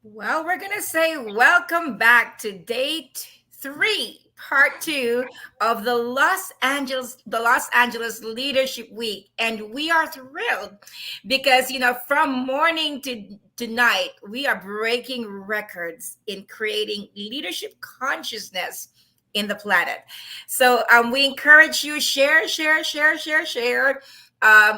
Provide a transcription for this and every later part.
Well, we're going to say welcome back to day 3, part 2 of the Los Angeles Leadership Week. And we are thrilled because, from morning to night, we are breaking records in creating leadership consciousness in the planet. So we encourage you, share.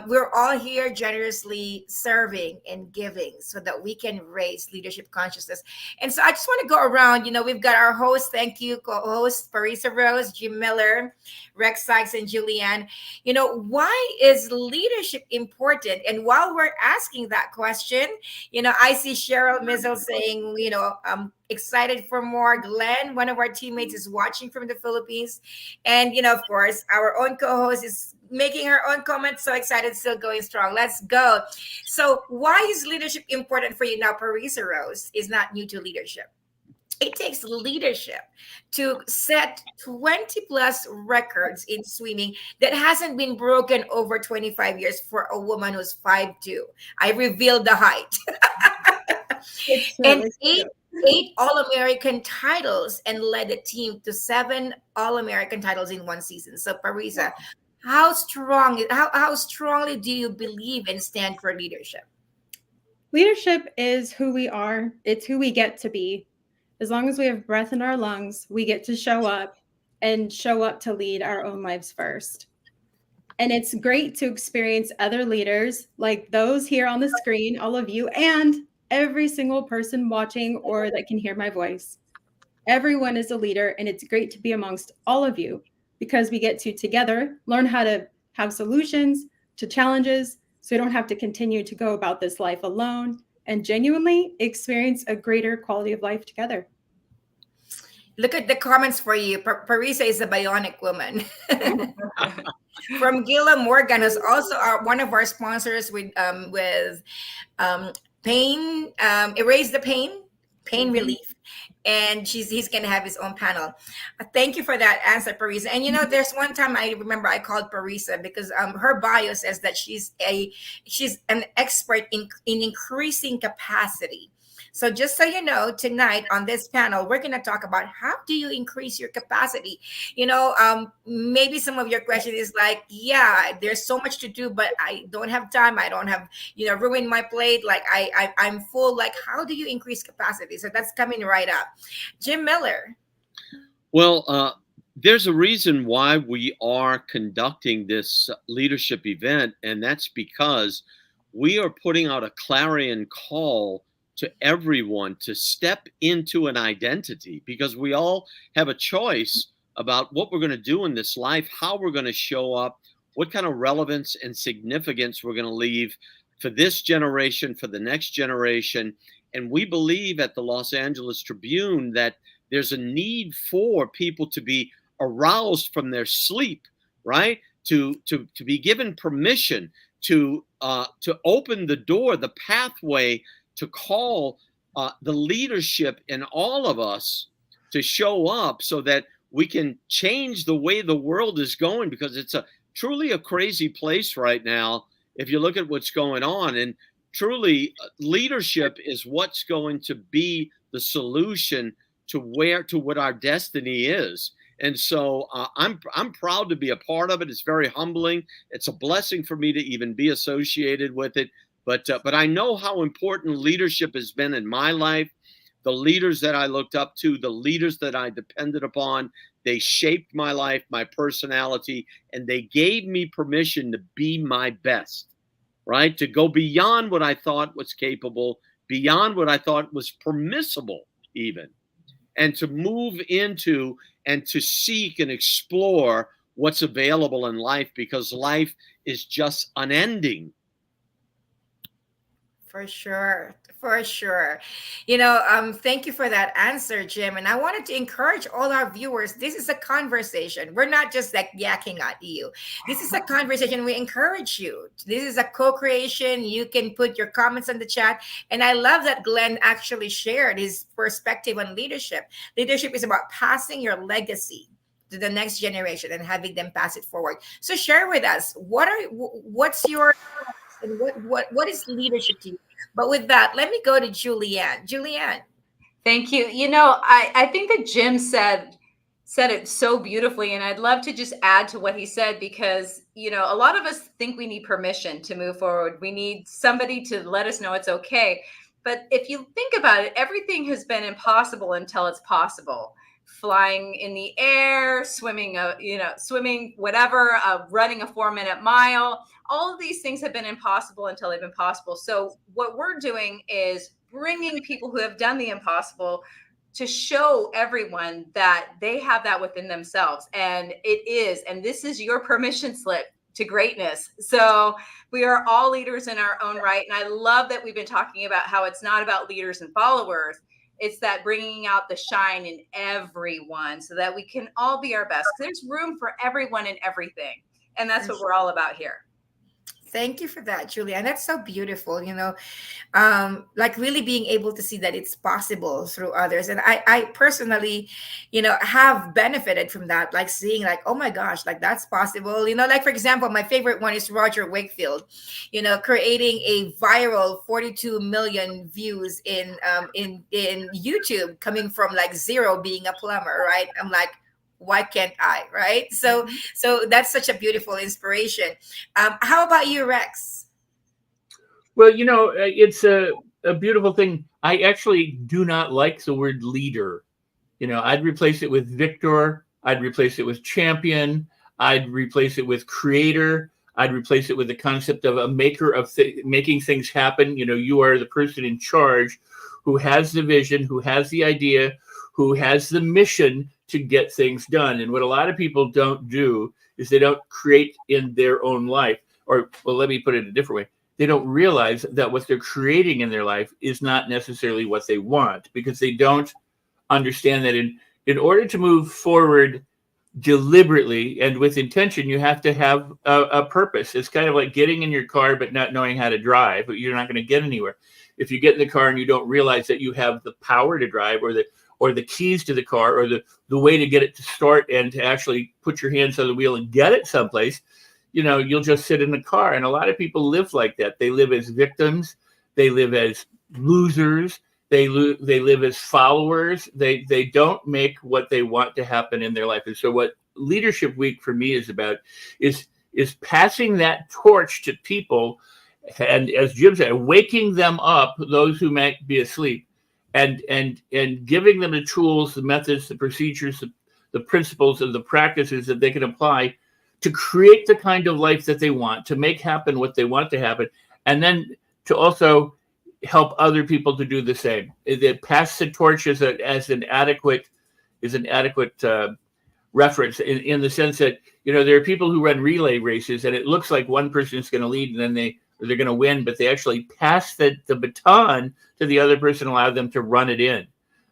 We're all here generously serving and giving so that we can raise leadership consciousness. And so I just want to go around. We've got our hosts, thank you, co-hosts, Parisa Rose, Jim Miller, Rex Sykes, and Julianne. Why is leadership important? And while we're asking that question, I see Cheryl Mizzle saying, I'm excited for more. Glenn, one of our teammates, is watching from the Philippines. And, of course, our own co-host is making her own comments. So excited, still going strong. Let's go. So, why is leadership important for you now? Parisa Rose is not new to leadership. It takes leadership to set 20 plus records in swimming that hasn't been broken over 25 years for a woman who's 5'2". I revealed the height. It's And true. It's eight All-American titles and led the team to 7 All-American titles in one season. So Parisa, how strongly do you believe and stand for leadership? Leadership is who we are. It's who we get to be. As long as we have breath in our lungs, we get to show up to lead our own lives first. And it's great to experience other leaders like those here on the screen, all of you, and every single person watching or that can hear my voice. Everyone is a leader, and it's great to be amongst all of you because we get to together learn how to have solutions to challenges so we don't have to continue to go about this life alone and genuinely experience a greater quality of life together. Look at the comments for you. Parisa is a bionic woman. From Gila Morgan, who's also one of our sponsors with pain, erase the pain relief, and he's gonna have his own panel. Thank you for that answer, Parisa. And there's one time I remember I called Parisa because her bio says that she's an expert in increasing capacity. So just so you know, tonight on this panel, we're going to talk about how do you increase your capacity. Maybe some of your question is like, yeah, there's so much to do, but I don't have time. I don't have, ruin my plate. Like I'm full. Like, how do you increase capacity? So that's coming right up. Jim Miller. Well, there's a reason why we are conducting this leadership event, and that's because we are putting out a clarion call to everyone to step into an identity, because we all have a choice about what we're going to do in this life, how we're going to show up, what kind of relevance and significance we're going to leave for this generation, for the next generation. And we believe at the Los Angeles Tribune that there's a need for people to be aroused from their sleep, right? To be given permission to open the door, the pathway to call the leadership in all of us to show up so that we can change the way the world is going, because it's truly a crazy place right now if you look at what's going on. And truly, leadership is what's going to be the solution to what our destiny is. And so I'm proud to be a part of it. It's very humbling. It's a blessing for me to even be associated with it. But I know how important leadership has been in my life. The leaders that I looked up to, the leaders that I depended upon, they shaped my life, my personality, and they gave me permission to be my best, right? To go beyond what I thought was capable, beyond what I thought was permissible even, and to move into and to seek and explore what's available in life, because life is just unending. For sure. For sure. Thank you for that answer, Jim. And I wanted to encourage all our viewers. This is a conversation. We're not just like yakking at you. This is a conversation. We encourage you. This is a co-creation. You can put your comments in the chat. And I love that Glenn actually shared his perspective on leadership. Leadership is about passing your legacy to the next generation and having them pass it forward. So share with us, what's your and what is leadership to you? But with that, let me go to Julianne. Julianne. Thank you. I think that Jim said it so beautifully, and I'd love to just add to what he said, because a lot of us think we need permission to move forward. We need somebody to let us know it's okay. But if you think about it, everything has been impossible until it's possible. Flying in the air, swimming, whatever, running a 4-minute mile. All of these things have been impossible until they've been possible. So what we're doing is bringing people who have done the impossible to show everyone that they have that within themselves. And this is your permission slip to greatness. So we are all leaders in our own right. And I love that we've been talking about how it's not about leaders and followers. It's that bringing out the shine in everyone so that we can all be our best. There's room for everyone and everything. And that's what we're all about here. Thank you for that, Julia. And that's so beautiful, like really being able to see that it's possible through others. And I personally, have benefited from that, like seeing like, oh my gosh, like that's possible. Like for example, my favorite one is Roger Wakefield, creating a viral 42 million views in YouTube, coming from like zero, being a plumber, right? I'm like, why can't I, right? So that's such a beautiful inspiration. How about you, Rex? Well, it's a beautiful thing. I actually do not like the word leader. I'd replace it with victor. I'd replace it with champion. I'd replace it with creator. I'd replace it with the concept of a maker of making things happen. You are the person in charge who has the vision, who has the idea, who has the mission to get things done. And what a lot of people don't do is they don't create in their own life. Or, well, let me put it a different way. They don't realize that what they're creating in their life is not necessarily what they want, because they don't understand that in order to move forward deliberately and with intention, you have to have a purpose. It's kind of like getting in your car but not knowing how to drive. You're not going to get anywhere. If you get in the car and you don't realize that you have the power to drive, or the keys to the car, or the way to get it to start and to actually put your hands on the wheel and get it someplace, you'll just sit in the car. And a lot of people live like that. They live as victims. They live as losers. They live as followers. They don't make what they want to happen in their life. And so what Leadership Week for me is about is passing that torch to people. And as Jim said, waking them up, those who might be asleep, and giving them the tools, the methods, the procedures, the principles, and the practices that they can apply to create the kind of life that they want, to make happen what they want to happen, and then to also help other people to do the same. It pass the torch as an adequate reference in the sense that there are people who run relay races, and it looks like one person is going to lead, and then they're going to win, but they actually pass the baton to the other person, allow them to run it in.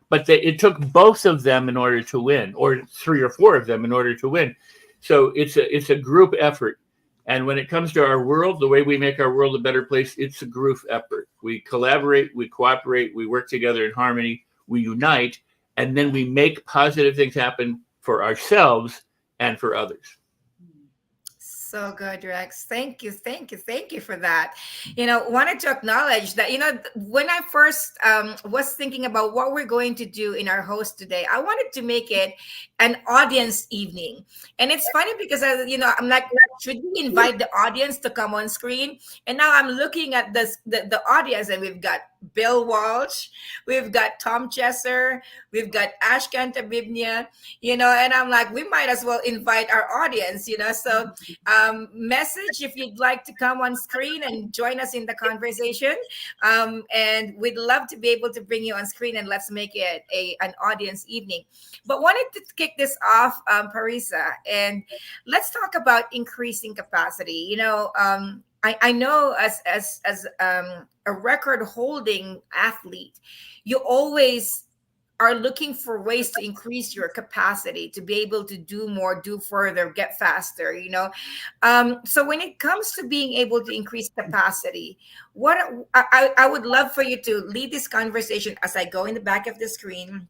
But it took both of them in order to win, or 3 or 4 of them in order to win. So it's a group effort. And when it comes to our world, the way we make our world a better place, it's a group effort. We collaborate, we cooperate, we work together in harmony, we unite, and then we make positive things happen for ourselves and for others. So good, Rex. Thank you for that. Wanted to acknowledge that, when I first was thinking about what we're going to do in our host today, I wanted to make it an audience evening. And it's funny because, I'm like, should we invite the audience to come on screen? And now I'm looking at the audience, and we've got Bill Walsh, we've got Tom Chesser, we've got Ash Kantabibnia, and I'm like, we might as well invite our audience, so message if you'd like to come on screen and join us in the conversation, and we'd love to be able to bring you on screen, and let's make it an audience evening. But wanted to kick this off, Parisa, and let's talk about increasing capacity. I know as a record holding athlete, you always are looking for ways to increase your capacity to be able to do more, do further, get faster, so when it comes to being able to increase capacity, what I would love for you to lead this conversation as I go in the back of the screen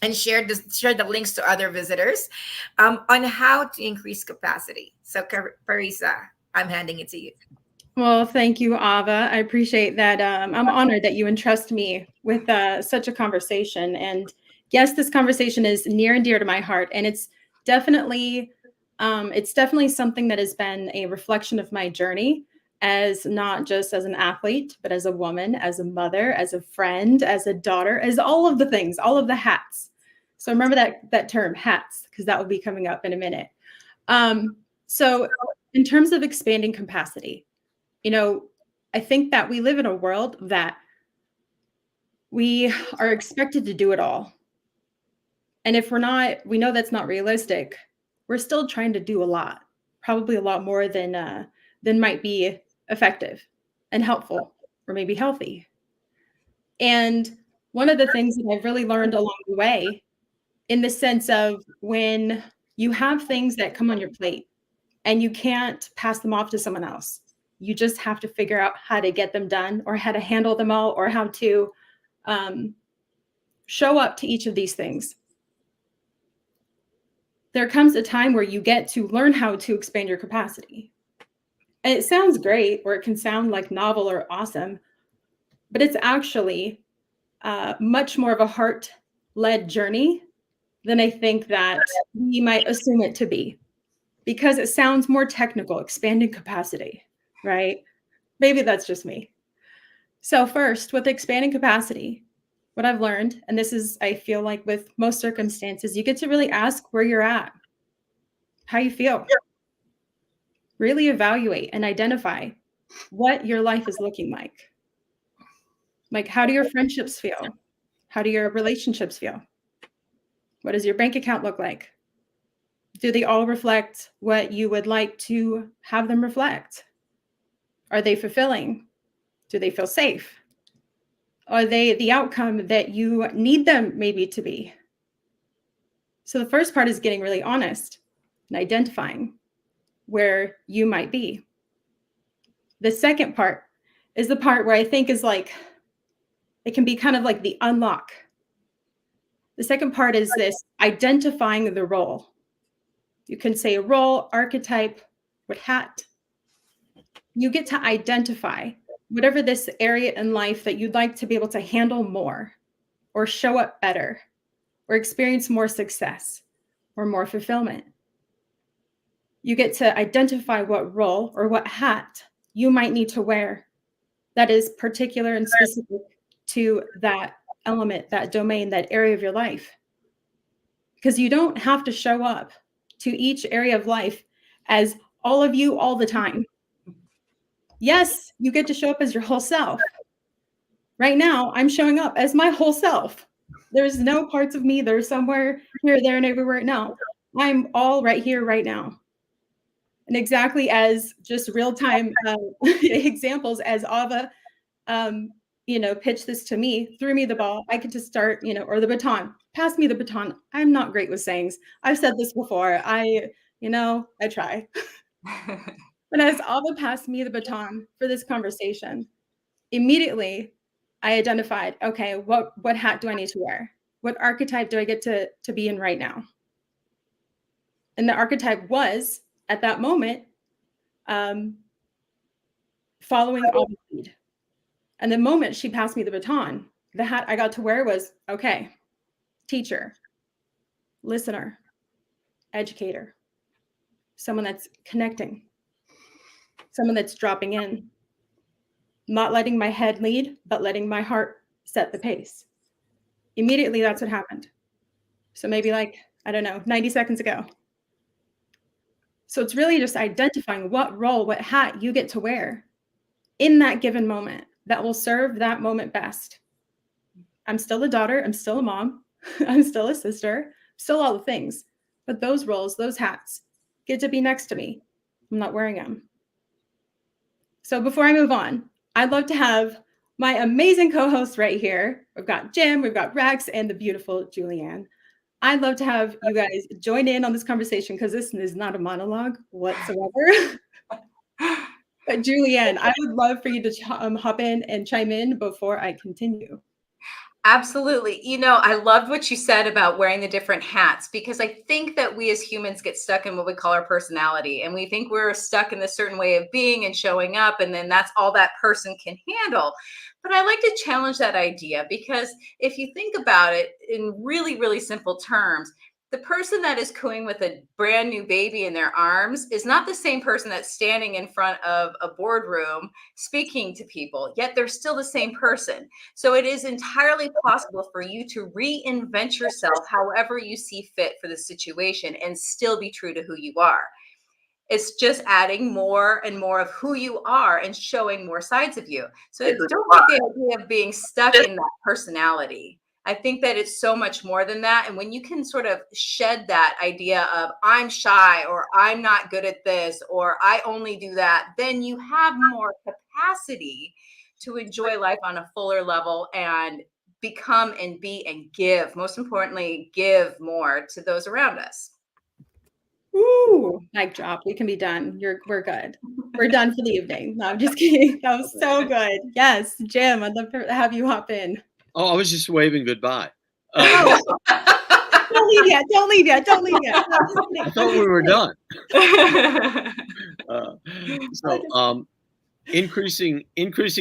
and share the links to other visitors on how to increase capacity. So Parisa, I'm handing it to you. Well, thank you, Ava. I appreciate that. I'm honored that you entrust me with such a conversation. And yes, this conversation is near and dear to my heart, and it's definitely something that has been a reflection of my journey, as not just as an athlete, but as a woman, as a mother, as a friend, as a daughter, as all of the things, all of the hats. So remember that term, hats, because that will be coming up in a minute. So in terms of expanding capacity, I think that we live in a world that we are expected to do it all. And if we're not, we know that's not realistic. We're still trying to do a lot, probably a lot more than might be effective and helpful, or maybe healthy. And one of the things that I've really learned along the way, in the sense of when you have things that come on your plate and you can't pass them off to someone else, you just have to figure out how to get them done, or how to handle them all, or how to show up to each of these things. There comes a time where you get to learn how to expand your capacity. And it sounds great, or it can sound like novel or awesome, but it's actually much more of a heart-led journey than I think that we might assume it to be, because it sounds more technical, expanding capacity, right? Maybe that's just me. So first, with expanding capacity, what I've learned, and this is, I feel like with most circumstances, you get to really ask where you're at, how you feel. Really evaluate and identify what your life is looking like. Like, how do your friendships feel? How do your relationships feel? What does your bank account look like? Do they all reflect what you would like to have them reflect? Are they fulfilling? Do they feel safe? Are they the outcome that you need them maybe to be? So the first part is getting really honest and identifying where you might be. The second part is the part where I think is like, it can be kind of like the unlock. The second part is this identifying the role. You can say role, archetype, what hat. You get to identify whatever this area in life that you'd like to be able to handle more, or show up better, or experience more success, or more fulfillment. You get to identify what role or what hat you might need to wear that is particular and specific to that element, that domain, that area of your life. Because you don't have to show up to each area of life as all of you all the time. Yes, you get to show up as your whole self. Right now, I'm showing up as my whole self. There's no parts of me that are somewhere here, there, and everywhere. No, I'm all right here, right now. And exactly as just real-time examples, as Ava, pitched this to me, threw me the ball, I could just start, or the baton, pass me the baton. I'm not great with sayings. I've said this before. I try. But as Ava passed me the baton for this conversation, immediately I identified, okay, what hat do I need to wear? What archetype do I get to be in right now? And the archetype was, at that moment, following Ava's lead. And the moment she passed me the baton, the hat I got to wear was, okay, teacher, listener, educator, someone that's connecting, someone that's dropping in, not letting my head lead, but letting my heart set the pace. Immediately, that's what happened. So maybe 90 seconds ago. So it's really just identifying what role, what hat you get to wear in that given moment that will serve that moment best. I'm still a daughter, I'm still a mom, I'm still a sister, still all the things. But those roles, those hats, get to be next to me. I'm not wearing them. So before I move on, I'd love to have my amazing co-hosts right here. We've got Jim, we've got Rex, and the beautiful Julianne. I'd love to have you guys join in on this conversation, because this is not a monologue whatsoever. But Julianne, I would love for you to hop in and chime in before I continue. Absolutely. I loved what you said about wearing the different hats, because I think that we as humans get stuck in what we call our personality, and we think we're stuck in this certain way of being and showing up, and then that's all that person can handle. But I like to challenge that idea, because if you think about it in really, really simple terms, the person that is cooing with a brand new baby in their arms is not the same person that's standing in front of a boardroom speaking to people, yet they're still the same person. So it is entirely possible for you to reinvent yourself however you see fit for the situation and still be true to who you are. It's just adding more and more of who you are and showing more sides of you. So don't like the idea of being stuck in that personality. I think that it's so much more than that. And when you can sort of shed that idea of I'm shy, or I'm not good at this, or I only do that, then you have more capacity to enjoy life on a fuller level and become and be and give. Most importantly, give more to those around us. Ooh, mic drop. We can be done. We're good. We're done for the evening. No, I'm just kidding. That was so good. Yes, Jim, I'd love to have you hop in. Oh, I was just waving goodbye. Don't leave yet. Don't leave yet. Don't leave yet. I thought we were done. Increasing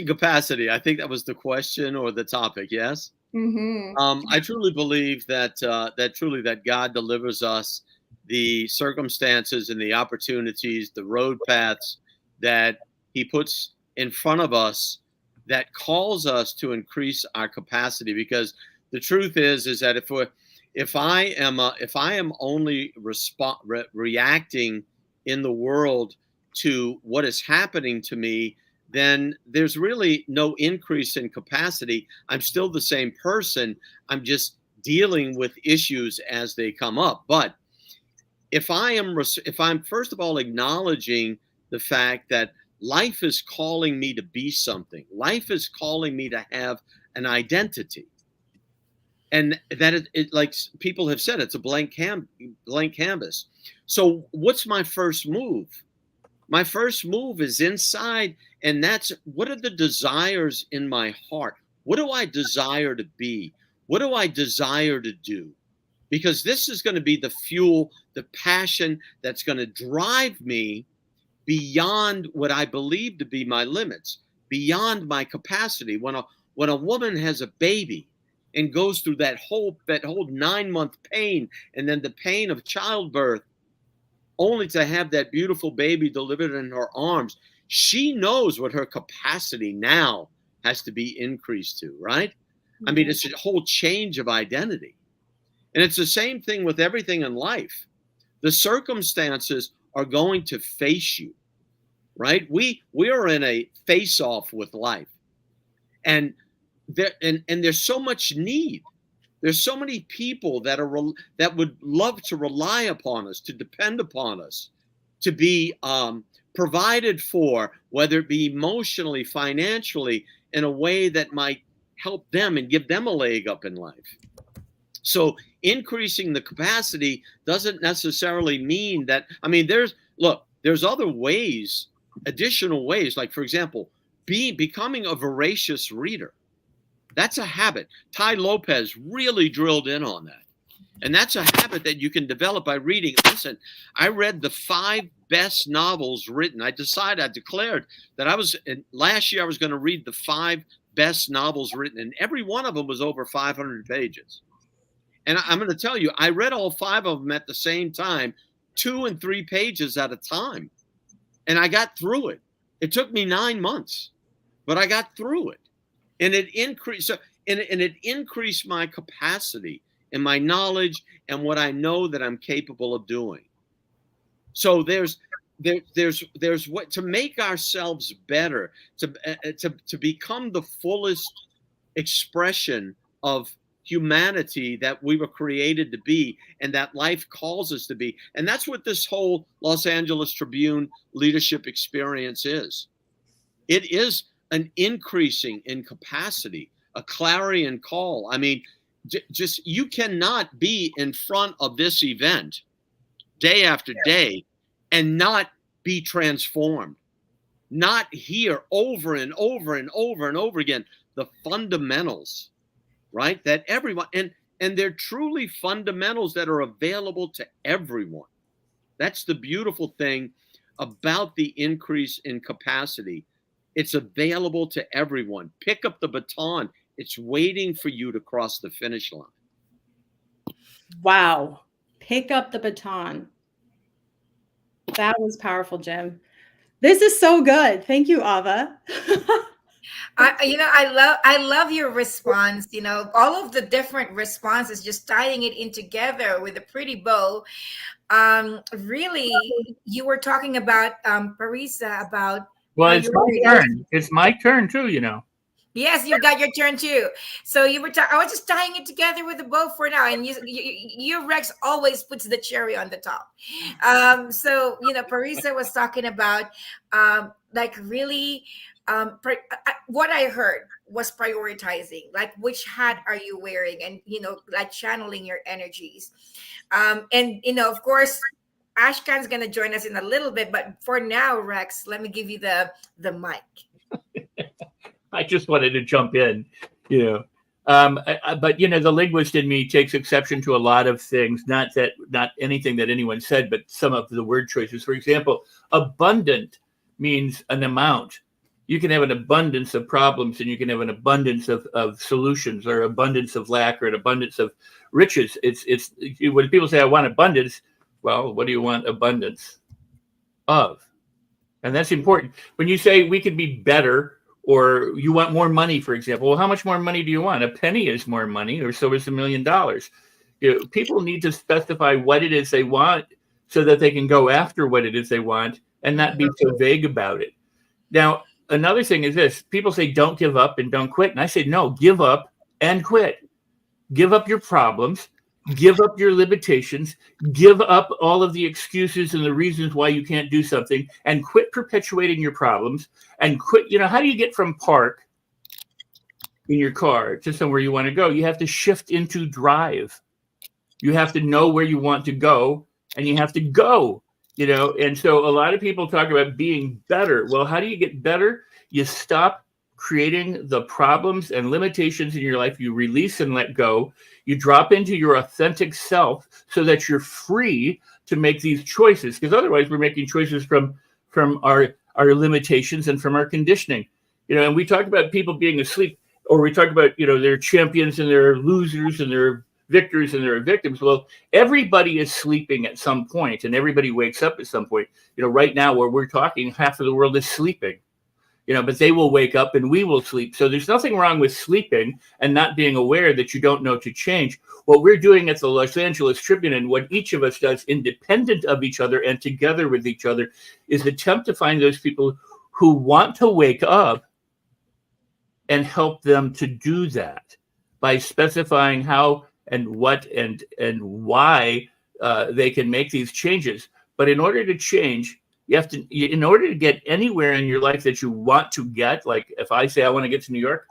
capacity. I think that was the question or the topic. Yes. Mm-hmm. I truly believe that God delivers us the circumstances and the opportunities, the road paths that He puts in front of us that calls us to increase our capacity. Because the truth is that if I am only reacting in the world to what is happening to me, then there's really no increase in capacity. I'm still the same person. I'm just dealing with issues as they come up. But if I'm first of all acknowledging the fact that life is calling me to be something, life is calling me to have an identity, and that it like people have said, it's a blank canvas. So what's my first move? My first move is inside, and that's what are the desires in my heart? What do I desire to be? What do I desire to do? Because this is going to be the fuel, the passion that's going to drive me beyond what I believe to be my limits, beyond my capacity. When a woman has a baby and goes through that whole 9-month pain, and then the pain of childbirth, only to have that beautiful baby delivered in her arms, she knows what her capacity now has to be increased to, right? Mm-hmm. I mean, it's a whole change of identity. And it's the same thing with everything in life. The circumstances are going to face you, right? We are in a face-off with life. And there's so much need. There's so many people that would love to rely upon us, to depend upon us, to be provided for, whether it be emotionally, financially, in a way that might help them and give them a leg up in life. So increasing the capacity doesn't necessarily mean that, I mean, there's other ways, additional ways, like, for example, becoming a voracious reader. That's a habit. Tai Lopez really drilled in on that. And that's a habit that you can develop by reading. Listen, I read the 5 best novels written. I declared that last year I was going to read the 5 best novels written, and every one of them was over 500 pages. And I'm going to tell you, I read all 5 of them at the same time, 2 and 3 pages at a time. And I got through it. It took me 9 months, but I got through it. And it increased, and it increased my capacity and my knowledge and what I know that I'm capable of doing. So there's what to make ourselves better, to become the fullest expression of humanity that we were created to be, and that life calls us to be. And that's what this whole Los Angeles Tribune leadership experience is. It is an increasing in capacity, a clarion call. I mean, just you cannot be in front of this event day after day and not be transformed, not hear over and over and over and over again the fundamentals right? That everyone, and they're truly fundamentals that are available to everyone. That's the beautiful thing about the increase in capacity. It's available to everyone. Pick up the baton. It's waiting for you to cross the finish line. Wow. Pick up the baton. That was powerful, Jim. This is so good. Thank you, Ava. I love your response. All of the different responses, just tying it in together with a pretty bow. Really, you were talking about Parisa about. Well, it's my turn. It's my turn too, Yes, you got your turn too. So you were. I was just tying it together with a bow for now, and you Rex always puts the cherry on the top. So Parisa was talking about like really. What I heard was prioritizing, like which hat are you wearing, and like channeling your energies. And of course, Ashkan's gonna join us in a little bit, but for now, Rex, let me give you the mic. I just wanted to jump in, but the linguist in me takes exception to a lot of things. Not anything that anyone said, but some of the word choices. For example, abundant means an amount. You can have an abundance of problems, and you can have an abundance of solutions, or abundance of lack, or an abundance of riches. It's when people say, I want abundance, well, what do you want abundance of? And that's important. When you say we could be better, or you want more money, for example, well, how much more money do you want? A penny is more money, or so is $1 million. People need to specify what it is they want so that they can go after what it is they want and not be so vague about it. Now, another thing is this. People say, don't give up and don't quit. And I say, no, give up and quit. Give up your problems. Give up your limitations. Give up all of the excuses and the reasons why you can't do something, and quit perpetuating your problems, and quit. How do you get from park in your car to somewhere you want to go? You have to shift into drive. You have to know where you want to go, and you have to go. And so a lot of people talk about being better. Well, how do you get better? You stop creating the problems and limitations in your life. You release and let go. You drop into your authentic self so that you're free to make these choices. Because otherwise we're making choices from our limitations and from our conditioning. And we talk about people being asleep, or we talk about, they're champions and they're losers and they're victors and they're victims. Well, everybody is sleeping at some point, and everybody wakes up at some point. Right now where we're talking, half of the world is sleeping. But they will wake up and we will sleep. So there's nothing wrong with sleeping and not being aware that you don't know to change. What we're doing at the Los Angeles Tribune, and what each of us does independent of each other and together with each other, is attempt to find those people who want to wake up and help them to do that by specifying how and what and why they can make these changes. But in order to change, in order to get anywhere in your life that you want to get, like if I say I want to get to New York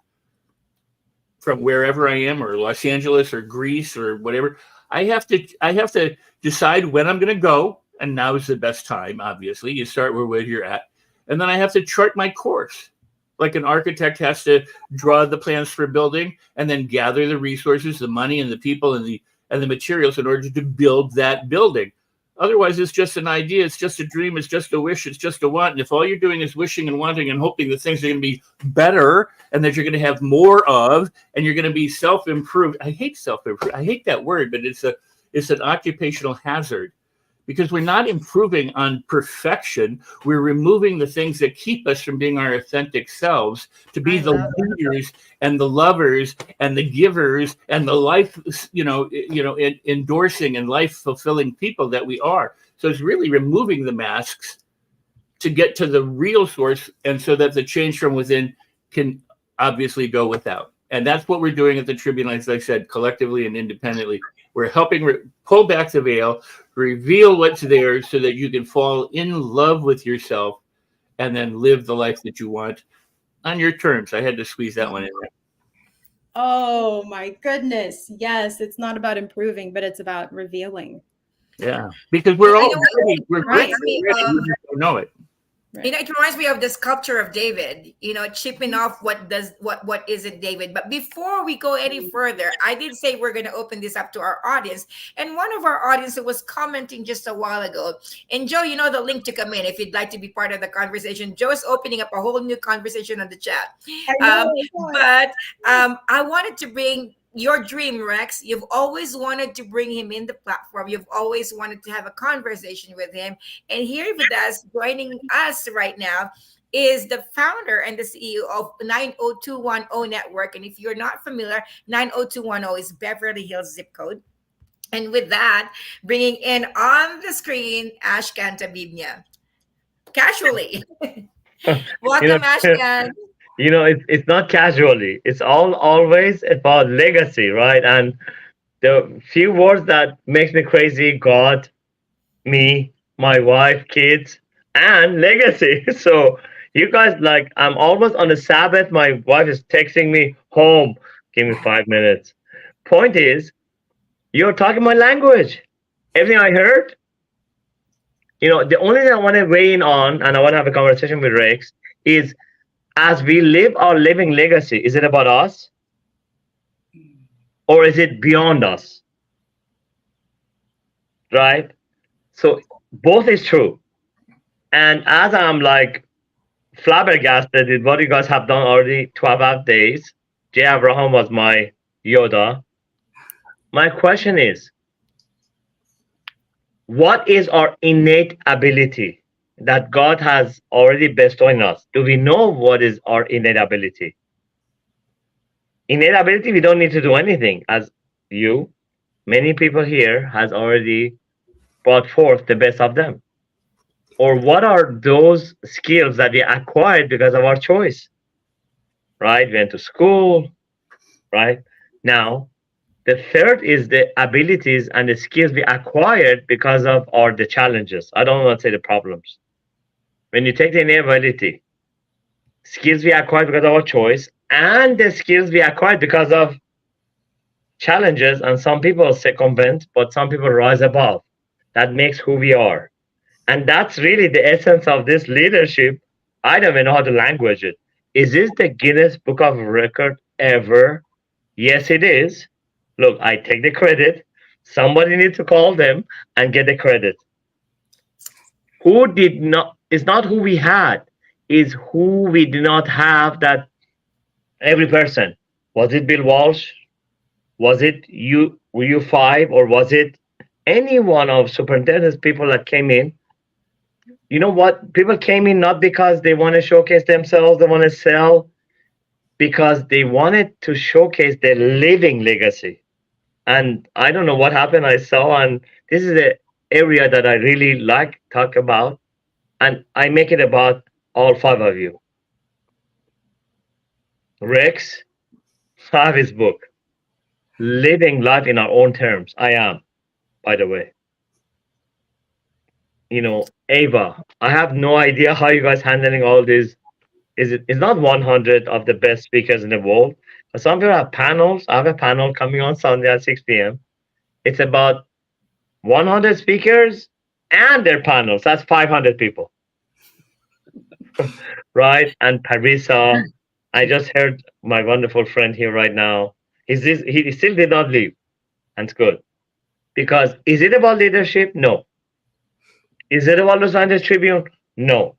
from wherever I am, or Los Angeles or Greece or whatever, I have to decide when I'm going to go. And now is the best time. Obviously, you start where you're at. And then I have to chart my course. Like an architect has to draw the plans for a building and then gather the resources, the money and the people and the materials in order to build that building. Otherwise, it's just an idea. It's just a dream. It's just a wish. It's just a want. And if all you're doing is wishing and wanting and hoping that things are going to be better and that you're going to have more of, and you're going to be self-improved. I hate self-improved. I hate that word, but it's an occupational hazard, because we're not improving on perfection. We're removing the things that keep us from being our authentic selves, to be the leaders and the lovers and the givers and the life, endorsing and life fulfilling people that we are. So it's really removing the masks to get to the real source, and so that the change from within can obviously go without. And that's what we're doing at the Tribune, as I said, collectively and independently. We're helping pull back the veil, reveal what's there, so that you can fall in love with yourself and then live the life that you want on your terms. I had to squeeze that one in there. Oh my goodness. Yes, it's not about improving, but it's about revealing. Yeah, because we're all ready. We're ready. we just don't know it. You know, it reminds me of the sculpture of David, you know, chipping off what isn't David. But before we go any further, I did say we're going to open this up to our audience. And one of our audience was commenting just a while ago. And Joe, you know the link to come in if you'd like to be part of the conversation. Joe is opening up a whole new conversation on the chat. I wanted to bring your dream, Rex. You've always wanted to bring him in the platform. You've always wanted to have a conversation with him. And here with us, joining us right now, is the founder and the CEO of 90210 Network. And if you're not familiar, 90210 is Beverly Hills zip code. And with that, bringing in on the screen, Ashkan Tabibnia. Casually. Welcome, Ashkan. It's not casually. It's always about legacy, right? And the few words that makes me crazy: God, me, my wife, kids, and legacy. So you guys, like, I'm almost on the Sabbath. My wife is texting me home. Give me 5 minutes. Point is, you're talking my language. Everything I heard. The only thing I want to weigh in on, and I want to have a conversation with Rex, is as we live our living legacy, is it about us? Or is it beyond us? Right? So both is true. And as I'm like flabbergasted with what you guys have done already 12 days, J. Abraham was my Yoda. My question is, what is our innate ability that God has already bestowed on us? Do we know what is our innate ability? Innate ability, we don't need to do anything. As many people here has already brought forth the best of them. Or what are those skills that we acquired because of our choice? Right? We went to school, right? Now, the third is the abilities and the skills we acquired because of the challenges. I don't want to say the problems. When you take the inability, skills we acquired because of our choice, and the skills we acquired because of challenges, and some people circumvent, but some people rise above. That makes who we are. And that's really the essence of this leadership. I don't even know how to language it. Is this the Guinness Book of Record ever? Yes, it is. Look, I take the credit. Somebody needs to call them and get the credit. Who did not, it's not who we had, is who we did not have. That every person. Was it Bill Walsh? Was it you? Were you five? Or was it any one of superintendents people that came in? You know what? People came in not because they want to showcase themselves, they want to sell, because they wanted to showcase their living legacy. And I don't know what happened. I saw, and this is the area that I really like talk about, and I make it about all five of you. Rex, I have his book, Living Life in Our Own Terms. I am, by the way. Ava, I have no idea how you guys handling all this. It's not 100 of the best speakers in the world. But some people have panels. I have a panel coming on Sunday at 6 p.m. It's about 100 speakers and their panels. That's 500 people. Right? And Parisa, I just heard my wonderful friend here right now. He still did not leave. And it's good. Because is it about leadership? No. Is it about Los Angeles Tribune? No.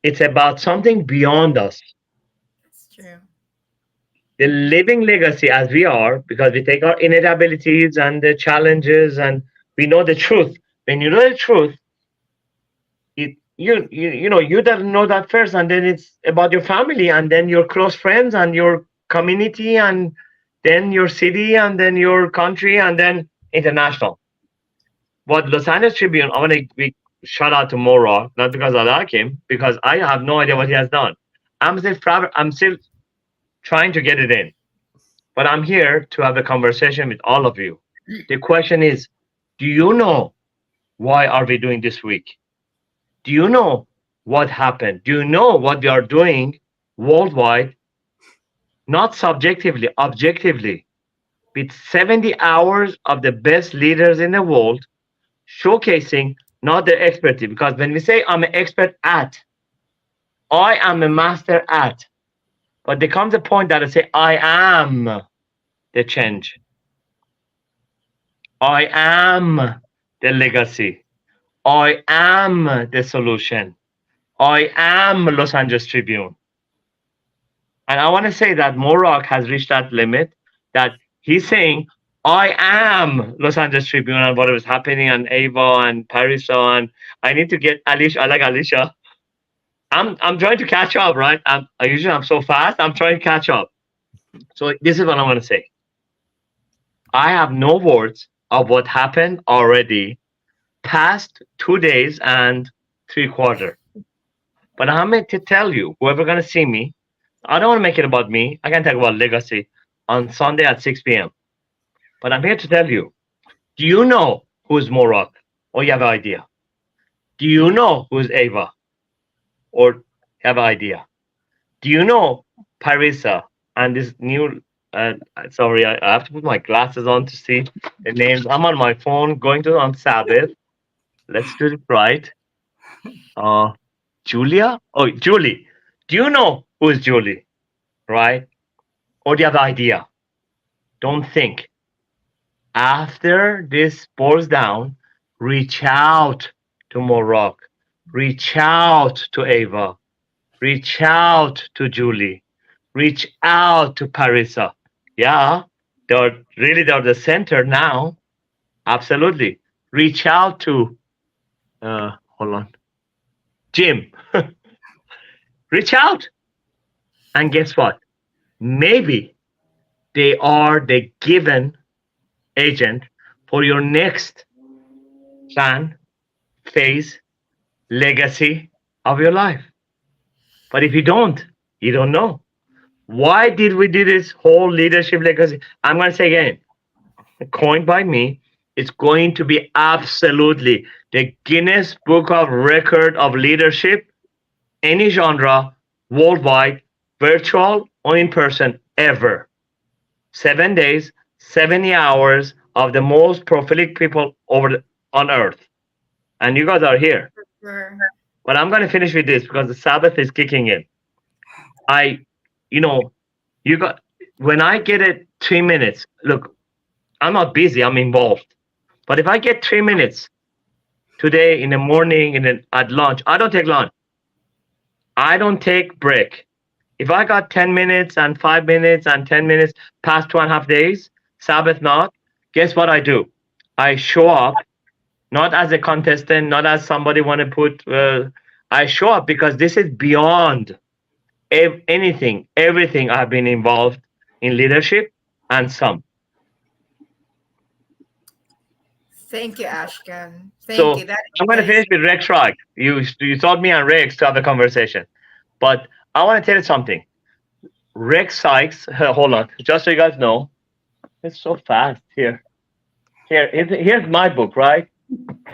It's about something beyond us. That's true. The living legacy as we are, because we take our innate abilities and the challenges, and we know the truth. When you know the truth, you don't know that first, and then it's about your family, and then your close friends, and your community, and then your city, and then your country, and then international. But Los Angeles Tribune, I want to be shout out to Mora, not because I like him, because I have no idea what he has done. I'm still trying to get it in. But I'm here to have a conversation with all of you. The question is, do you know why are we doing this week? Do you know what happened? Do you know what we are doing worldwide? Not subjectively, objectively. With 70 hours of the best leaders in the world, showcasing not their expertise. Because when we say I'm an expert at, I am a master at, but there comes a point that I say I am the change. I am the legacy. I am the solution. I am Los Angeles Tribune. And I want to say that Morag has reached that limit that he's saying, I am Los Angeles Tribune and whatever is happening and Ava and Paris and I need to get Alicia. I like Alicia. I'm trying to catch up, right? I'm so fast. I'm trying to catch up. So this is what I'm going to say. I have no words of what happened already past 2 days and 3/4. But I'm going to tell you, whoever going to see me, I don't want to make it about me. I can talk about legacy on Sunday at 6 p.m. But I'm here to tell you, do you know who's Morag? Or you have an idea? Do you know who's Ava? Or have an idea? Do you know Parisa and this new, sorry, I have to put my glasses on to see the names. I'm on my phone going to on Sabbath. Let's do it right. Julia? Oh, Julie. Do you know who is Julie? Right? Or do you have an idea? Don't think. After this pours down, reach out to Morag. Reach out to Ava. Reach out to Julie. Reach out to Parisa. Yeah, they're the center now. Absolutely. Reach out to, hold on, Jim. Reach out. And guess what? Maybe they are the given agent for your next plan, phase, legacy of your life. But if you don't know. Why did we do this whole leadership legacy? I'm going to say again, coined by me, it's going to be absolutely the Guinness Book of Record of leadership, any genre, worldwide, virtual or in person, ever. 7 days, 70 hours of the most prolific people on earth. And you guys are here. Sure. But I'm going to finish with this because the Sabbath is kicking in. When I get it 3 minutes, look, I'm not busy, I'm involved. But if I get 3 minutes today in the morning at lunch, I don't take lunch. I don't take break. If I got 10 minutes and 5 minutes and 10 minutes past 2.5 days, Sabbath not, guess what I do? I show up, not as a contestant, not as somebody want to put, I show up because this is beyond everything I've been involved in leadership and some. Thank you, Ashkan. Thank So you. I'm going to finish with Rex Rock. You told me and Rex to have a conversation. But I want to tell you something. Rex Sykes, hold on, just so you guys know, it's so fast here. Here's my book, right?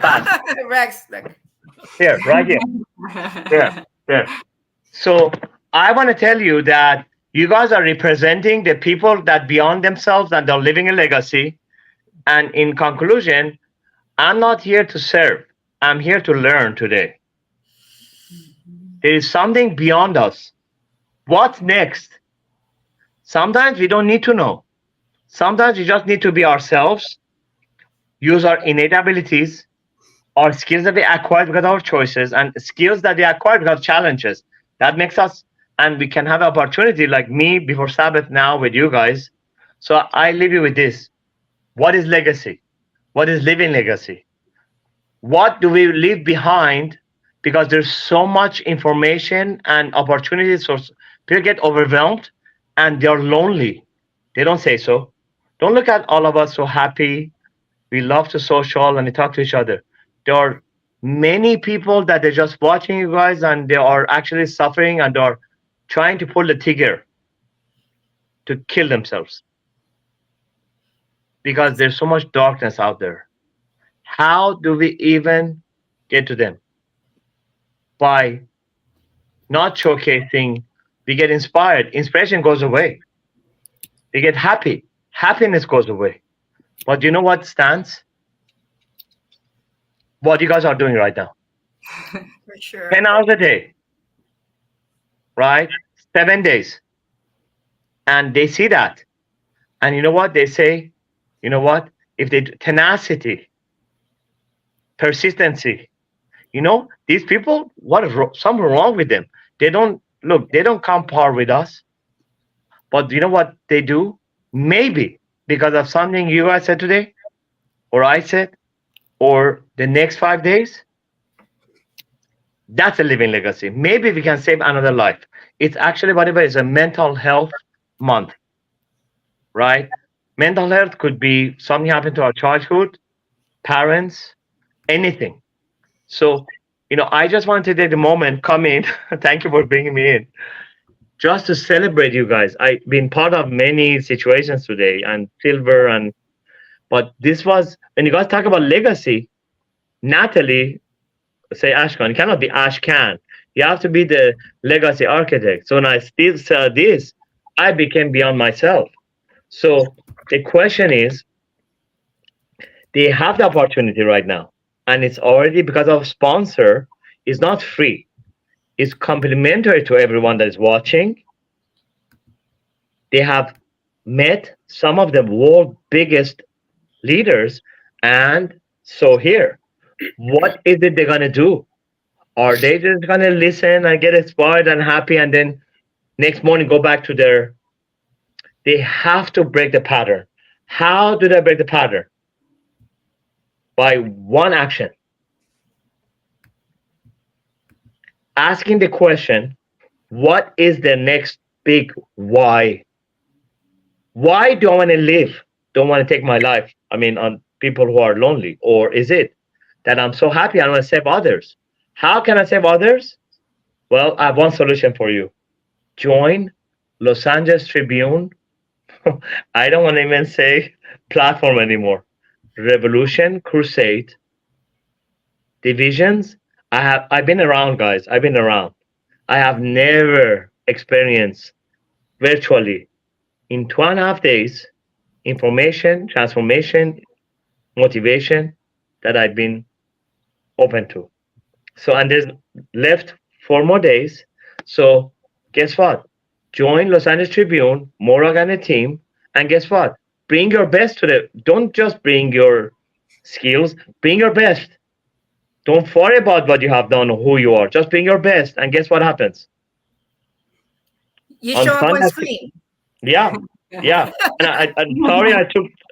Fast. Rex, look. Here, right here. There. So I want to tell you that you guys are representing the people that beyond themselves and they're living a legacy. And in conclusion, I'm not here to serve. I'm here to learn today. There is something beyond us. What's next? Sometimes we don't need to know. Sometimes we just need to be ourselves, use our innate abilities, our skills that we acquired because of our choices, and skills that we acquired because of challenges. That makes us, and we can have opportunity like me before Sabbath now with you guys. So I leave you with this. What is legacy? What is living legacy? What do we leave behind? Because there's so much information and opportunities. So people get overwhelmed and they're lonely. They don't say so. Don't look at all of us so happy. We love to social and we talk to each other. There are many people that they're just watching you guys and they are actually suffering and they're trying to pull the trigger to kill themselves because there's so much darkness out there. How do we even get to them? By not showcasing, we get inspired. Inspiration goes away. We get happy. Happiness goes away. But you know what stands? what you guys are doing right now. For sure. 10 hours a day, right? 7 days. And they see that. And you know what? They say, you know what? If they tenacity, persistency, these people, what is something wrong with them? They don't come par with us. But you know what they do? Maybe because of something you guys said today, or I said, or the next 5 days, that's a living legacy. Maybe we can save another life. It's actually, whatever, is a mental health month, right? Mental health could be something happened to our childhood, parents, anything. So, I just wanted to take the moment, come in. Thank you for bringing me in. Just to celebrate you guys. I've been part of many situations today, and silver, but this was, when you guys talk about legacy, Natalie, say Ashkan, it cannot be Ashkan. You have to be the legacy architect. So when I still said this, I became beyond myself. So the question is, they have the opportunity right now, and it's already, because of sponsor, it's not free. It's complimentary to everyone that is watching. They have met some of the world's biggest leaders, and so here, what is it they're gonna do? Are they just gonna listen and get inspired and happy, and then next morning go back to their? They have to break the pattern. How do they break the pattern? By one action. Asking the question, what is the next big why? Why do I want to live? Don't want to take my life. I mean, on people who are lonely. Or is it that I'm so happy I want to save others? How can I save others? Well, I have one solution for you. Join Los Angeles Tribune. I don't want to even say platform anymore. Revolution, Crusade, divisions. I've been around, guys. I've been around. I have never experienced virtually in 2.5 days information, transformation, motivation that I've been open to. So, and there's left 4 more days. So guess what? Join Los Angeles Tribune, Morag and a team, and guess what? Bring your best don't just bring your skills, bring your best. Don't worry about what you have done or who you are. Just bring your best, and guess what happens? You show up on screen. Yeah. And I'm sorry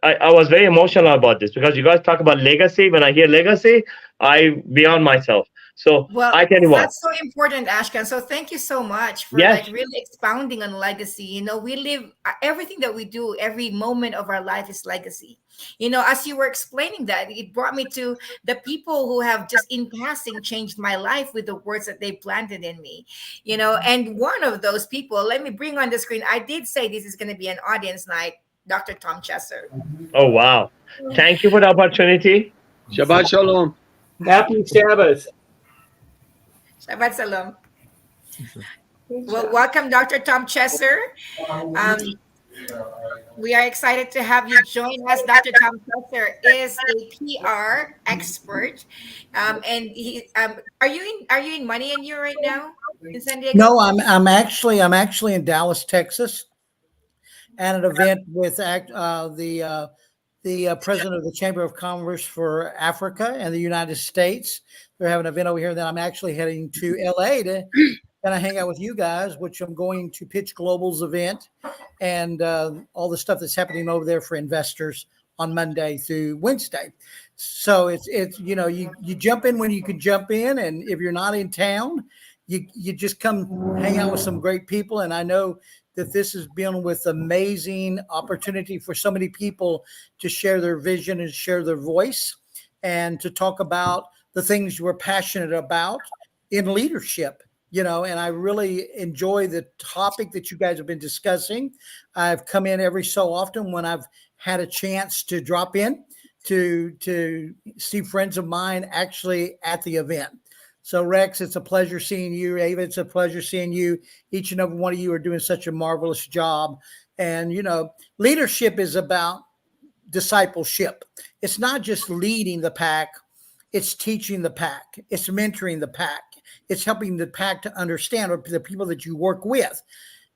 I was very emotional about this, because you guys talk about legacy. When I hear legacy, I beyond myself. So Well, I tell you what. that's so important, Ashkan. So thank you so much for Yes. like really expounding on legacy. We live everything that we do, every moment of our life is legacy. As you were explaining that, it brought me to the people who have just in passing changed my life with the words that they planted in me. And one of those people, let me bring on the screen. I did say this is going to be an audience night, Dr. Tom Chesser. Oh wow. Thank you for the opportunity. Shabbat Shalom. Happy Sabbath. Shabbat Shalom. Well, welcome, Dr. Tom Chesser. We are excited to have you join us. Dr. Tom Chesser is a PR expert, and he. Are you in Money and You right now in San Diego? No, I'm actually in Dallas, Texas, at an event with the president of the Chamber of Commerce for Africa and the United States. They're having an event over here. Then I'm actually heading to LA to kind of hang out with you guys, which I'm going to Pitch Global's event and all the stuff that's happening over there for investors on Monday through Wednesday. So it's you jump in when you can jump in, and if you're not in town, you just come hang out with some great people. And I know that this has been with amazing opportunity for so many people to share their vision and share their voice and to talk about the things we're passionate about in leadership. And I really enjoy the topic that you guys have been discussing. I've come in every so often when I've had a chance to drop in to see friends of mine actually at the event. So Rex, it's a pleasure seeing you. Ava, it's a pleasure seeing you. Each and every one of you are doing such a marvelous job. And, leadership is about discipleship. It's not just leading the pack. it's teaching the pack, it's mentoring the pack, it's helping the pack to understand, or the people that you work with.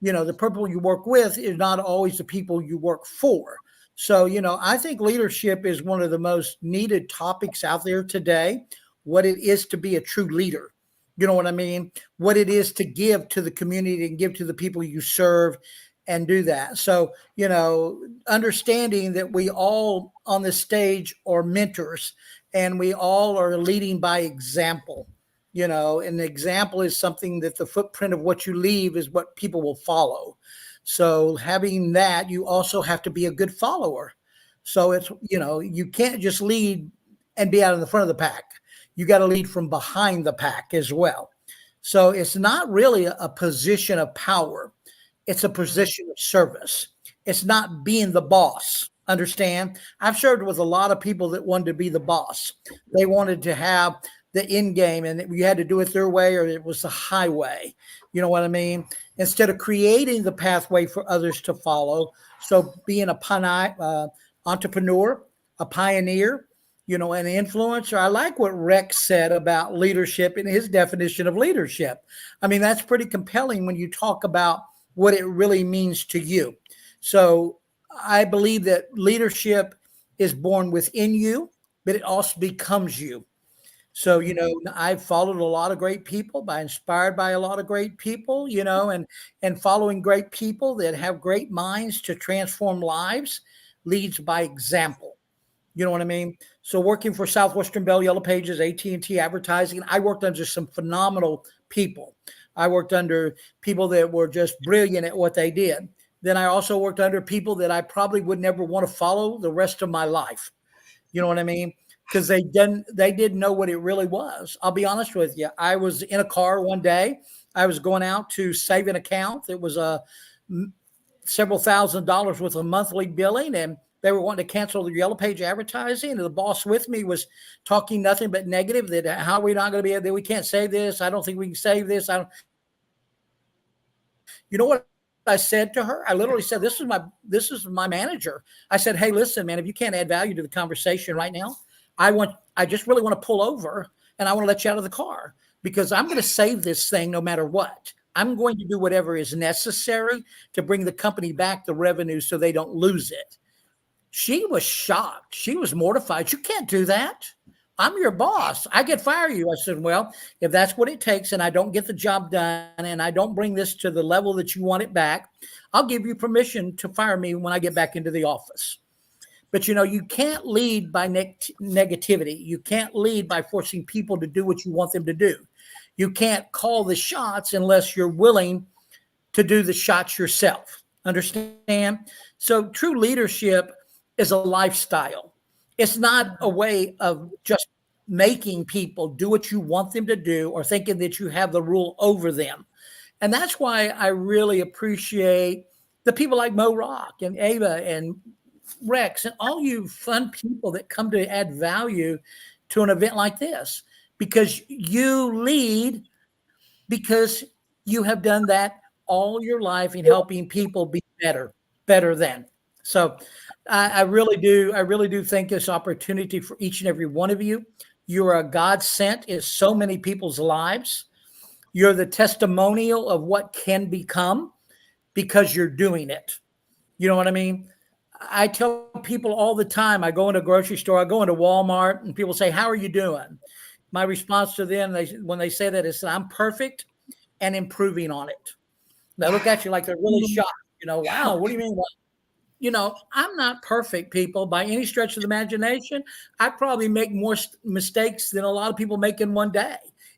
The people you work with is not always the people you work for. So, I think leadership is one of the most needed topics out there today. What it is to be a true leader. You know what I mean? What it is to give to the community and give to the people you serve and do that. So, understanding that we all on the stage are mentors and we all are leading by example. And the example is something that the footprint of what you leave is what people will follow. So having that, you also have to be a good follower. So it's, you can't just lead and be out in the front of the pack. You got to lead from behind the pack as well. So it's not really a position of power. It's a position of service. It's not being the boss. Understand? I've served with a lot of people that wanted to be the boss. They wanted to have the end game and we had to do it their way or it was the highway. You know what I mean? Instead of creating the pathway for others to follow. So being a entrepreneur, a pioneer, an influencer. I like what Rex said about leadership and his definition of leadership. I mean, that's pretty compelling when you talk about what it really means to you. So I believe that leadership is born within you, but it also becomes you. So, I've followed a lot of great people, inspired by a lot of great people, and following great people that have great minds to transform lives leads by example. You know what I mean? So working for Southwestern Bell, Yellow Pages, AT&T Advertising, I worked under some phenomenal people. I worked under people that were just brilliant at what they did. Then I also worked under people that I probably would never want to follow the rest of my life. You know what I mean? Because they didn't know what it really was. I'll be honest with you. I was in a car one day. I was going out to save an account. It was several $1,000s worth of monthly billing, and they were wanting to cancel the Yellow Page advertising. And the boss with me was talking nothing but negative. That how are we not going to be able? We can't save this. I don't think we can save this. You know what I said to her? I literally said, "This is my manager." I said, "Hey, listen, man. If you can't add value to the conversation right now, I just really want to pull over and I want to let you out of the car because I'm going to save this thing no matter what. I'm going to do whatever is necessary to bring the company back the revenue so they don't lose it." She was shocked. She was mortified. "You can't do that. I'm your boss. I could fire you." I said, "Well, if that's what it takes and I don't get the job done and I don't bring this to the level that you want it back, I'll give you permission to fire me when I get back into the office." But, you can't lead by negativity. You can't lead by forcing people to do what you want them to do. You can't call the shots unless you're willing to do the shots yourself. Understand? So true leadership is a lifestyle. It's not a way of just making people do what you want them to do or thinking that you have the rule over them. And that's why I really appreciate the people like Mo Rock and Ava and Rex and all you fun people that come to add value to an event like this, because you lead because you have done that all your life in helping people be better than. So I really do think this opportunity for each and every one of you. You're a God sent in so many people's lives. You're the testimonial of what can become because you're doing it. You know what I mean? I tell people all the time, I go into a grocery store, I go into Walmart, and people say, "How are you doing?" My response to them, when they say that, is, "I'm perfect and improving on it." They look at you like they're really shocked. Wow, what do you mean? I'm not perfect, people, by any stretch of the imagination. I probably make more mistakes than a lot of people make in one day.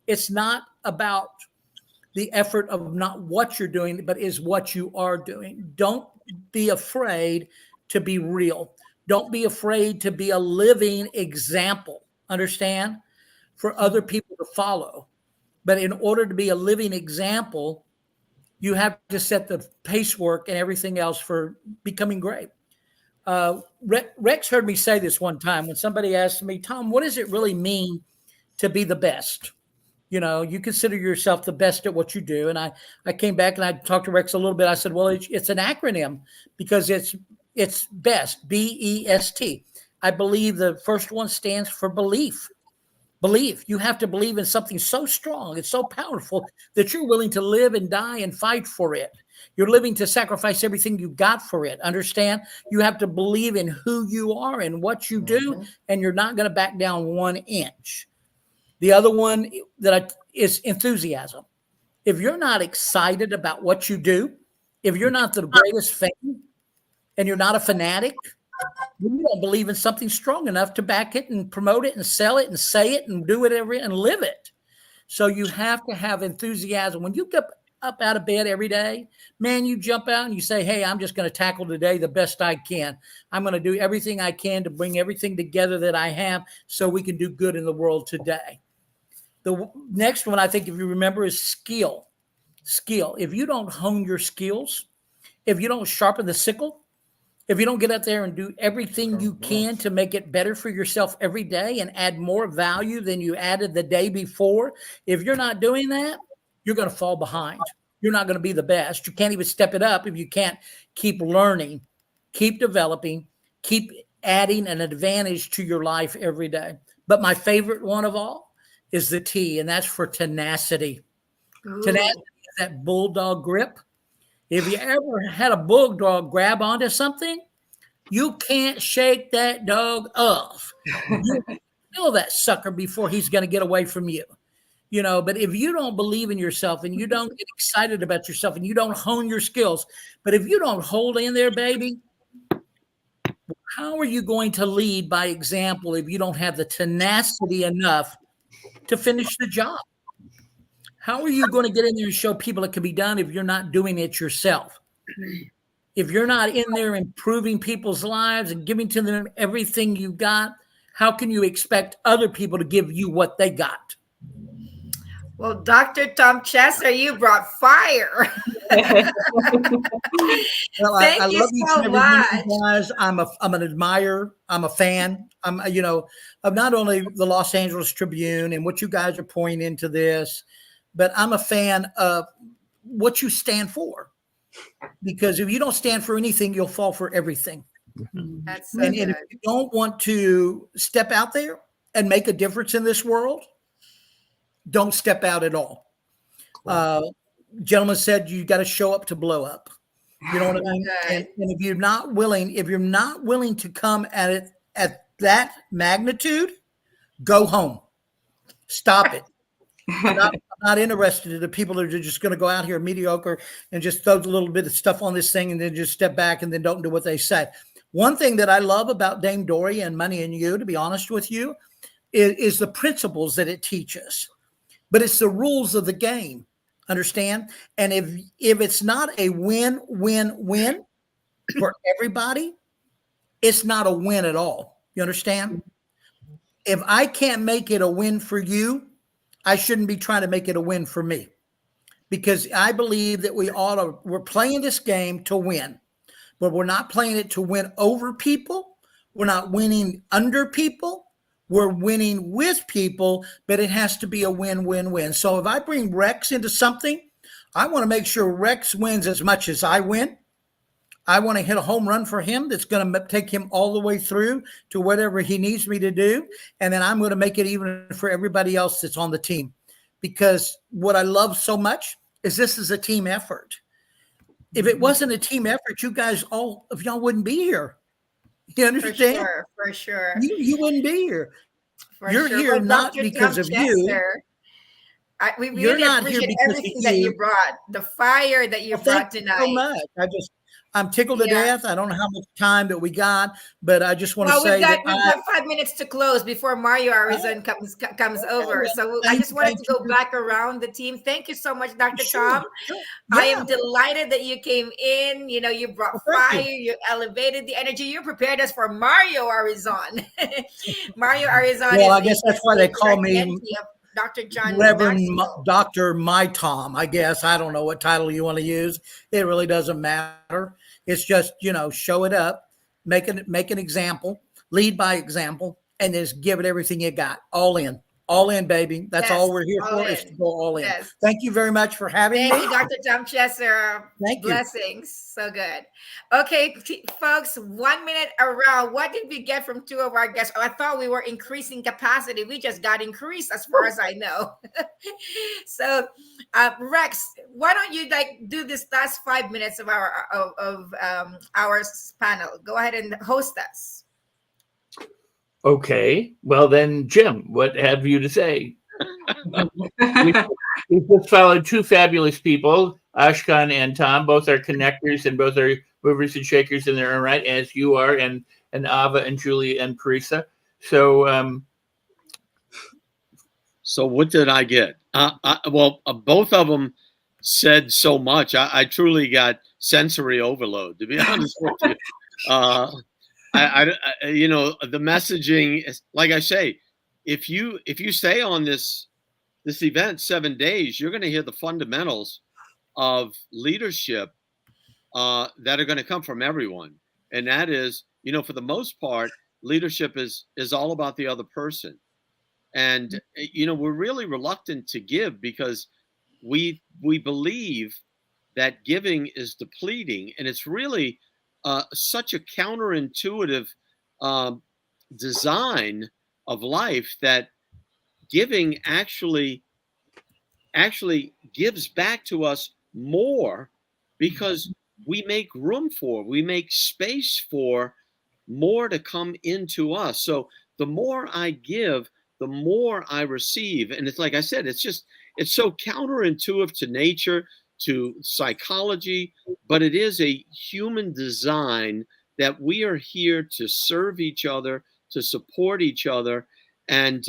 It's not about the effort of not what you're doing, but is what you are doing. Don't be afraid to be real. Don't be afraid to be a living example, understand, for other people to follow. But in order to be a living example, you have to set the pace work and everything else for becoming great. Rex heard me say this one time when somebody asked me, "Tom, what does it really mean to be the best? You consider yourself the best at what you do." And I came back and I talked to Rex a little bit. I said, "Well, it's an acronym because it's BEST, BEST. I believe the first one stands for belief. Believe. You have to believe in something so strong, it's so powerful that you're willing to live and die and fight for it. You're living to sacrifice everything you got for it. Understand? You have to believe in who you are and what you do, and you're not going to back down 1 inch. The other one is enthusiasm. If you're not excited about what you do, if you're not the greatest fan and you're not a fanatic, you don't believe in something strong enough to back it and promote it and sell it and say it and do whatever and live it. So you have to have enthusiasm. When you get up out of bed every day, man, you jump out and you say, hey, I'm just going to tackle today the best I can. I'm going to do everything I can to bring everything together that I have so we can do good in the world today. The next one, I think, if you remember, is skill. Skill. If you don't hone your skills, if you don't sharpen the sickle, if you don't get out there and do everything you can to make it better for yourself every day and add more value than you added the day before, if you're not doing that, you're going to fall behind. You're not going to be the best. You can't even step it up if you can't keep learning, keep developing, keep adding an advantage to your life every day. But my favorite one of all is the T, and that's for tenacity. Ooh. Tenacity is that bulldog grip. If you ever had a bulldog grab onto something, you can't shake that dog off. You kill that sucker before he's going to get away from you. You know, but if you don't believe in yourself and you don't get excited about yourself and you don't hone your skills, but if you don't hold in there, baby, how are you going to lead by example if you don't have the tenacity enough to finish the job? How are you going to get in there and show people it can be done if you're not doing it yourself? If you're not in there improving people's lives and giving to them everything you got, how can you expect other people to give you what they got? Well, Dr. Tom Chester, you brought fire. Well, I love you so much. Guys. I'm an admirer. I'm a fan. I'm, of not only the Los Angeles Tribune and what you guys are pouring into this, but I'm a fan of what you stand for. Because if you don't stand for anything, you'll fall for everything. That's so and if you don't want to step out there and make a difference in this world, don't step out at all. Gentleman said you got to show up to blow up. You know what I mean? And if you're not willing to come at it at that magnitude, go home. Stop it. I'm not interested in the people that are just going to go out here mediocre and just throw a little bit of stuff on this thing and then just step back and then don't do what they say. One thing that I love about Dame Dory and Money and You, to be honest with you, is the principles that it teaches. But it's the rules of the game. Understand? And if it's not a win-win-win for everybody, it's not a win at all. You understand? If I can't make it a win for you, I shouldn't be trying to make it a win for me, because I believe that we're playing this game to win, but we're not playing it to win over people. We're not winning under people. We're winning with people, but it has to be a win-win-win. So if I bring Rex into something, I want to make sure Rex wins as much as I win. I want to hit a home run for him that's going to take him all the way through to whatever he needs me to do. And then I'm going to make it even for everybody else that's on the team. Because what I love so much is this is a team effort. If it wasn't a team effort, you guys if y'all wouldn't be here. You understand? For sure. You wouldn't be here. You're here not because of you. We really appreciate everything that you brought, the fire that you brought tonight. So much. I'm tickled to death. I don't know how much time that we got, but I just want to say that we've got 5 minutes to close before Mario Arizon comes over. So I just wanted to go back around the team. Thank you so much, Dr. Tom. Sure. Yeah. I am delighted that you came in. You brought fire. You elevated the energy. You prepared us for Mario Arizon. Mario Arizon. Well, I guess that's why they call me Dr. John Reverend Dr. My Tom, I guess. I don't know what title you want to use. It really doesn't matter. It's just, show it up, make an example, lead by example, and just give it everything you got. All in. All in, baby. That's Yes, all we're here all for, is in. to go all in. Yes. Thank you very much for having Thank me. you, Dr. Tom Chesser. Thank you. Blessings. So good. Okay, folks, 1 minute around. What did we get from two of our guests? Oh, I thought we were increasing capacity. We just got increased, as far as I know. So, Rex, why don't you do this last 5 minutes of our panel? Go ahead and host us. Okay. Well, then, Jim, what have you to say? we just followed two fabulous people, Ashkan and Tom. Both are connectors and both are movers and shakers in their own right, as you are, and Ava and Julie and Parisa. So, So what did I get? Both of them said so much. I truly got sensory overload, to be honest with you. You know, the messaging is, like I say, if you stay on this event 7 days, you're going to hear the fundamentals of leadership that are going to come from everyone. And that is, you know, for the most part, leadership is all about the other person. And, you know, we're really reluctant to give because we believe that giving is depleting. And it's really such a counterintuitive design of life that giving actually gives back to us more, because we make space for more to come into us. So the more I give, the more I receive. And it's like I said, it's so counterintuitive to nature, to psychology, but it is a human design that we are here to serve each other, to support each other, and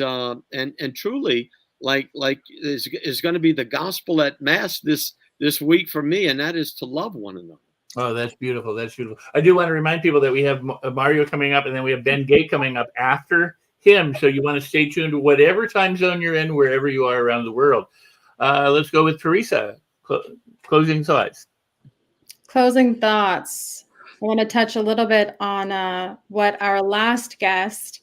truly, like is going to be the gospel at Mass this week for me, and that is to love one another. Oh, that's beautiful. That's beautiful. I do want to remind people that we have Mario coming up, and then we have Ben Gay coming up after him. So you want to stay tuned to whatever time zone you're in, wherever you are around the world. Let's go with Teresa. Closing thoughts. Closing thoughts. I want to touch a little bit on what our last guest,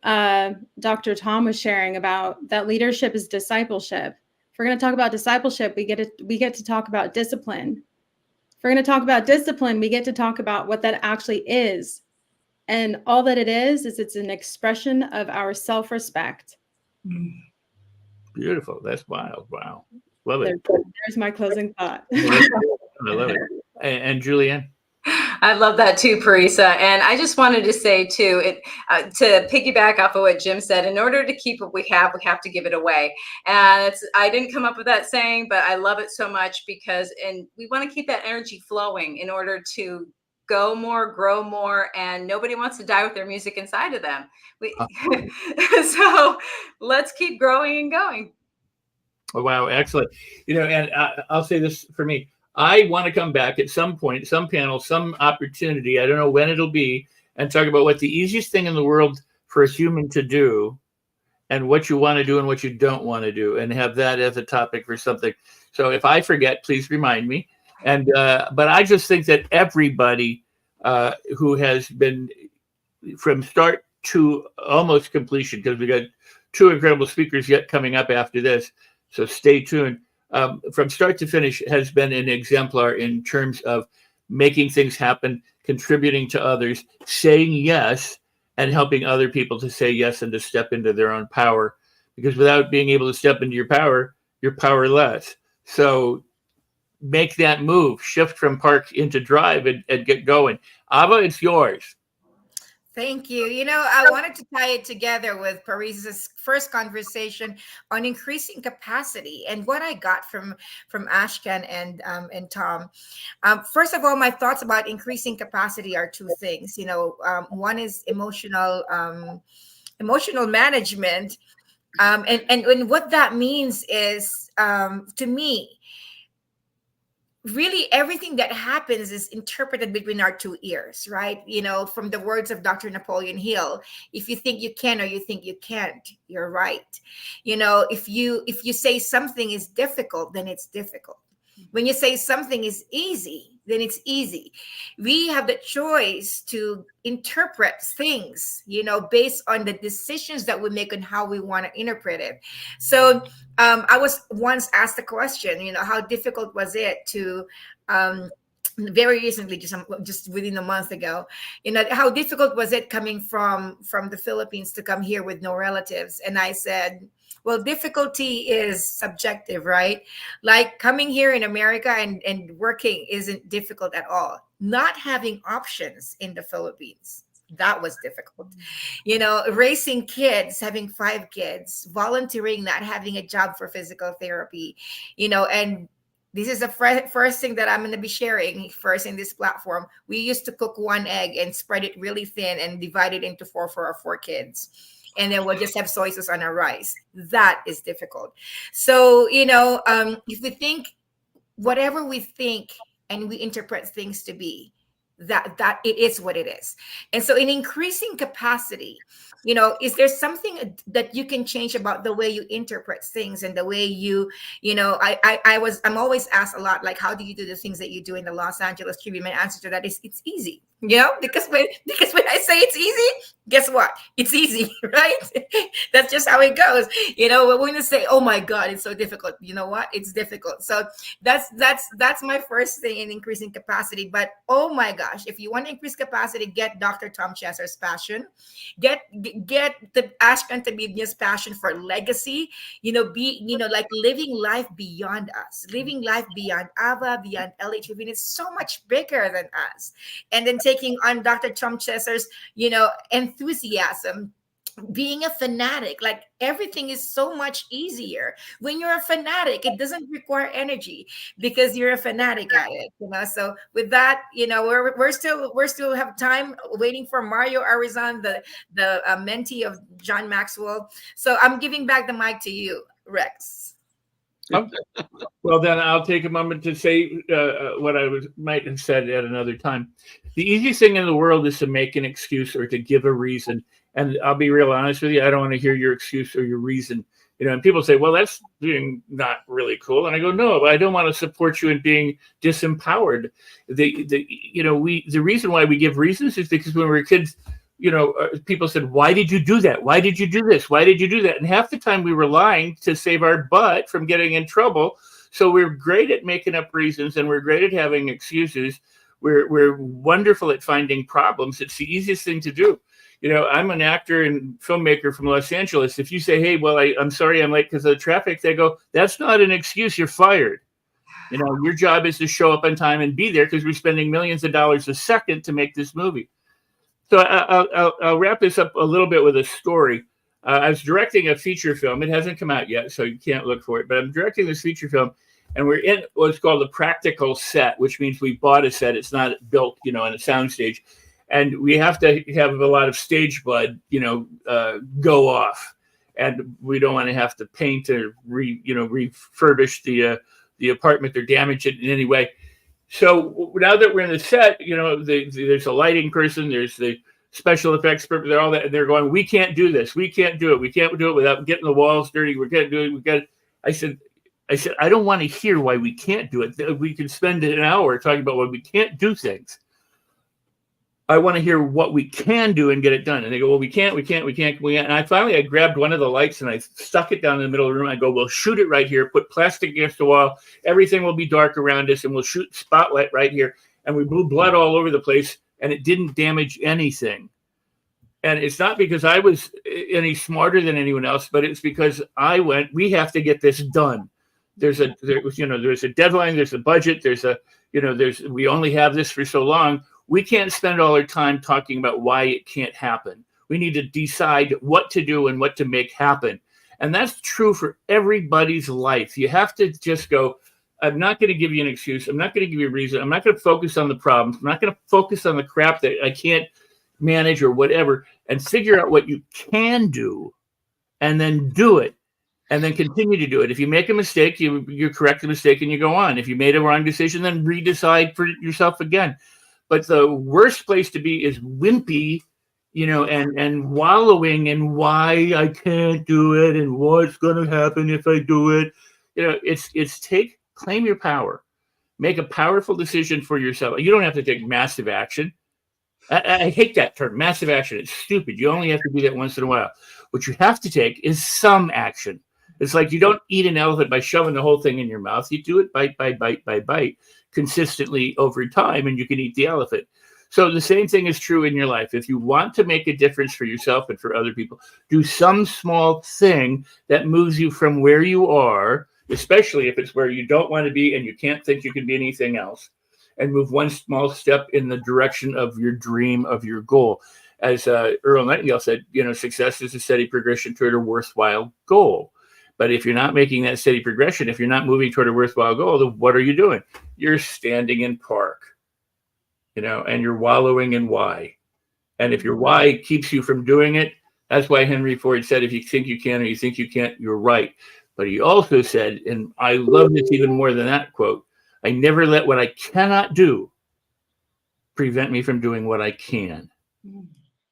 Dr. Tom, was sharing about, that leadership is discipleship. If we're going to talk about discipleship, we get to talk about discipline. If we're going to talk about discipline, we get to talk about what that actually is. And all that it is it's an expression of our self-respect. Beautiful. That's wild. Wow. Love it. There's my closing thought. I love it. And Julianne? I love that too, Parisa. And I just wanted to say too, to piggyback off of what Jim said, in order to keep what we have to give it away. And I didn't come up with that saying, but I love it so much because we want to keep that energy flowing in order to go more, grow more, and nobody wants to die with their music inside of them. So let's keep growing and going. Oh, wow. Excellent. You know, and I'll say this for me. I want to come back at some point, some panel, some opportunity, I don't know when it'll be, and talk about what the easiest thing in the world for a human to do, and what you want to do and what you don't want to do, and have that as a topic for something. So if I forget, please remind me. And but I just think that everybody who has been from start to almost completion, because we got two incredible speakers yet coming up after this, so stay tuned. From start to finish has been an exemplar in terms of making things happen, contributing to others, saying yes, and helping other people to say yes and to step into their own power. Because without being able to step into your power, you're powerless. So make that move, shift from park into drive, and get going. Ava, it's yours. Thank you. You know, I wanted to tie it together with Parisa's first conversation on increasing capacity, and what I got from Ashkan and Tom. First of all, my thoughts about increasing capacity are two things. You know, one is emotional management, and what that means is, to me, really everything that happens is interpreted between our two ears, right? You know, from the words of Dr. Napoleon Hill, if you think you can or you think you can't, you're right. You know, if you say something is difficult, then it's difficult. When you say something is easy, then it's easy. We have the choice to interpret things, based on the decisions that we make and how we want to interpret it. So I was once asked the question, how difficult was it to very recently, just within a month ago, how difficult was it coming from the Philippines to come here with no relatives? And I said, well, difficulty is subjective, right? Like coming here in America and working isn't difficult at all. Not having options in the Philippines, that was difficult. Raising kids, having 5 kids, volunteering, not having a job for physical therapy, and this is the first thing that I'm going to be sharing first in this platform. We used to cook 1 egg and spread it really thin and divide it into 4 for our 4 kids. And then we'll just have soy sauce on our rice. That is difficult. So, if we think whatever we think and we interpret things to be, that it is what it is. And so in increasing capacity, is there something that you can change about the way you interpret things and the way I'm always asked a lot, like, how do you do the things that you do in the Los Angeles Tribune? My answer to that is it's easy. Because when I say it's easy, guess what? It's easy, right? That's just how it goes. We're going to say, oh my God, it's so difficult. You know what? It's difficult. So that's my first thing in increasing capacity. But oh my gosh, if you want to increase capacity, get Dr. Tom Chesser's passion. Get the Ashkan Tabibnia's passion for legacy. Like living life beyond us, living life beyond Ava, beyond LA Tribune. It's so much bigger than us. And then taking on Dr. Tom Chesser's, enthusiasm, being a fanatic. Like everything is so much easier when you're a fanatic. It doesn't require energy because you're a fanatic at it. So with that, we're still have time waiting for Mario Arizon, the mentee of John Maxwell. So I'm giving back the mic to you, Rex. Well, then I'll take a moment to say what I might have said at another time. The easiest thing in the world is to make an excuse or to give a reason. And I'll be real honest with you, I don't want to hear your excuse or your reason. And people say, well, that's being not really cool. And I go, no, I don't want to support you in being disempowered. The reason why we give reasons is because when we were kids, people said, why did you do that? Why did you do this? Why did you do that? And half the time we were lying to save our butt from getting in trouble. So we're great at making up reasons and we're great at having excuses. We're wonderful at finding problems. It's the easiest thing to do. I'm an actor and filmmaker from Los Angeles. If you say, hey, well, I'm sorry I'm late because of the traffic, they go, that's not an excuse. You're fired. Your job is to show up on time and be there because we're spending millions of dollars a second to make this movie. So I'll wrap this up a little bit with a story. I was directing a feature film. It hasn't come out yet, so you can't look for it. But I'm directing this feature film, and we're in what's called a practical set, which means we bought a set. It's not built, in a soundstage. And we have to have a lot of stage blood, go off. And we don't want to have to paint or refurbish the apartment or damage it in any way. So now that we're in the set, there's a lighting person, there's the special effects person, they're all that, and they're going, we can't do this. We can't do it. We can't do it without getting the walls dirty. We can't do it. I said, I don't want to hear why we can't do it. We can spend an hour talking about why we can't do things. I want to hear what we can do and get it done. And they go, well, we can't. And I grabbed one of the lights and I stuck it down in the middle of the room. I go, well, shoot it right here, put plastic against the wall. Everything will be dark around us and we'll shoot spotlight right here. And we blew blood all over the place and it didn't damage anything. And it's not because I was any smarter than anyone else, but it's because we have to get this done. There's a deadline, there's a budget, we only have this for so long. We can't spend all our time talking about why it can't happen. We need to decide what to do and what to make happen. And that's true for everybody's life. You have to just go, I'm not going to give you an excuse. I'm not going to give you a reason. I'm not going to focus on the problems. I'm not going to focus on the crap that I can't manage or whatever, and figure out what you can do and then do it and then continue to do it. If you make a mistake, you correct the mistake and you go on. If you made a wrong decision, then redecide for yourself again. But the worst place to be is wimpy, and wallowing in why I can't do it and what's going to happen if I do it. It's claim your power. Make a powerful decision for yourself. You don't have to take massive action. I hate that term, massive action. It's stupid. You only have to do that once in a while. What you have to take is some action. It's like you don't eat an elephant by shoving the whole thing in your mouth. You do it bite by bite by bite consistently over time, and you can eat the elephant. So the same thing is true in your life. If you want to make a difference for yourself and for other people, do some small thing that moves you from where you are, especially if it's where you don't want to be and you can't think you can be anything else, and move one small step in the direction of your dream, of your goal. As Earl Nightingale said, success is a steady progression toward a worthwhile goal. But if you're not making that steady progression, if you're not moving toward a worthwhile goal, then what are you doing? You're standing in park, and you're wallowing in why. And if your why keeps you from doing it, that's why Henry Ford said, if you think you can or you think you can't, you're right. But he also said, and I love this even more than that quote, I never let what I cannot do prevent me from doing what I can.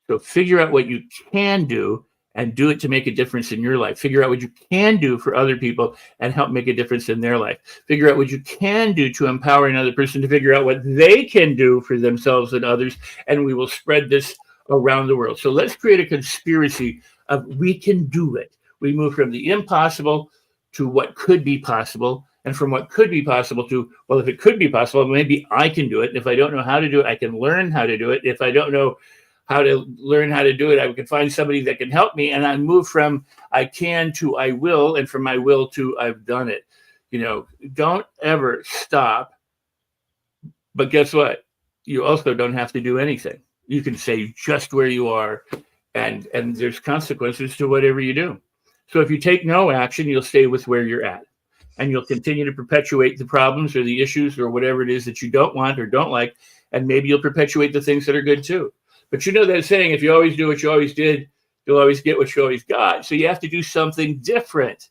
So figure out what you can do and do it to make a difference in your life. Figure out what you can do for other people and help make a difference in their life. Figure out what you can do to empower another person to figure out what they can do for themselves and others, and we will spread this around the world. So let's create a conspiracy of we can do it. We move from the impossible to what could be possible, and from what could be possible to, well, if it could be possible, maybe I can do it. And if I don't know how to do it, I can learn how to do it. If I don't know how to learn how to do it, I can find somebody that can help me. And I move from I can to I will, and from I will to I've done it. Don't ever stop. But guess what? You also don't have to do anything. You can stay just where you are, and there's consequences to whatever you do. So if you take no action, you'll stay with where you're at. And you'll continue to perpetuate the problems or the issues or whatever it is that you don't want or don't like. And maybe you'll perpetuate the things that are good too. But that saying, if you always do what you always did, you'll always get what you always got. So you have to do something different.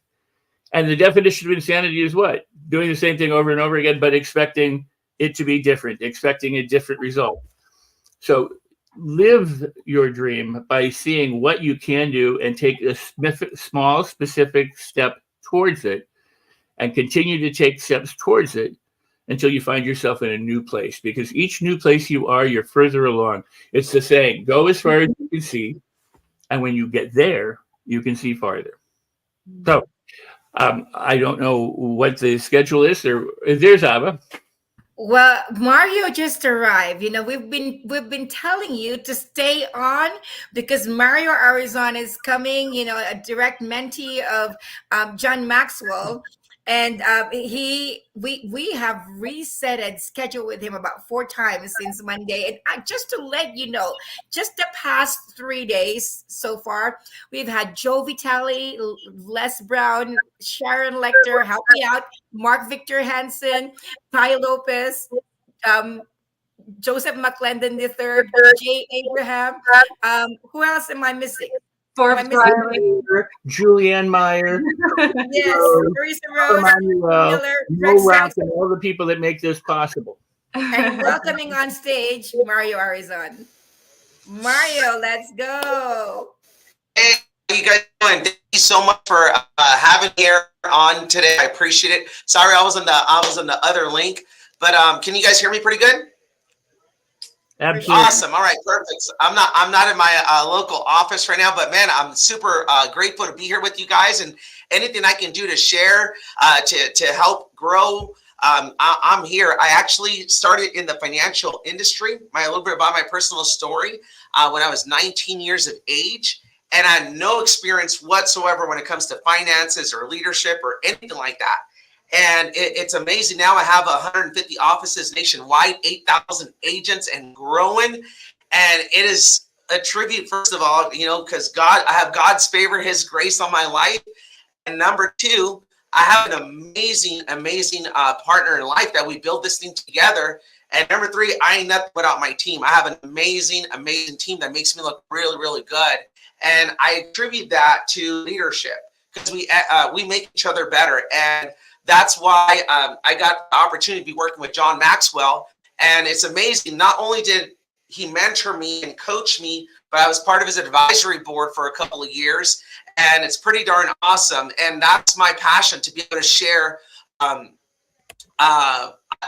And the definition of insanity is what? Doing the same thing over and over again, but expecting it to be different, expecting a different result. So live your dream by seeing what you can do and take a small, specific step towards it, and continue to take steps towards it until you find yourself in a new place. Because each new place you are, you're further along. It's the saying, go as far as you can see, and when you get there, you can see farther. So I don't know what the schedule is. There's Ava. Well, Mario just arrived. We've been telling you to stay on because Mario Arizona is coming. A direct mentee of John Maxwell, and we have reset schedule with him about 4 times since Monday. And just to let you know, just the past 3 days so far, we've had Joe Vitale, Les Brown, Sharon Lecter, help me out, Mark Victor Hansen, Ty Lopez, Joseph McClendon III, Jay Abraham. Who else am I missing? Julianne Meyer. Yes, Teresa Rose, Miller, Mo Rock, and all the people that make this possible. And welcoming on stage, Mario Arizona. Mario, let's go. Hey, how you guys doing? Thank you so much for having me here on today. I appreciate it. Sorry, I was on the other link, but can you guys hear me pretty good? Absolutely. Awesome. All right, perfect. So I'm not in my local office right now, but man, I'm super grateful to be here with you guys, and anything I can do to share to help grow. I'm here. I actually started in the financial industry. A little bit about my personal story. When I was 19 years of age, and I had no experience whatsoever when it comes to finances or leadership or anything like that. And it's amazing. Now I have 150 offices nationwide, 8,000 agents and growing. And it is a tribute, first of all, because I have God's favor, his grace on my life. And number 2, I have an amazing partner in life that we build this thing together. And number 3, I ain't nothing without my team. I have an amazing team that makes me look really, really good. And I attribute that to leadership because we make each other better. And that's why I got the opportunity to be working with John Maxwell. And it's amazing. Not only did he mentor me and coach me, but I was part of his advisory board for a couple of years. And it's pretty darn awesome. And that's my passion, to be able to share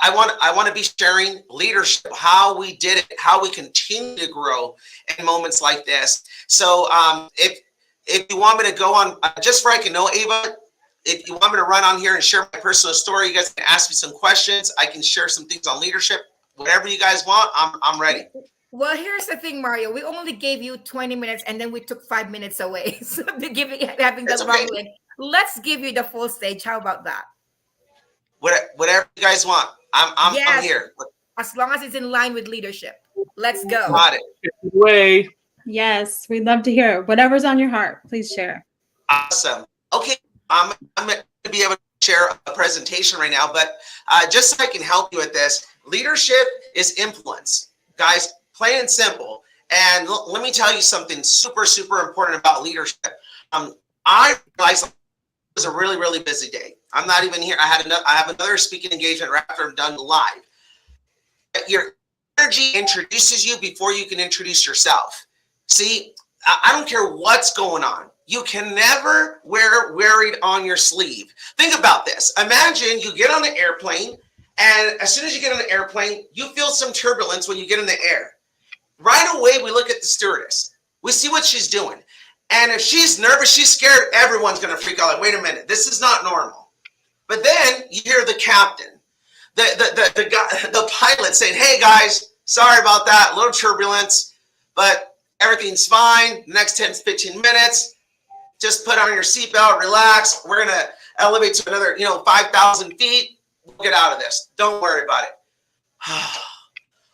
I want to be sharing leadership, how we did it, how we continue to grow in moments like this. So if you want me to go on, just for I can know, Ava, if you want me to run on here and share my personal story, you guys can ask me some questions. I can share some things on leadership. Whatever you guys want, I'm ready. Well, here's the thing, Mario. We only gave you 20 minutes and then we took 5 minutes away. So having the long leg. Let's give you the full stage. How about that? Whatever you guys want. I'm here. As long as it's in line with leadership. Let's go. Got it. Way. Yes, we'd love to hear it. Whatever's on your heart, please share. Awesome. Okay, I'm going to be able to share a presentation right now, but just so I can help you with this, leadership is influence. Guys, plain and simple. And let me tell you something super, super important about leadership. I realized it was a really, really busy day. I'm not even here. I have another speaking engagement right after I'm done live. Your energy introduces you before you can introduce yourself. See, I don't care what's going on. You can never wear worried on your sleeve. Think about this. Imagine you get on an airplane, and as soon as you get on the airplane, you feel some turbulence when you get in the air. Right away, we look at the stewardess. We see what she's doing. And if she's nervous, she's scared, everyone's going to freak out. Like, wait a minute, this is not normal. But then you hear the captain, the guy, the pilot saying, hey, guys, sorry about that, a little turbulence, but everything's fine. The next 10, 15 minutes, just put on your seatbelt, relax. We're going to elevate to another, 5,000 feet. We'll get out of this. Don't worry about it.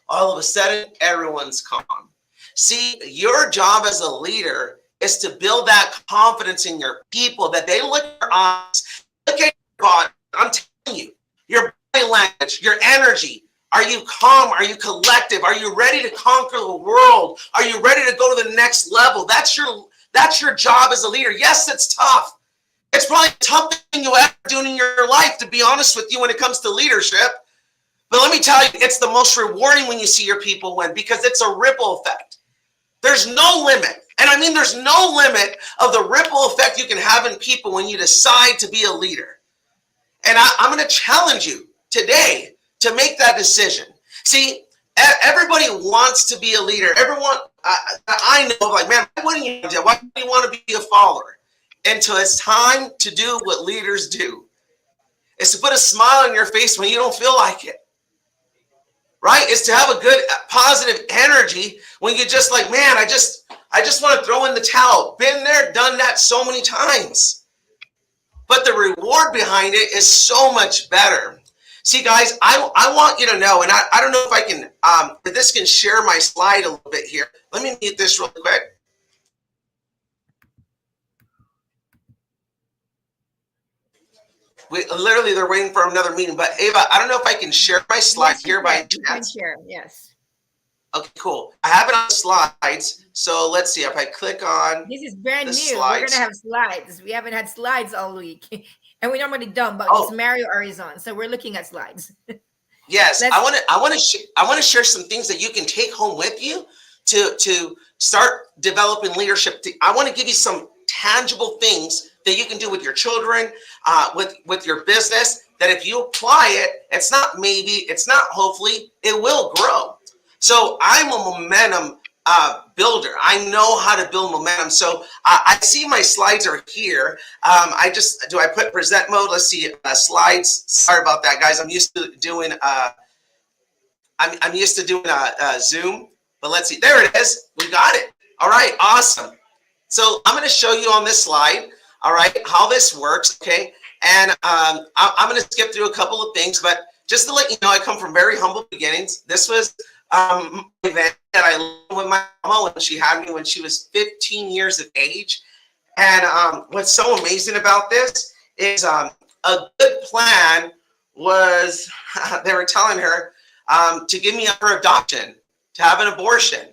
All of a sudden, everyone's calm. See, your job as a leader is to build that confidence in your people, that they look at your eyes, look at your body. I'm telling you, your body language, your energy. Are you calm? Are you collective? Are you ready to conquer the world? Are you ready to go to the next level? That's your job as a leader. Yes, it's tough. It's probably the toughest thing you ever do in your life, to be honest with you, when it comes to leadership. But let me tell you, it's the most rewarding when you see your people win, because it's a ripple effect. There's no limit. And I mean, there's no limit of the ripple effect you can have in people when you decide to be a leader. And I'm going to challenge you today to make that decision. See, everybody wants to be a leader. Everyone, I know, like, man, why do you want to be a follower? Until it's time to do what leaders do. It's to put a smile on your face when you don't feel like it. Right? It's to have a good, positive energy when you're just like, man, I just want to throw in the towel. Been there, done that so many times. But the reward behind it is so much better. See, guys, I want you to know, and I don't know if I can, if this can share my slide a little bit here. Let me mute this real quick. Literally, they're waiting for another meeting. But Ava, I don't know if I can share my slide here by chance. Share, yes. Okay, cool. I have it on slides. So let's see if I click on. This is brand new. Slides. We're gonna have slides. We haven't had slides all week, and we normally don't. But it's Mario Arizon, so we're looking at slides. Yes, I want to share some things that you can take home with you to start developing leadership. I want to give you some tangible things that you can do with your children, with your business, that if you apply it, it's not maybe, it's not hopefully, it will grow. So I'm a momentum builder. I know how to build momentum. So I see my slides are here. Do I put present mode? Let's see, slides. Sorry about that, guys. I'm used to doing Zoom, but let's see. There it is. We got it. All right, awesome. So I'm going to show you on this slide, all right, how this works, okay? And I'm going to skip through a couple of things, but just to let you know, I come from very humble beginnings. This was an event that I learned with my mama when she had me when she was 15 years of age. And what's so amazing about this is a good plan was, they were telling her to give me up for adoption, to have an abortion.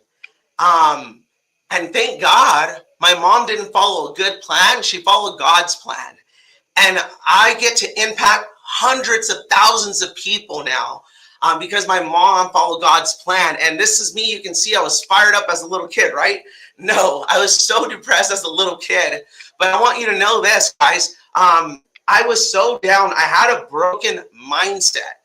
And thank God, my mom didn't follow a good plan. She followed God's plan. And I get to impact hundreds of thousands of people now because my mom followed God's plan. And this is me. You can see I was fired up as a little kid, right? No, I was so depressed as a little kid. But I want you to know this, guys. I was so down. I had a broken mindset.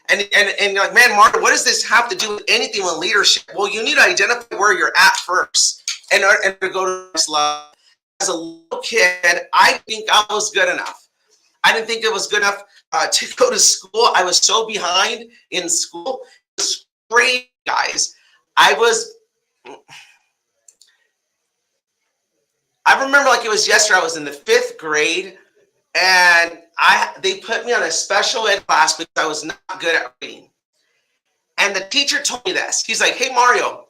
And you're like, man, Mark, what does this have to do with anything with leadership? Well, you need to identify where you're at first and to go to the next level. As a little kid, I think I was good enough. I didn't think it was good enough to go to school. I was so behind in school. It was great, guys. I remember like it was yesterday. I was in the 5th grade, and they put me on a special ed class because I was not good at reading. And the teacher told me this. He's like, hey, Mario,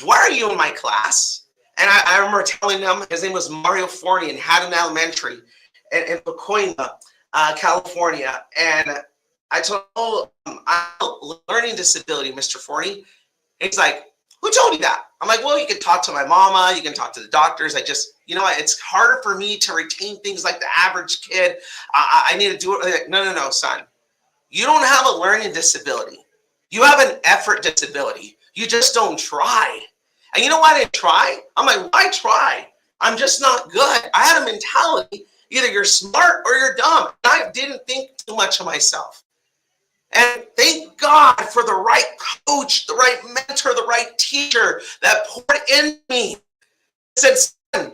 why are you in my class? And I remember telling him, his name was Mario Forney in Haddon Elementary in Pacoima, California. And I told him, oh, I have a learning disability, Mr. Forney. And he's like, who told you that? I'm like, well, you can talk to my mama. You can talk to the doctors. You know what? It's harder for me to retain things like the average kid. I need to do it. Like, no, son. You don't have a learning disability. You have an effort disability. You just don't try. And you know why I didn't try? I'm like, why try? I'm just not good. I had a mentality, either you're smart or you're dumb. And I didn't think too much of myself. And thank God for the right coach, the right mentor, the right teacher that poured in me. Said, son,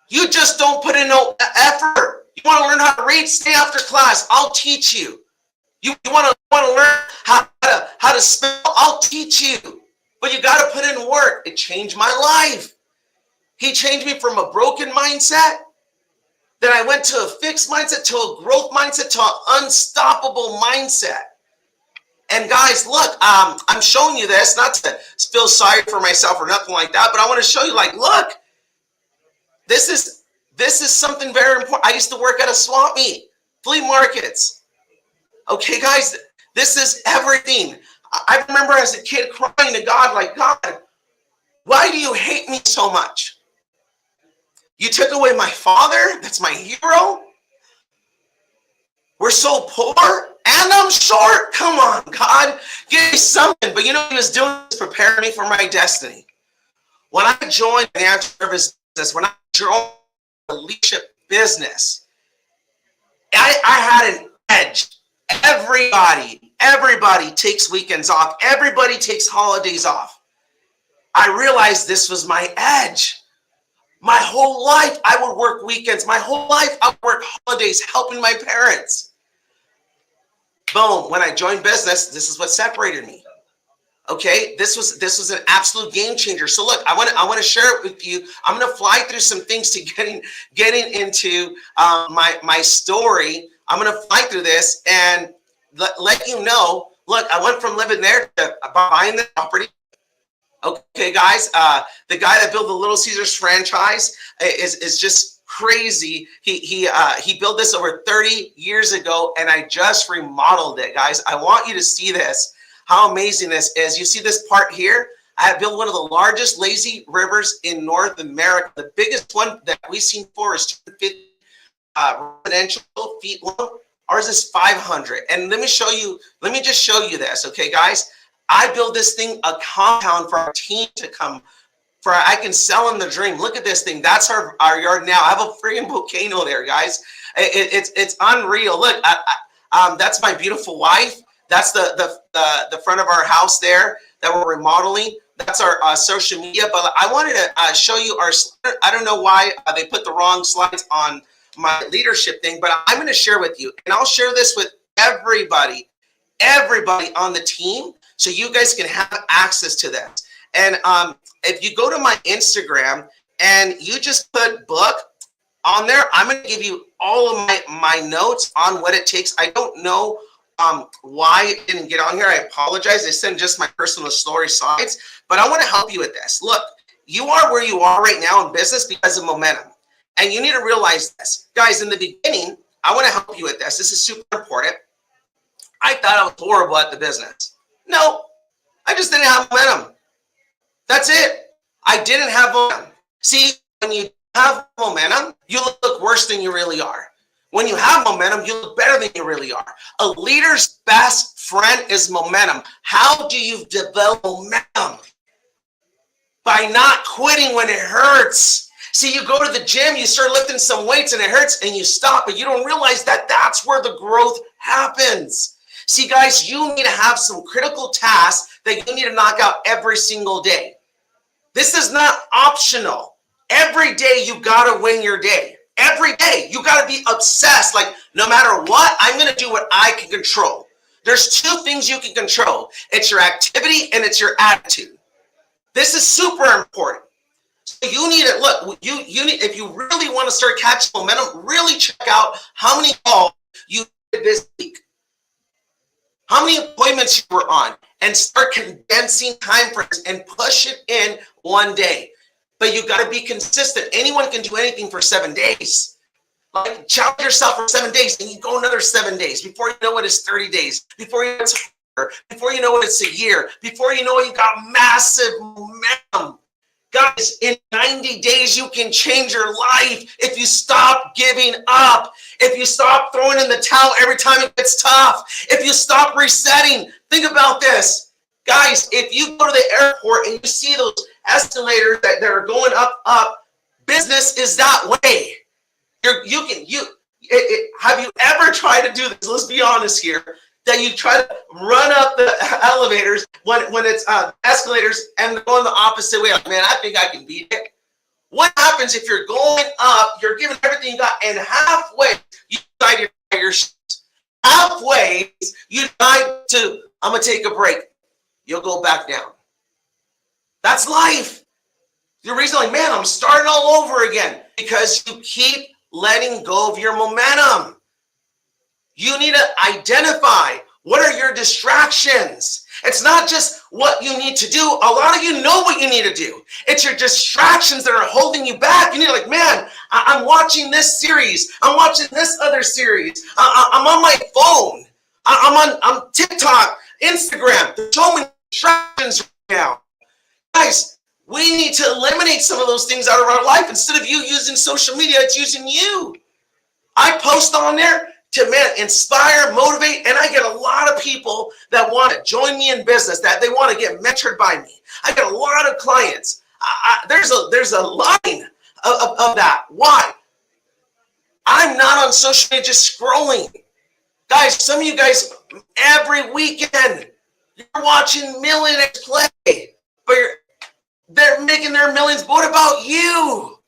you just don't put in no effort. You want to learn how to read? Stay after class. I'll teach you. You want to learn how to spell? I'll teach you. But you got to put in work. It changed my life. He changed me from a broken mindset. Then I went to a fixed mindset, to a growth mindset, to an unstoppable mindset. And guys, look, I'm showing you this, not to feel sorry for myself or nothing like that, but I want to show you, like, look, this is something very important. I used to work at a swap meet, flea markets. Okay, guys, this is everything. I remember as a kid crying to God, like, God, why do you hate me so much? You took away my father. That's my hero. We're so poor and I'm short. Come on, God, give me something. But you know what he was doing? He was preparing me for my destiny. When I joined the financial service business, when I joined the leadership business, I had an edge. Everybody takes weekends off. Everybody takes holidays off. I realized this was my edge. My whole life, I would work weekends. My whole life, I would work holidays helping my parents. Boom. When I joined business, this is what separated me. Okay, this was an absolute game changer. So look, I want to share it with you. I'm going to fly through some things to getting into my story. I'm going to fly through this and let you know. Look, I went from living there to buying the property. Okay, guys, the guy that built the Little Caesars franchise is just crazy. He built this over 30 years ago, and I just remodeled it, guys. I want you to see this. How amazing this is. You see this part here? I have built one of the largest lazy rivers in North America. The biggest one that we've seen for is 250 residential feet long. Ours is 500. And let me just show you this, okay, guys? I built this thing, a compound for our team to come, for I can sell them the dream. Look at this thing. That's our yard now. I have a freaking volcano there, guys. It's unreal. Look, that's my beautiful wife. That's the front of our house there that we're remodeling. That's our social media. But I wanted to show you our. I don't know why they put the wrong slides on my leadership thing, but I'm going to share with you, and I'll share this with everybody on the team, so you guys can have access to that. And if you go to my Instagram and you just put book on there, I'm going to give you all of my notes on what it takes. I don't know why it didn't get on here. I apologize. I sent just my personal story slides, but I want to help you with this. Look, you are where you are right now in business because of momentum. And you need to realize this. Guys, in the beginning, I want to help you with this. This is super important. I thought I was horrible at the business. No, I just didn't have momentum. That's it. I didn't have momentum. See, when you have momentum, you look worse than you really are. When you have momentum, you look better than you really are. A leader's best friend is momentum. How do you develop momentum? By not quitting when it hurts. See, you go to the gym, you start lifting some weights and it hurts and you stop, but you don't realize that that's where the growth happens. See, guys, you need to have some critical tasks that you need to knock out every single day. This is not optional. Every day you got to win your day. Every day you got to be obsessed. Like, no matter what, I'm going to do what I can control. There's two things you can control. It's your activity and it's your attitude. This is super important. So you need to look, you need, if you really want to start catching momentum, really check out how many calls you did this week, how many appointments you were on, and start condensing time frames and push it in one day. But you got to be consistent. Anyone can do anything for 7 days. Like, challenge yourself for 7 days, and you go another 7 days. Before you know it, it's 30 days. Before you know it's a year. Before you know it, it's a year. Before you know it, you got massive momentum. Guys, in 90 days, you can change your life if you stop giving up. If you stop throwing in the towel every time it gets tough. If you stop resetting. Think about this. Guys, if you go to the airport and you see those escalators that are going up, business is that way. Have you ever tried to do this? Let's be honest here. That you try to run up the elevators when it's escalators and going the opposite way. Like, man, I think I can beat it. What happens if you're going up, you're giving everything you got, and halfway you decide to tie your shoes? Halfway you decide to, I'm going to take a break. You'll go back down. That's life. The reason, like, man, I'm starting all over again, because you keep letting go of your momentum. You need to identify what are your distractions. It's not just what you need to do. A lot of you know what you need to do. It's your distractions that are holding you back. You need to, like, man, I'm watching this series. I'm watching this other series. I'm on my phone. I'm on TikTok, Instagram. There's so many distractions right now. Guys, we need to eliminate some of those things out of our life. Instead of you using social media, it's using you. I post on there to, man, inspire, motivate, and I get a lot of people that want to join me in business, that they want to get mentored by me. I get a lot of clients. There's a line of that. Why? I'm not on social media just scrolling. Guys, some of you guys, every weekend, you're watching millionaires play, but they're making their millions. But what about you?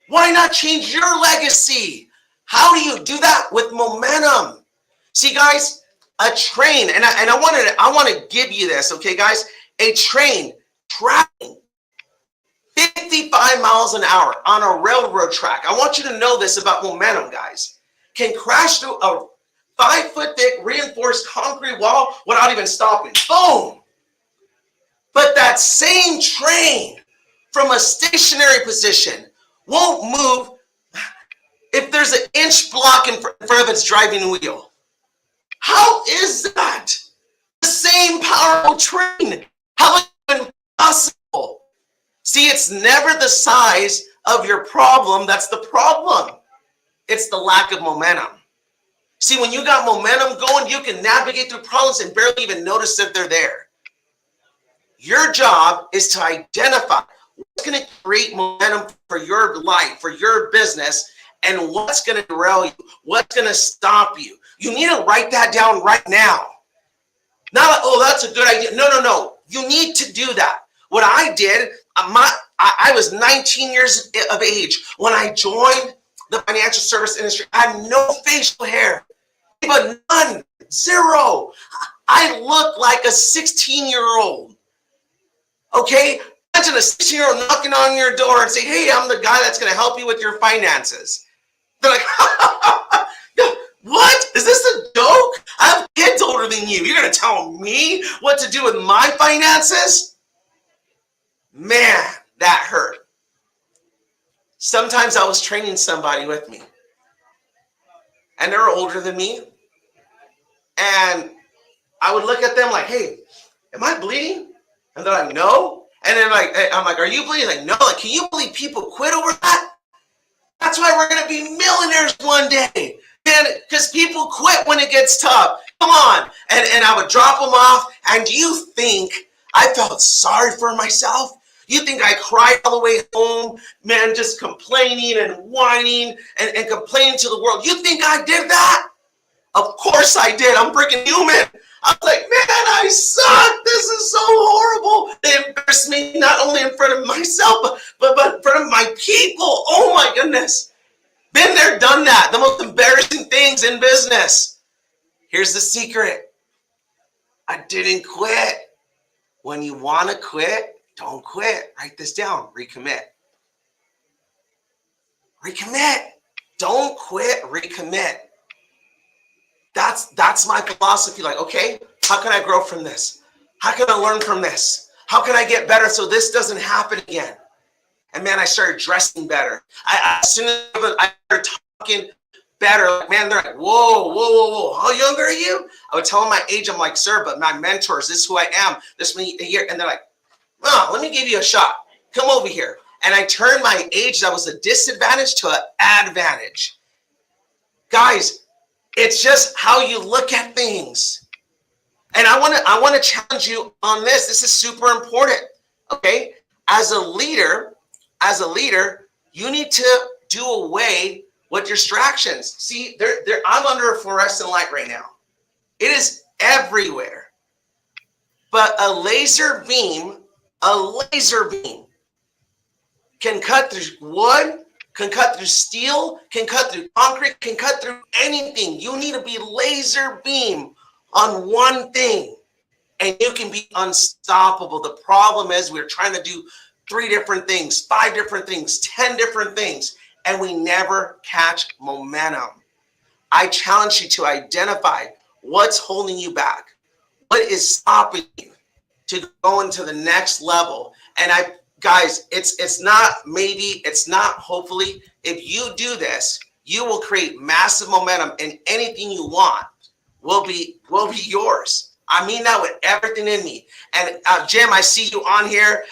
Why not change your legacy? How do you do that? With momentum. See, guys, a train, and I want to give you this, okay, guys? A train traveling 55 miles an hour on a railroad track. I want you to know this about momentum, guys. Can crash through a 5-foot thick reinforced concrete wall without even stopping. Boom! But that same train from a stationary position won't move if there's an inch block in front of its driving wheel. How is that? The same powerful train. How is it even possible? See, it's never the size of your problem that's the problem. It's the lack of momentum. See, when you got momentum going, you can navigate through problems and barely even notice that they're there. Your job is to identify what's going to create momentum for your life, for your business, and what's going to derail you, what's going to stop you. You need to write that down right now. Not like, oh, that's a good idea. No. You need to do that. What I did, I was 19 years of age when I joined the financial service industry. I had no facial hair, but none, zero. I looked like a 16-year-old. Okay? Imagine a 16-year-old knocking on your door and say, hey, I'm the guy that's going to help you with your finances. They're like, what? Is this a joke? I have kids older than you. You're going to tell me what to do with my finances? Man, that hurt. Sometimes I was training somebody with me, and they're older than me, and I would look at them like, hey, am I bleeding? And they're like, no. And then I'm like, are you bleeding? Like, no. Like, can you believe people quit over that? That's why we're going to be millionaires one day. Man, because people quit when it gets tough. Come on. And I would drop them off. And you think I felt sorry for myself? You think I cried all the way home, man, just complaining and whining and complaining to the world? You think I did that? Of course I did. I'm freaking human. I was like, man, I suck. This is so horrible. They embarrassed me not only in front of myself, but in front of my people. Oh my goodness. Been there, done that. The most embarrassing things in business. Here's the secret. I didn't quit. When you want to quit, don't quit. Write this down. Recommit. Recommit. Don't quit. Recommit. That's my philosophy. Like, okay, how can I grow from this? How can I learn from this? How can I get better so this doesn't happen again? And man, I started dressing better. As soon as I started talking better, like, man, they're like, whoa. How young are you? I would tell them my age. I'm like, sir, but my mentors, this is who I am. This many a year. And they're like, oh, let me give you a shot. Come over here. And I turned my age that was a disadvantage to an advantage. Guys, it's just how you look at things. And I want to challenge you on this. This is super important. Okay? As a leader, you need to do away with distractions. See, I'm under a fluorescent light right now. It is everywhere. But a laser beam can cut through wood, can cut through steel, can cut through concrete, can cut through anything. You need to be laser beam on one thing, and you can be unstoppable. The problem is we're trying to do 3 different things, 5 different things, 10 different things, and we never catch momentum. I challenge you to identify what's holding you back. What is stopping you to go into the next level? And guys, it's not maybe, it's not hopefully. If you do this, you will create massive momentum, and anything you want will be yours. I mean that with everything in me. And Jim, I see you on here.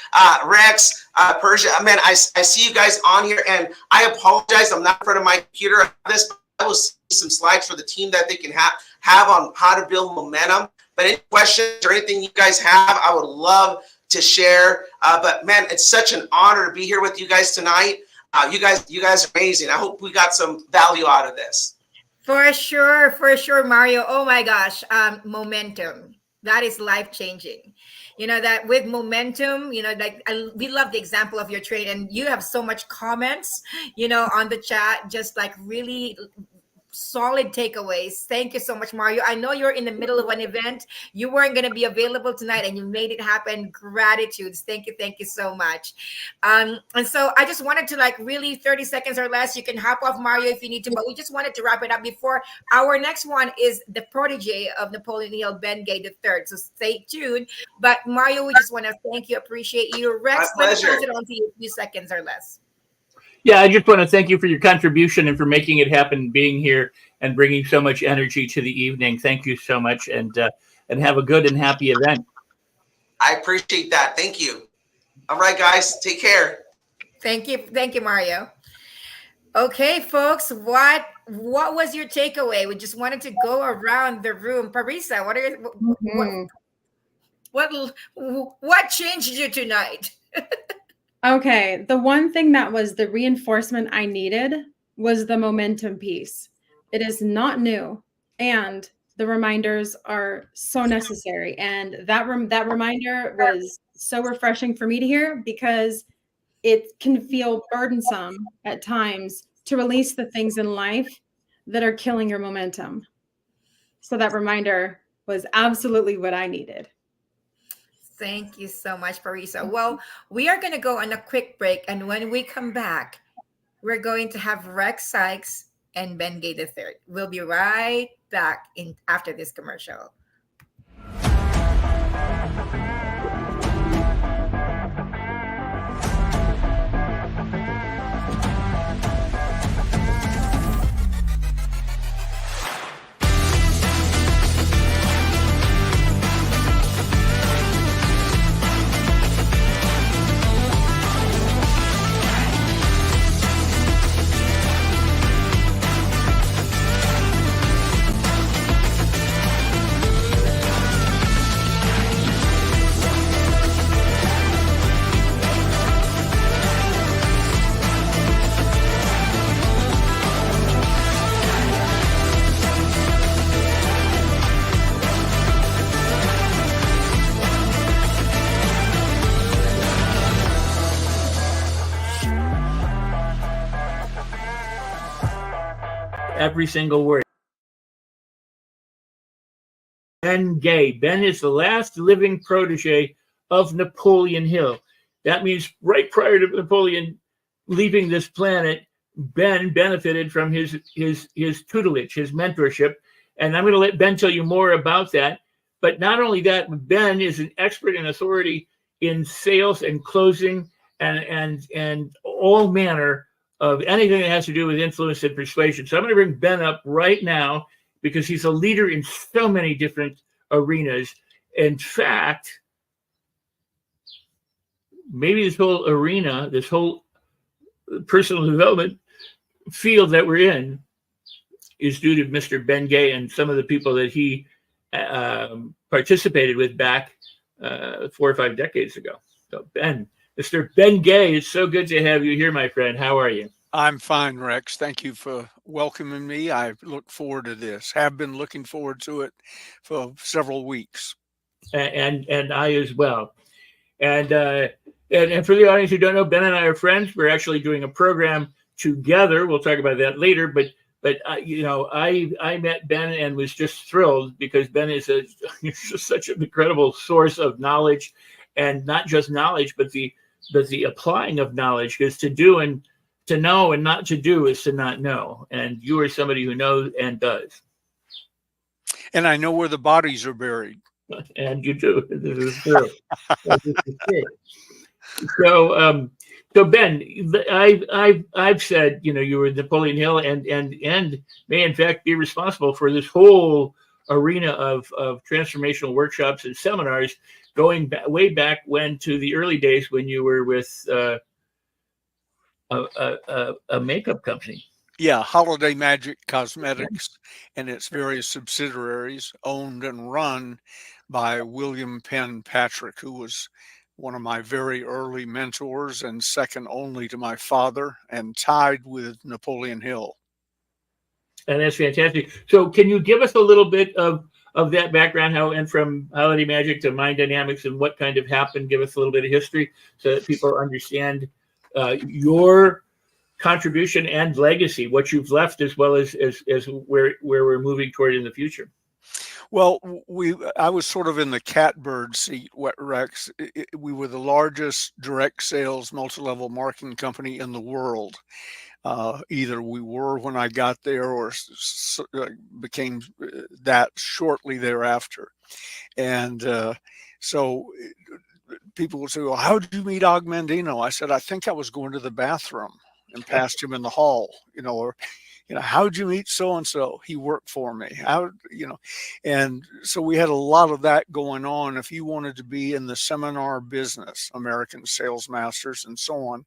Rex, Persia, man, I see you guys on here, and I apologize. I'm not in front of my computer. I will see some slides for the team that they can have on how to build momentum. But any questions or anything you guys have, I would love to share. But man, it's such an honor to be here with you guys tonight. You guys are amazing. I hope we got some value out of this. For sure, Mario. Oh my gosh, momentum. That is life-changing. You know, that with momentum, you know, like we love the example of your trade, and you have so much comments, you know, on the chat, just like really solid takeaways. Thank you so much, Mario. I know you're in the middle of an event. You weren't going to be available tonight, and you made it happen. Gratitudes. Thank you so much. And so I just wanted to, like, really 30 seconds or less. You can hop off, Mario, if you need to, but we just wanted to wrap it up before our next one is the protege of Napoleon Hill, Ben Gay III. So stay tuned. But Mario, we just want to thank you, appreciate you. Rex, let me close it on to you, a few seconds or less. Yeah, I just want to thank you for your contribution and for making it happen, being here and bringing so much energy to the evening. Thank you so much, and have a good and happy event. I appreciate that. Thank you. All right, guys, take care. Thank you, Mario. Okay, folks, what was your takeaway? We just wanted to go around the room. Parisa, what changed you tonight? Okay, the one thing that was the reinforcement I needed was the momentum piece. It is not new, and the reminders are so necessary. And that reminder was so refreshing for me to hear, because it can feel burdensome at times to release the things in life that are killing your momentum. So that reminder was absolutely what I needed. Thank you so much, Parisa. Well, we are going to go on a quick break. And when we come back, we're going to have Rex Sykes and Ben Gay III. We'll be right back after this commercial. every single word. Ben Gay. Ben is the last living protege of Napoleon Hill. That means right prior to Napoleon leaving this planet, Ben benefited from his tutelage, his mentorship. And I'm going to let Ben tell you more about that. But not only that, Ben is an expert and authority in sales and closing and all manner of anything that has to do with influence and persuasion. So I'm going to bring Ben up right now because he's a leader in so many different arenas. In fact, maybe this whole arena, this whole personal development field that we're in is due to Mr. Ben Gay and some of the people that he participated with back 4 or 5 decades ago. So Ben, Mr. Ben Gay, it's so good to have you here, my friend. How are you? I'm fine, Rex. Thank you for welcoming me. I look forward to this. Have been looking forward to it for several weeks. And I as well. And for the audience who don't know, Ben and I are friends. We're actually doing a program together. We'll talk about that later. But I met Ben and was just thrilled because Ben is just such an incredible source of knowledge, and not just knowledge, but the applying of knowledge. Because to know and not to do is to not know. And you are somebody who knows and does. And I know where the bodies are buried. And you do. This is true. So Ben, I've said, you were Napoleon Hill and may in fact be responsible for this whole arena of transformational workshops and seminars going way back to the early days when you were with a makeup company. Yeah, Holiday Magic Cosmetics and its various subsidiaries, owned and run by William Penn Patrick, who was one of my very early mentors and second only to my father, and tied with Napoleon Hill. And that's fantastic. So can you give us a little bit of that background, and from Holiday Magic to Mind Dynamics and what kind of happened? Give us a little bit of history so that people understand your contribution and legacy, what you've left, as well as where we're moving toward in the future. Well, I was sort of in the catbird seat, Rex. We were the largest direct sales multi-level marketing company in the world. Either we were when I got there or became that shortly thereafter. And so people would say, well, how did you meet Augmendino? I said, I think I was going to the bathroom and passed him in the hall, or how'd you meet so-and-so? He worked for me. And so we had a lot of that going on. If you wanted to be in the seminar business, American Sales Masters and so on,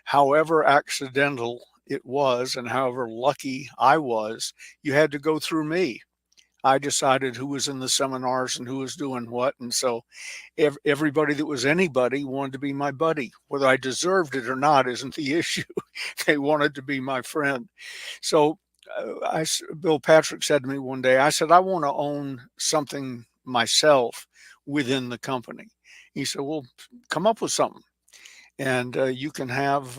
however accidental it was and however lucky I was, you had to go through me. I decided who was in the seminars and who was doing what. And so everybody that was anybody wanted to be my buddy. Whether I deserved it or not isn't the issue. They wanted to be my friend. So Bill Patrick said to me one day, I said, I want to own something myself within the company. He said, well, come up with something. And you can have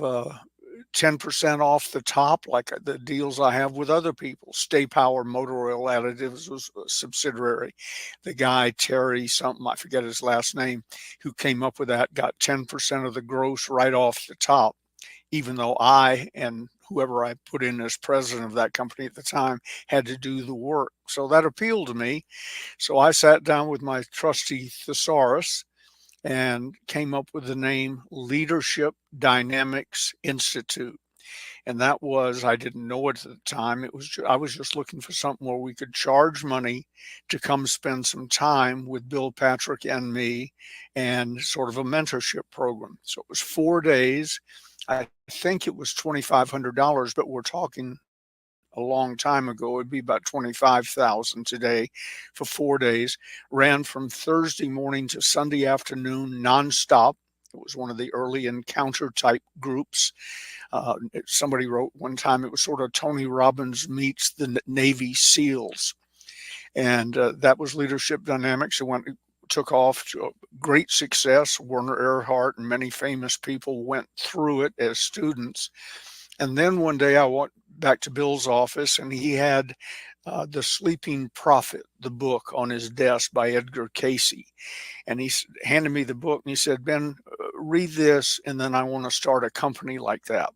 10% off the top, like the deals I have with other people. Stay Power Motor Oil Additives was a subsidiary. The guy, Terry something, I forget his last name, who came up with that, got 10% of the gross right off the top, even though I and whoever I put in as president of that company at the time had to do the work. So that appealed to me. So I sat down with my trusty thesaurus and came up with the name Leadership Dynamics Institute. And that was, I didn't know it at the time. I was just looking for something where we could charge money to come spend some time with Bill Patrick and me, and sort of a mentorship program. So it was 4 days. I think it was $2,500, but we're talking a long time ago. It'd be about 25,000 today for 4 days. Ran from Thursday morning to Sunday afternoon nonstop. It was one of the early encounter type groups. Somebody wrote one time it was sort of Tony Robbins meets the Navy SEALs. And that was Leadership Dynamics. It took off to a great success. Werner Erhard and many famous people went through it as students. And then one day back to Bill's office, and he had The Sleeping Prophet, the book, on his desk by Edgar Casey. And he handed me the book and he said, Ben, read this, and then I want to start a company like that.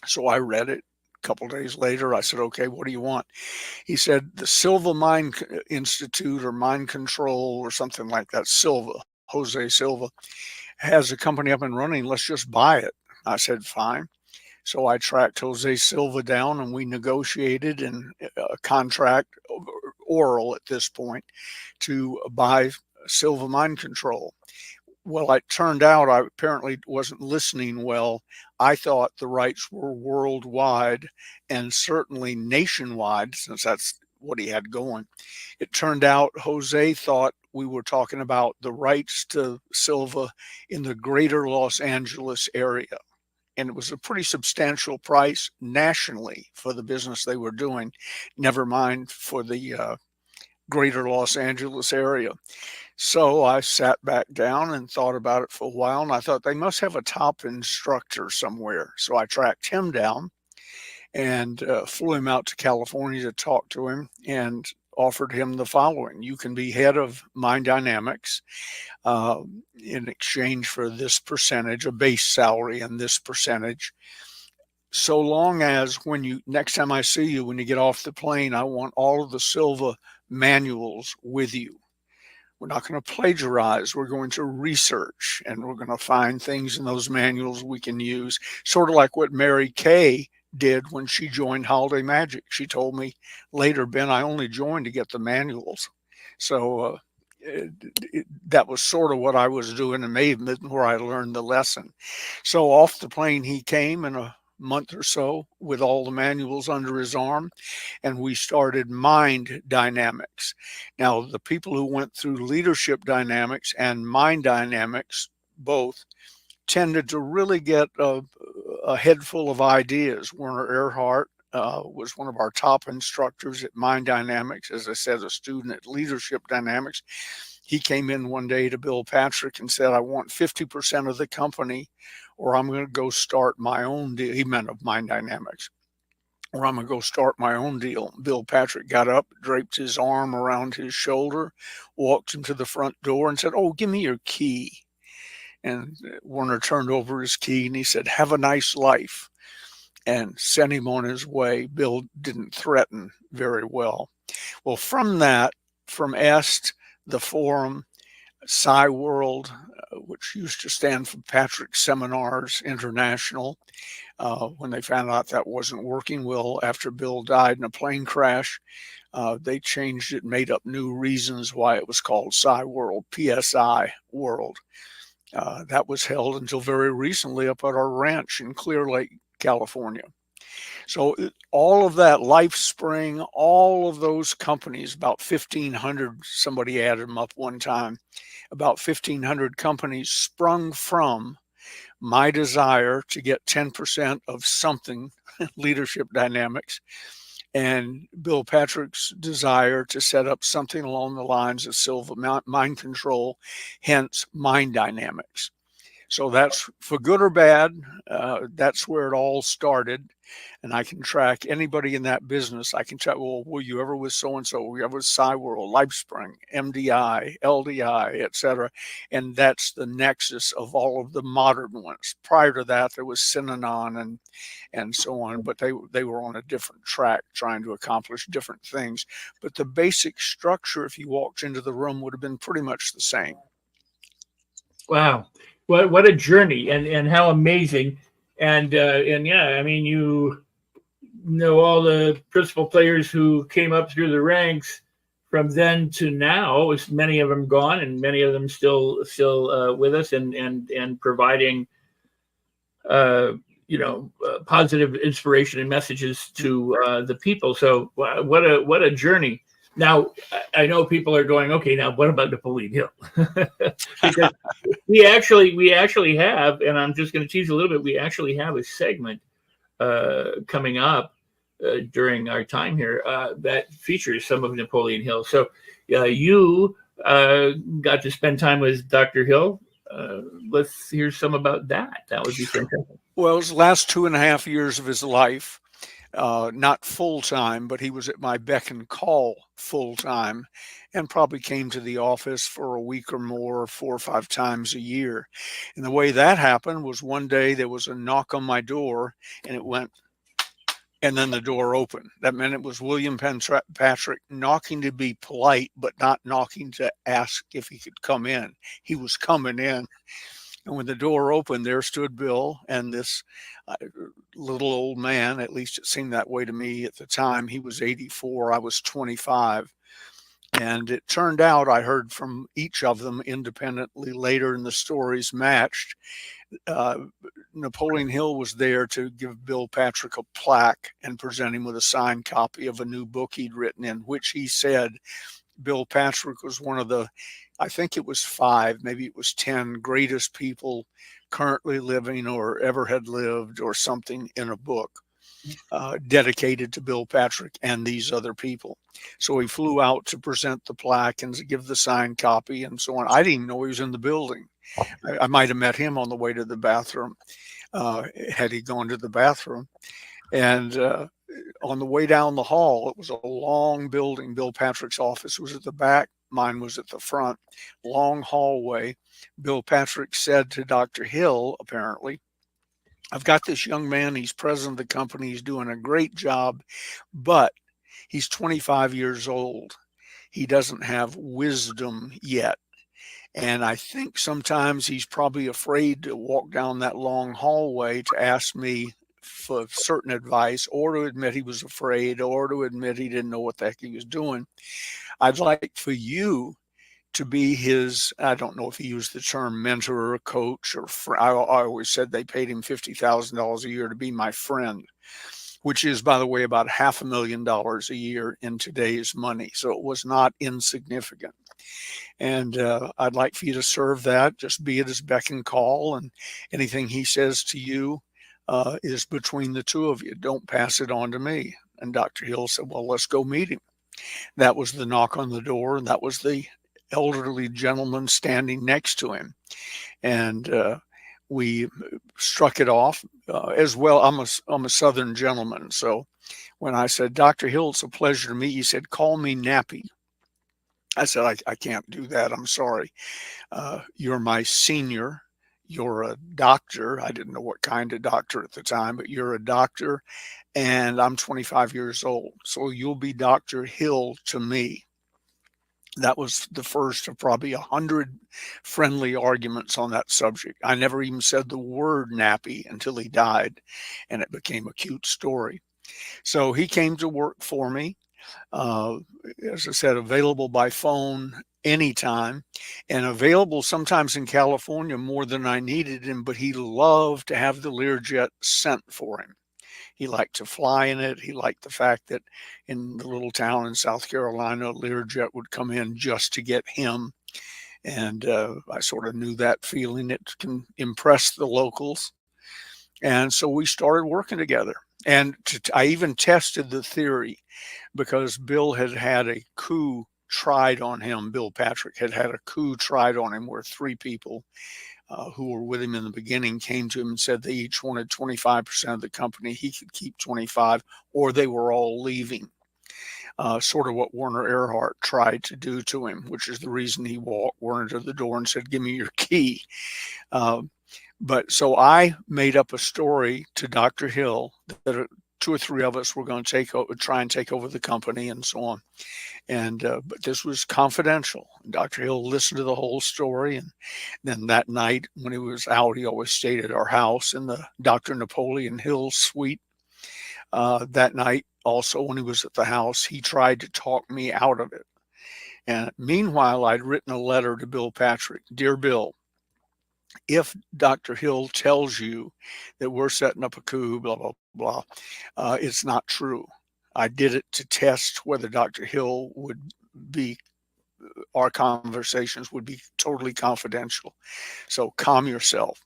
So I read it. A couple of days later, I said, okay, what do you want? He said, the Silva Mind Institute or Mind Control or something like that, Silva, Jose Silva, has a company up and running. Let's just buy it. I said, fine. So I tracked Jose Silva down and we negotiated a contract, oral at this point, to buy Silva Mind Control. Well, it turned out I apparently wasn't listening well. I thought the rights were worldwide and certainly nationwide, since that's what he had going. It turned out Jose thought we were talking about the rights to Silva in the greater Los Angeles area. And it was a pretty substantial price nationally for the business they were doing, never mind for the greater Los Angeles area. So I sat back down and thought about it for a while, and I thought they must have a top instructor somewhere. So I tracked him down and flew him out to California to talk to him and offered him the following. You can be head of Mind Dynamics in exchange for this percentage, a base salary and this percentage. So long as next time I see you, when you get off the plane, I want all of the Silva manuals with you. We're not going to plagiarize. We're going to research, and we're going to find things in those manuals we can use, sort of like what Mary Kay did when she joined Holiday Magic. She told me later, Ben, I only joined to get the manuals. So that was sort of what I was doing, and may have been where I learned the lesson. So off the plane he came in a month or so with all the manuals under his arm, and we started Mind Dynamics. Now, the people who went through Leadership Dynamics and Mind Dynamics both tended to really get a head full of ideas. Werner Erhard was one of our top instructors at Mind Dynamics, as I said, a student at Leadership Dynamics. He came in one day to Bill Patrick and said, I want 50% of the company, or I'm going to go start my own deal. He meant of Mind Dynamics. Or I'm going to go start my own deal. Bill Patrick got up, draped his arm around his shoulder, walked him to the front door and said, oh, give me your key. And Werner turned over his key and he said, have a nice life, and sent him on his way. Bill didn't threaten very well. Well, from that, from EST, the forum, World, which used to stand for Patrick Seminars International, when they found out that wasn't working well after Bill died in a plane crash, they changed it, made up new reasons why it was called World, PSI World. That was held until very recently up at our ranch in Clear Lake, California. So all of that, LifeSpring, all of those companies, about 1,500, somebody added them up one time, about 1,500 companies sprung from my desire to get 10% of something, Leadership Dynamics, and Bill Patrick's desire to set up something along the lines of Silva Mind Control, hence Mind Dynamics. So that's, for good or bad, that's where it all started. And I can track anybody in that business. I can check, well, were you ever with so-and-so? Were you ever with World, LifeSpring, MDI, LDI, et cetera? And that's the nexus of all of the modern ones. Prior to that, there was Synanon and so on, but they were on a different track trying to accomplish different things. But the basic structure, if you walked into the room, would have been pretty much the same. Wow. What a journey, and how amazing. And yeah, I mean, you know all the principal players who came up through the ranks from then to now. With many of them gone, and many of them still with us and providing positive inspiration and messages to the people. So what a journey. Now, I know people are going, okay, now what about Napoleon Hill? Because we actually have, and I'm just going to tease a little bit, we actually have a segment coming up during our time here that features some of Napoleon Hill. So you got to spend time with Dr. Hill. Let's hear some about that. That would be fantastic. Well, it was the last 2.5 years of his life. not full time, but he was at my beck and call full time, and probably came to the office for a week or more, 4 or 5 times a year. And the way that happened was one day there was a knock on my door, and it went, and then the door opened. That meant it was William Patrick knocking to be polite, but not knocking to ask if he could come in. He was coming in. And when the door opened, there stood Bill and this little old man. At least it seemed that way to me at the time. He was 84. I was 25. And it turned out I heard from each of them independently later, and the stories matched. Napoleon Hill was there to give Bill Patrick a plaque and present him with a signed copy of a new book he'd written, in which he said Bill Patrick was one of the, I think it was 5, maybe it was 10 greatest people currently living or ever had lived or something, in a book dedicated to Bill Patrick and these other people. So he flew out to present the plaque and to give the signed copy and so on. I didn't even know he was in the building. I might have met him on the way to the bathroom, had he gone to the bathroom. And on the way down the hall, it was a long building. Bill Patrick's office was at the back. Mine was at the front. Long hallway. Bill Patrick said to Dr. Hill, apparently, I've got this young man. He's president of the company. He's doing a great job, but he's 25 years old. He doesn't have wisdom yet. And I think sometimes he's probably afraid to walk down that long hallway to ask me for certain advice, or to admit he was afraid, or to admit he didn't know what the heck he was doing. I'd like for you to be his, I don't know if he used the term mentor or coach or I always said they paid him $50,000 a year to be my friend, which is, by the way, about $500,000 a year in today's money. So it was not insignificant. And I'd like for you to serve that, just be at his beck and call, and anything he says to you is between the two of you. Don't pass it on to me. And Dr. Hill said, well, let's go meet him. That was the knock on the door, and that was the elderly gentleman standing next to him. And we struck it off as well. I'm a Southern gentleman. So when I said, Dr. Hill, it's a pleasure to meet you, he said, call me Nappy. I said, I can't do that. I'm sorry. You're my senior. You're a doctor. I didn't know what kind of doctor at the time, but you're a doctor, and I'm 25 years old. So you'll be Dr. Hill to me. That was the first of probably 100 friendly arguments on that subject. I never even said the word nappy until he died, and it became a cute story. So he came to work for me. As I said, available by phone anytime, and available sometimes in California more than I needed him, but he loved to have the Learjet sent for him. He liked to fly in it. He liked the fact that in the little town in South Carolina, Learjet would come in just to get him. And I sort of knew that feeling. It can impress the locals. And so we started working together. And I even tested the theory, because Bill had had a coup tried on him. Bill Patrick had had a coup tried on him where 3 people who were with him in the beginning came to him and said they each wanted 25% of the company. He could keep 25, or they were all leaving. Sort of what Werner Erhard tried to do to him, which is the reason he walked Werner to the door and said, give me your key. But so I made up a story to Dr. Hill that 2 or 3 of us were going to try and take over the company and so on. And but this was confidential. Dr. Hill listened to the whole story, and then that night when he was out, he always stayed at our house in the Dr. Napoleon Hill suite. That night, also when he was at the house, he tried to talk me out of it. And meanwhile, I'd written a letter to Bill Patrick. Dear Bill, if Dr. Hill tells you that we're setting up a coup, blah, blah, blah, it's not true. I did it to test whether Dr. Hill would be, our conversations would be totally confidential. So calm yourself.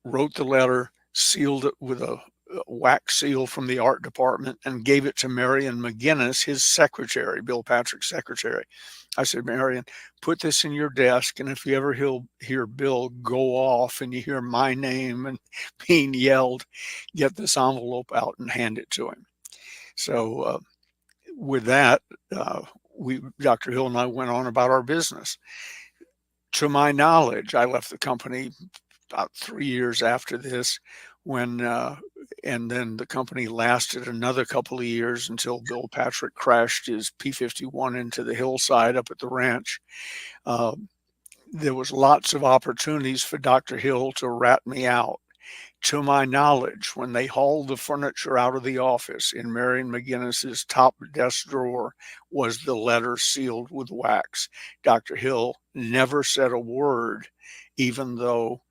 Wrote the letter, sealed it with a wax seal from the art department, and gave it to Marion McGinnis, his secretary, Bill Patrick's secretary. I said, Marion, put this in your desk, and if you ever hear Bill go off and you hear my name and being yelled, get this envelope out and hand it to him. So with that, Dr. Hill and I went on about our business. To my knowledge, I left the company about 3 years after this, when and then the company lasted another couple of years until Bill Patrick crashed his P-51 into the hillside up at the ranch. There was lots of opportunities for Dr. Hill to rat me out. To my knowledge, when they hauled the furniture out of the office, in Marion McGinnis's top desk drawer was the letter sealed with wax. Dr. Hill never said a word, even though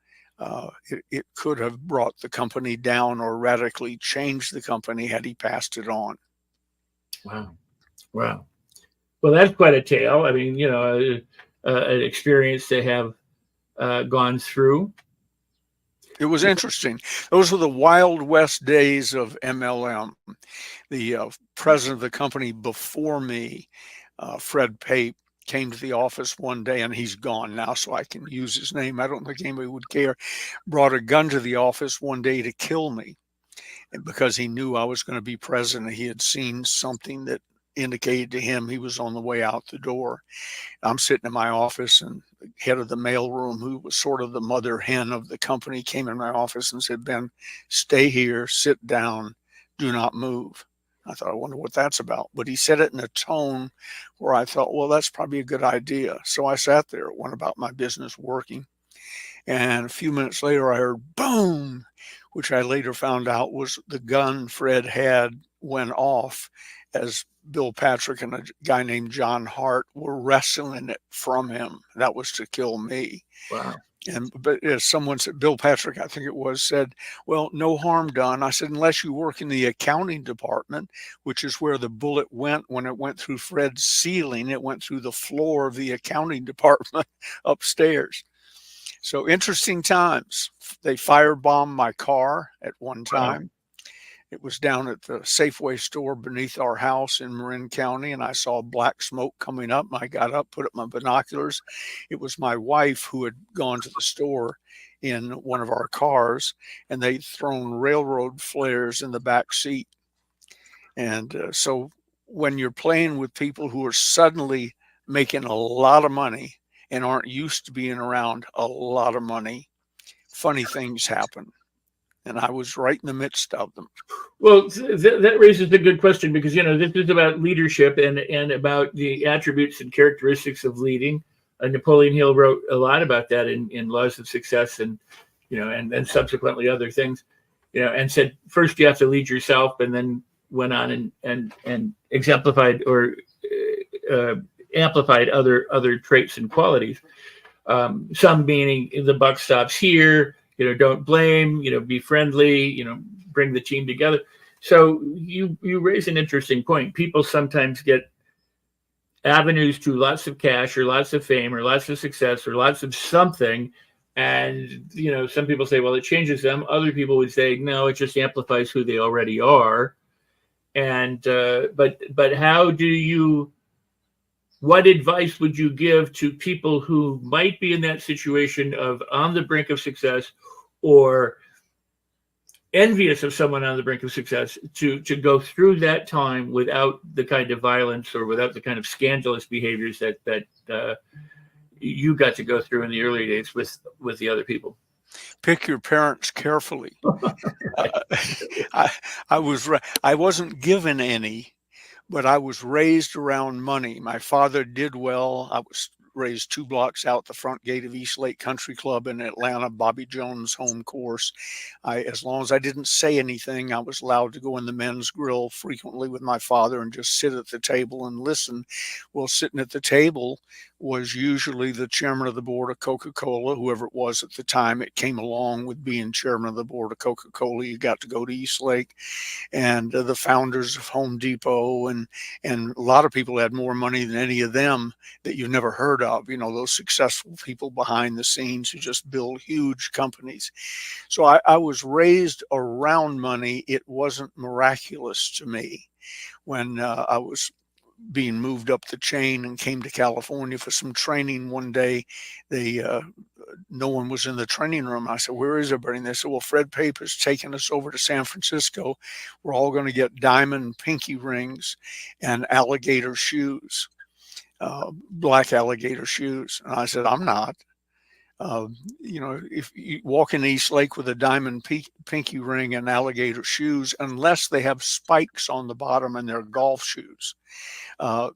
it could have brought the company down or radically changed the company had he passed it on. Wow. Wow. Well, that's quite a tale. I mean, an experience they have gone through. It was interesting. Those were the Wild West days of MLM. The president of the company before me, Fred Pape, came to the office one day, and he's gone now, so I can use his name. I don't think anybody would care. Brought a gun to the office one day to kill me. And because he knew I was going to be president, he had seen something that indicated to him he was on the way out the door. I'm sitting in my office, and the head of the mailroom, who was sort of the mother hen of the company, came in my office and said, "Ben, stay here, sit down, do not move." I thought, I wonder what that's about. But he said it in a tone where I thought, well, that's probably a good idea. So I sat there, went about my business working. And a few minutes later, I heard boom, which I later found out was the gun Fred had went off as Bill Patrick and a guy named John Hart were wrestling it from him. That was to kill me. Wow. But as someone said, Bill Patrick, I think it was, said, "Well, no harm done." I said, "Unless you work in the accounting department," which is where the bullet went when it went through Fred's ceiling. It went through the floor of the accounting department upstairs. So interesting times. They firebombed my car at one time. Wow. It was down at the Safeway store beneath our house in Marin County, and I saw black smoke coming up. I got up, put up my binoculars. It was my wife who had gone to the store in one of our cars, and they'd thrown railroad flares in the back seat. And so when you're playing with people who are suddenly making a lot of money and aren't used to being around a lot of money, funny things happen. And I was right in the midst of them. Well, that raises a good question, because, this is about leadership and about the attributes and characteristics of leading. Napoleon Hill wrote a lot about that in Laws of Success, and, and then subsequently other things, and said, first you have to lead yourself, and then went on and exemplified or amplified other traits and qualities. Some meaning the buck stops here. Don't blame, be friendly, bring the team together. So you raise an interesting point. People sometimes get avenues to lots of cash or lots of fame or lots of success or lots of something. And, some people say, well, it changes them. Other people would say, no, it just amplifies who they already are. And, but what advice would you give to people who might be in that situation of on the brink of success or envious of someone on the brink of success to go through that time without the kind of violence or without the kind of scandalous behaviors that you got to go through in the early days with the other people? Pick your parents carefully. I wasn't given any, but I was raised around money. My father did well. I was raised 2 blocks out the front gate of East Lake Country Club in Atlanta, Bobby Jones' home course. As long as I didn't say anything, I was allowed to go in the men's grill frequently with my father and just sit at the table and listen. Well, sitting at the table was usually the chairman of the board of Coca-Cola, whoever it was at the time. It came along with being chairman of the board of Coca-Cola. You got to go to East Lake, and the founders of Home Depot, and a lot of people had more money than any of them that you've never heard of. Those successful people behind the scenes who just build huge companies. So I was raised around money. It wasn't miraculous to me when I was being moved up the chain and came to California for some training one day. No one was in the training room. I said, "Where is everybody?" And they said, "Well, Fred Paper's taking us over to San Francisco. We're all going to get diamond pinky rings and alligator shoes, black alligator shoes." And I said, "I'm not. If you walk in East Lake with a diamond pinky ring and alligator shoes, unless they have spikes on the bottom and they're golf shoes,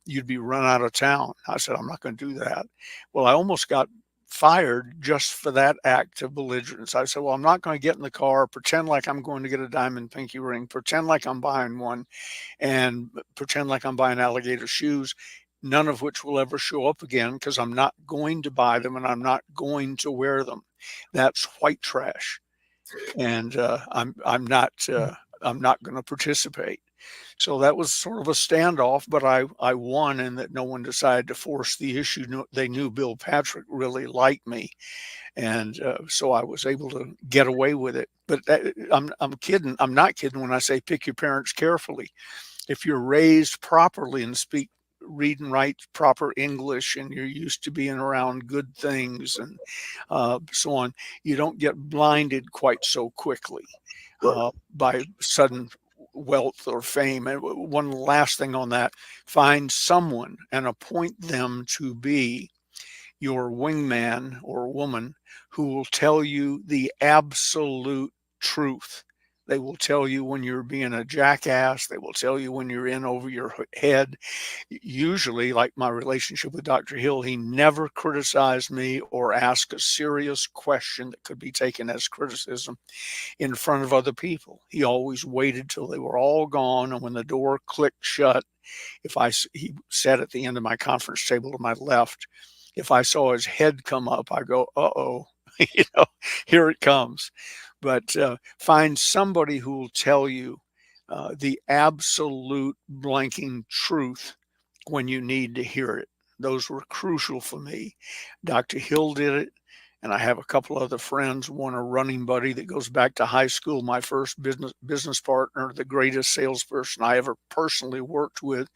you'd be run out of town." I said, "I'm not going to do that." Well, I almost got fired just for that act of belligerence. I said, "Well, I'm not going to get in the car, pretend like I'm going to get a diamond pinky ring, pretend like I'm buying one, and pretend like I'm buying alligator shoes, none of which will ever show up again because I'm not going to buy them and I'm not going to wear them. That's white trash, and I'm not going to participate." So that was sort of a standoff, but I won in that no one decided to force the issue. They knew Bill Patrick really liked me, and so I was able to get away with it. But I'm kidding. I'm not kidding when I say pick your parents carefully. If you're raised properly and read and write proper English, and you're used to being around good things and so on, you don't get blinded quite so quickly by sudden wealth or fame. And one last thing on that: find someone and appoint them to be your wingman or woman who will tell you the absolute truth. They will tell you when you're being a jackass. They will tell you when you're in over your head. Usually, like my relationship with Dr. Hill, he never criticized me or asked a serious question that could be taken as criticism in front of other people. He always waited till they were all gone, and when the door clicked shut, he sat at the end of my conference table to my left. If I saw his head come up, I go, "Uh-oh, here it comes." But find somebody who will tell you the absolute blanking truth when you need to hear it. Those were crucial for me. Dr. Hill did it, and I have a couple other friends. One, a running buddy that goes back to high school, my first business partner, the greatest salesperson I ever personally worked with,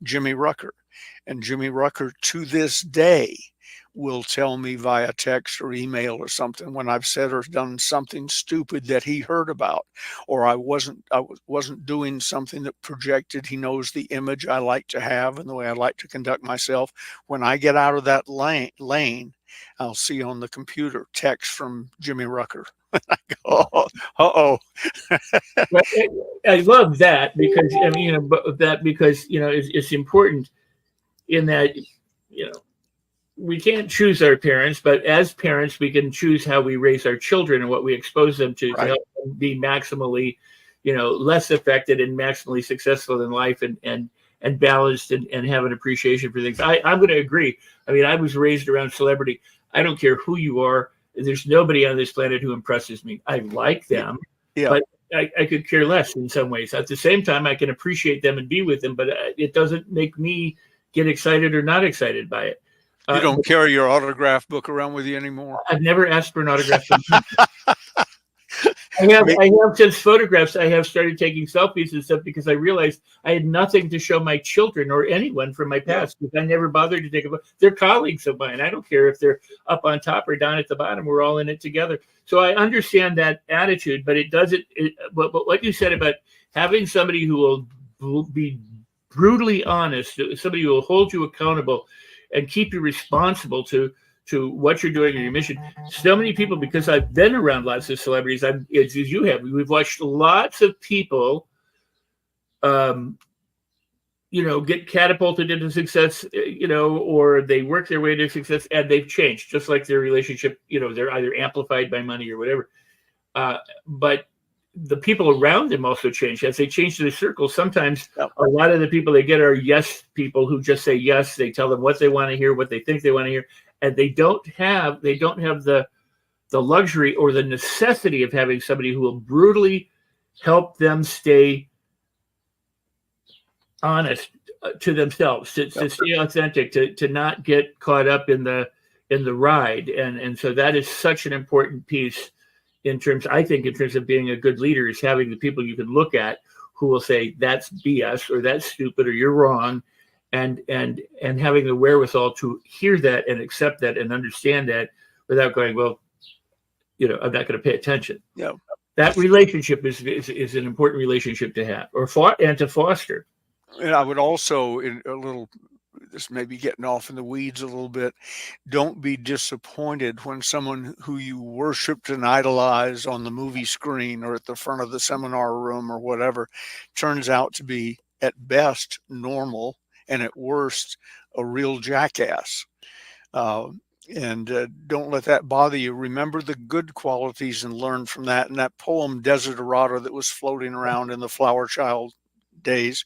Jimmy Rucker. And Jimmy Rucker, to this day, will tell me via text or email or something when I've said or done something stupid that he heard about, or I wasn't doing something that projected. He knows the image I like to have and the way I like to conduct myself. When I get out of that lane, I'll see on the computer text from Jimmy Rucker. I go, "Uh-oh." I love that because it's important in that, we can't choose our parents, but as parents, we can choose how we raise our children and what we expose them to help them be maximally, less affected and maximally successful in life and balanced and have an appreciation for things. I'm going to agree. I mean, I was raised around celebrity. I don't care who you are. There's nobody on this planet who impresses me. I like them, but I could care less in some ways. At the same time, I can appreciate them and be with them, but it doesn't make me get excited or not excited by it. You don't carry your autograph book around with you anymore? I've never asked for an autograph. I have since photographs. I have started taking selfies and stuff because I realized I had nothing to show my children or anyone from my past because I never bothered to take a photo. They're colleagues of mine. I don't care if they're up on top or down at the bottom. We're all in it together. So I understand that attitude, but it doesn't. But what you said about having somebody who will be brutally honest, somebody who will hold you accountable and keep you responsible to what you're doing in your mission. So many people, because I've been around lots of celebrities, as you have, we've watched lots of people, get catapulted into success, or they work their way to success and they've changed, just like their relationship, they're either amplified by money or whatever. But the people around them also change. As they change their circle, sometimes a lot of the people they get are yes people who just say yes. They tell them what they want to hear, what they think they want to hear, and they don't have the luxury or the necessity of having somebody who will brutally help them stay honest to themselves, to stay authentic, to not get caught up in the ride, and so that is such an important piece. In terms of being a good leader, is having the people you can look at who will say that's BS or that's stupid or you're wrong, and having the wherewithal to hear that and accept that and understand that without going, well, I'm not going to pay attention. Yeah. That relationship is an important relationship to have and to foster. And I would also, in a little, this may be getting off in the weeds a little bit, don't be disappointed when someone who you worshiped and idolized on the movie screen or at the front of the seminar room or whatever turns out to be at best normal and at worst a real jackass. And don't let that bother you. Remember the good qualities and learn from that. And that poem Desiderata that was floating around in the Flower Child days,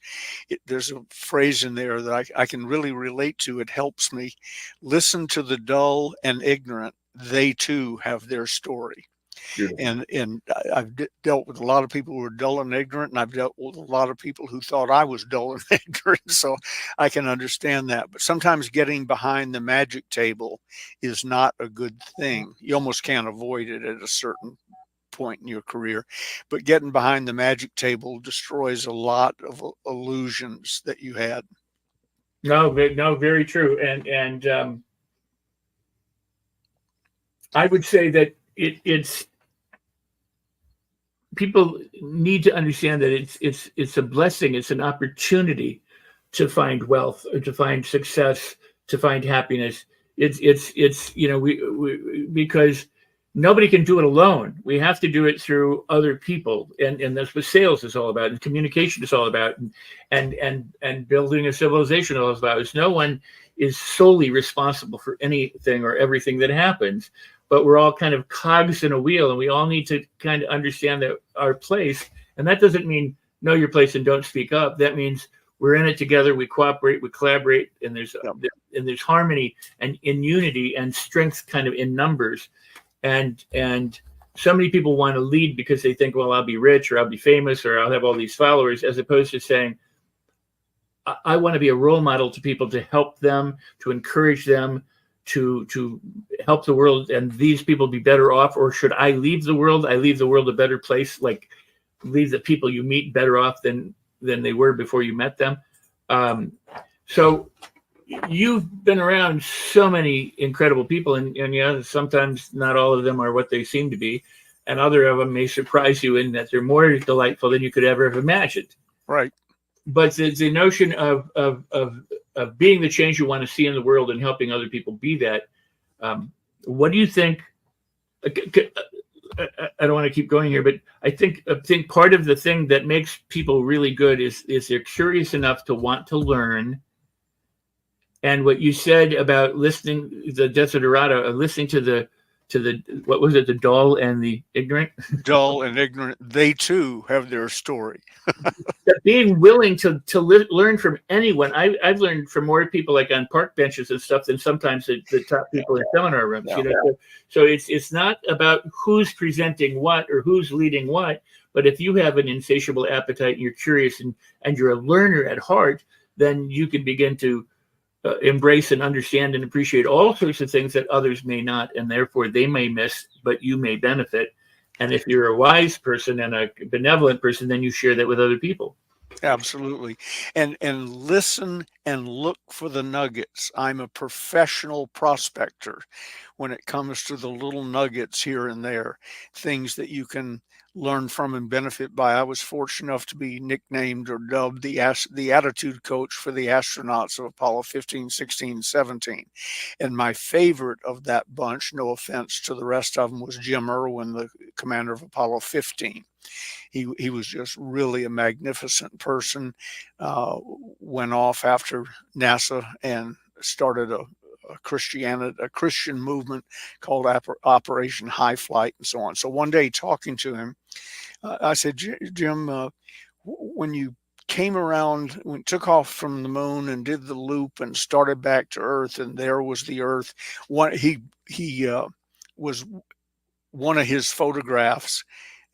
there's a phrase in there that I can really relate to. It helps me. Listen to the dull and ignorant. They too have their story. And I've dealt with a lot of people who are dull and ignorant, and I've dealt with a lot of people who thought I was dull and ignorant, so I can understand that. But sometimes getting behind the magic table is not a good thing. You almost can't avoid it at a certain point in your career, but getting behind the magic table destroys a lot of illusions that you had. No, very true. And I would say that it's people need to understand that it's a blessing. It's an opportunity to find wealth or to find success, to find happiness. It's we because nobody can do it alone. We have to do it through other people, and that's what sales is all about, and communication is all about, and building a civilization is all about. Is no one is solely responsible for anything or everything that happens, but we're all kind of cogs in a wheel, and we all need to kind of understand that our place. And that doesn't mean know your place and don't speak up. That means we're in it together. We cooperate, we collaborate, and there's harmony and in unity and strength, kind of in numbers. And so many people want to lead because they think, well, I'll be rich or I'll be famous or I'll have all these followers, as opposed to saying, I want to be a role model to people, to help them, to encourage them, to help the world, and these people be better off. Or should I leave the world? I leave the world a better place, like leave the people you meet better off than they were before you met them. So you've been around so many incredible people, and yeah, sometimes not all of them are what they seem to be, and other of them may surprise you in that they're more delightful than you could ever have imagined. Right. But the notion of being the change you want to see in the world and helping other people be that, what do you think? I don't want to keep going here, but I think part of the thing that makes people really good is they're curious enough to want to learn. And what you said about listening, the Desiderata, listening to the what was it, the dull and the ignorant? Dull and ignorant, they too have their story. Being willing to learn from anyone. I've learned from more people like on park benches and stuff than sometimes the top people in seminar rooms. Yeah. So it's not about who's presenting what or who's leading what, but if you have an insatiable appetite and you're curious and you're a learner at heart, then you can begin to embrace and understand and appreciate all sorts of things that others may not, and therefore they may miss, but you may benefit. And if you're a wise person and a benevolent person, then you share that with other people. Absolutely. And listen and look for the nuggets. I'm a professional prospector when it comes to the little nuggets here and there, things that you can learn from and benefit by. I was fortunate enough to be nicknamed or dubbed the attitude coach for the astronauts of Apollo 15, 16, 17. And my favorite of that bunch, no offense to the rest of them, was Jim Irwin, the commander of Apollo 15. He was just really a magnificent person. Went off after NASA and started a Christian movement called Operation High Flight and so on. So one day talking to him, I said, Jim, when you came around, when took off from the moon and did the loop and started back to Earth, and there was the Earth. He was one of his photographs.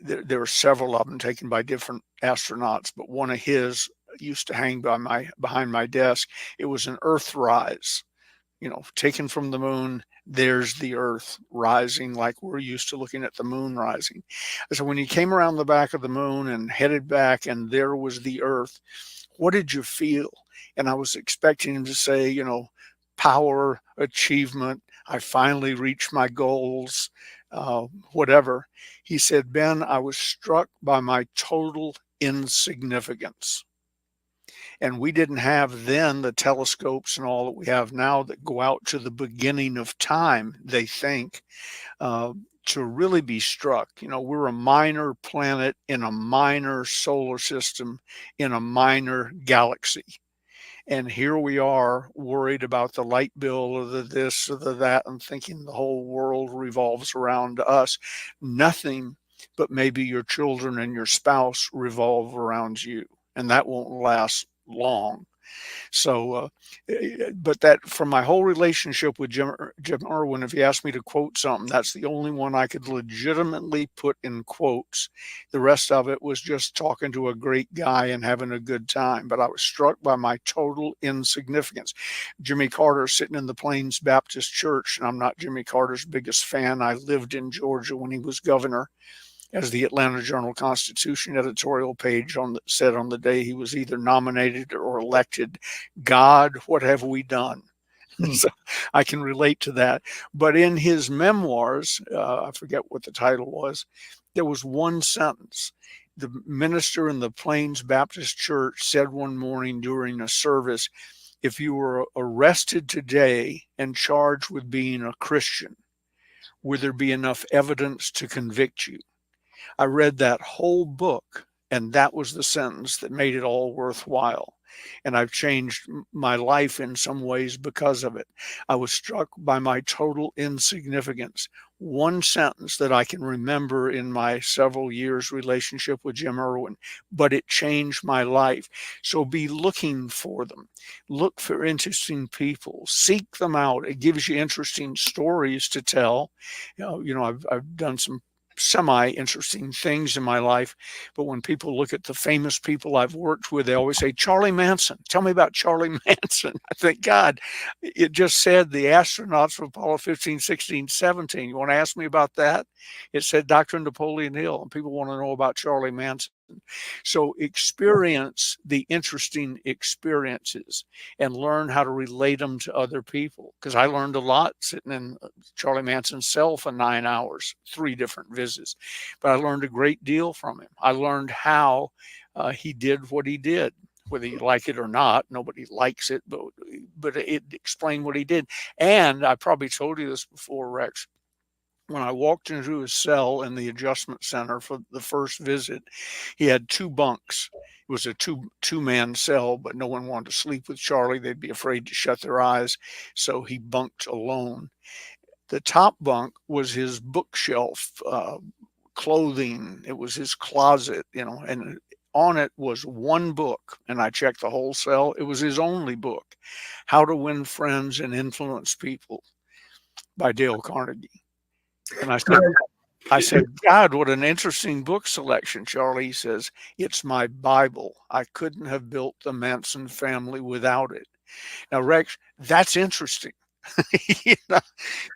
There were several of them taken by different astronauts, but one of his used to hang behind my desk. It was an Earthrise, taken from the moon. There's the Earth rising like we're used to looking at the moon rising. So when you came around the back of the moon and headed back and there was the Earth, what did you feel? And I was expecting him to say, you know, power, achievement, I finally reached my goals, whatever. He said, Ben, I was struck by my total insignificance. And we didn't have then the telescopes and all that we have now that go out to the beginning of time, they think, to really be struck. You know, we're a minor planet in a minor solar system in a minor galaxy. And here we are worried about the light bill or the this or the that and thinking the whole world revolves around us. Nothing but maybe your children and your spouse revolve around you. And that won't last long. So, but that from my whole relationship with Jim Irwin, if you asked me to quote something, that's the only one I could legitimately put in quotes. The rest of it was just talking to a great guy and having a good time. But I was struck by my total insignificance. Jimmy Carter sitting in the Plains Baptist Church, and I'm not Jimmy Carter's biggest fan. I lived in Georgia when he was governor. As the Atlanta Journal-Constitution editorial page said on the day he was either nominated or elected, God, what have we done? So I can relate to that. But in his memoirs, I forget what the title was, there was one sentence. The minister in the Plains Baptist Church said one morning during a service, if you were arrested today and charged with being a Christian, would there be enough evidence to convict you? I read that whole book, and that was the sentence that made it all worthwhile. And I've changed my life in some ways because of it. I was struck by my total insignificance. One sentence that I can remember in my several years relationship with Jim Irwin, but it changed my life. So be looking for them. Look for interesting people. Seek them out. It gives you interesting stories to tell. I've done some semi-interesting things in my life, but when people look at the famous people I've worked with, they always say, Charlie Manson, tell me about Charlie Manson. I think, God, it just said the astronauts of Apollo 15, 16, 17. You want to ask me about that? It said Dr. Napoleon Hill, and people want to know about Charlie Manson. So experience the interesting experiences and learn how to relate them to other people. Because I learned a lot sitting in Charlie Manson's cell for 9 hours, 3 different visits. But I learned a great deal from him. I learned how he did what he did. Whether you like it or not, nobody likes it, but it explained what he did. And I probably told you this before, Rex. When I walked into his cell in the adjustment center for the first visit, he had 2 bunks. It was a two-man cell, but no one wanted to sleep with Charlie. They'd be afraid to shut their eyes. So he bunked alone. The top bunk was his bookshelf, clothing. It was his closet, and on it was one book. And I checked the whole cell. It was his only book, How to Win Friends and Influence People by Dale Carnegie. And I said, God, what an interesting book selection, Charlie. He says, it's my Bible. I couldn't have built the Manson family without it. Now, Rex, that's interesting.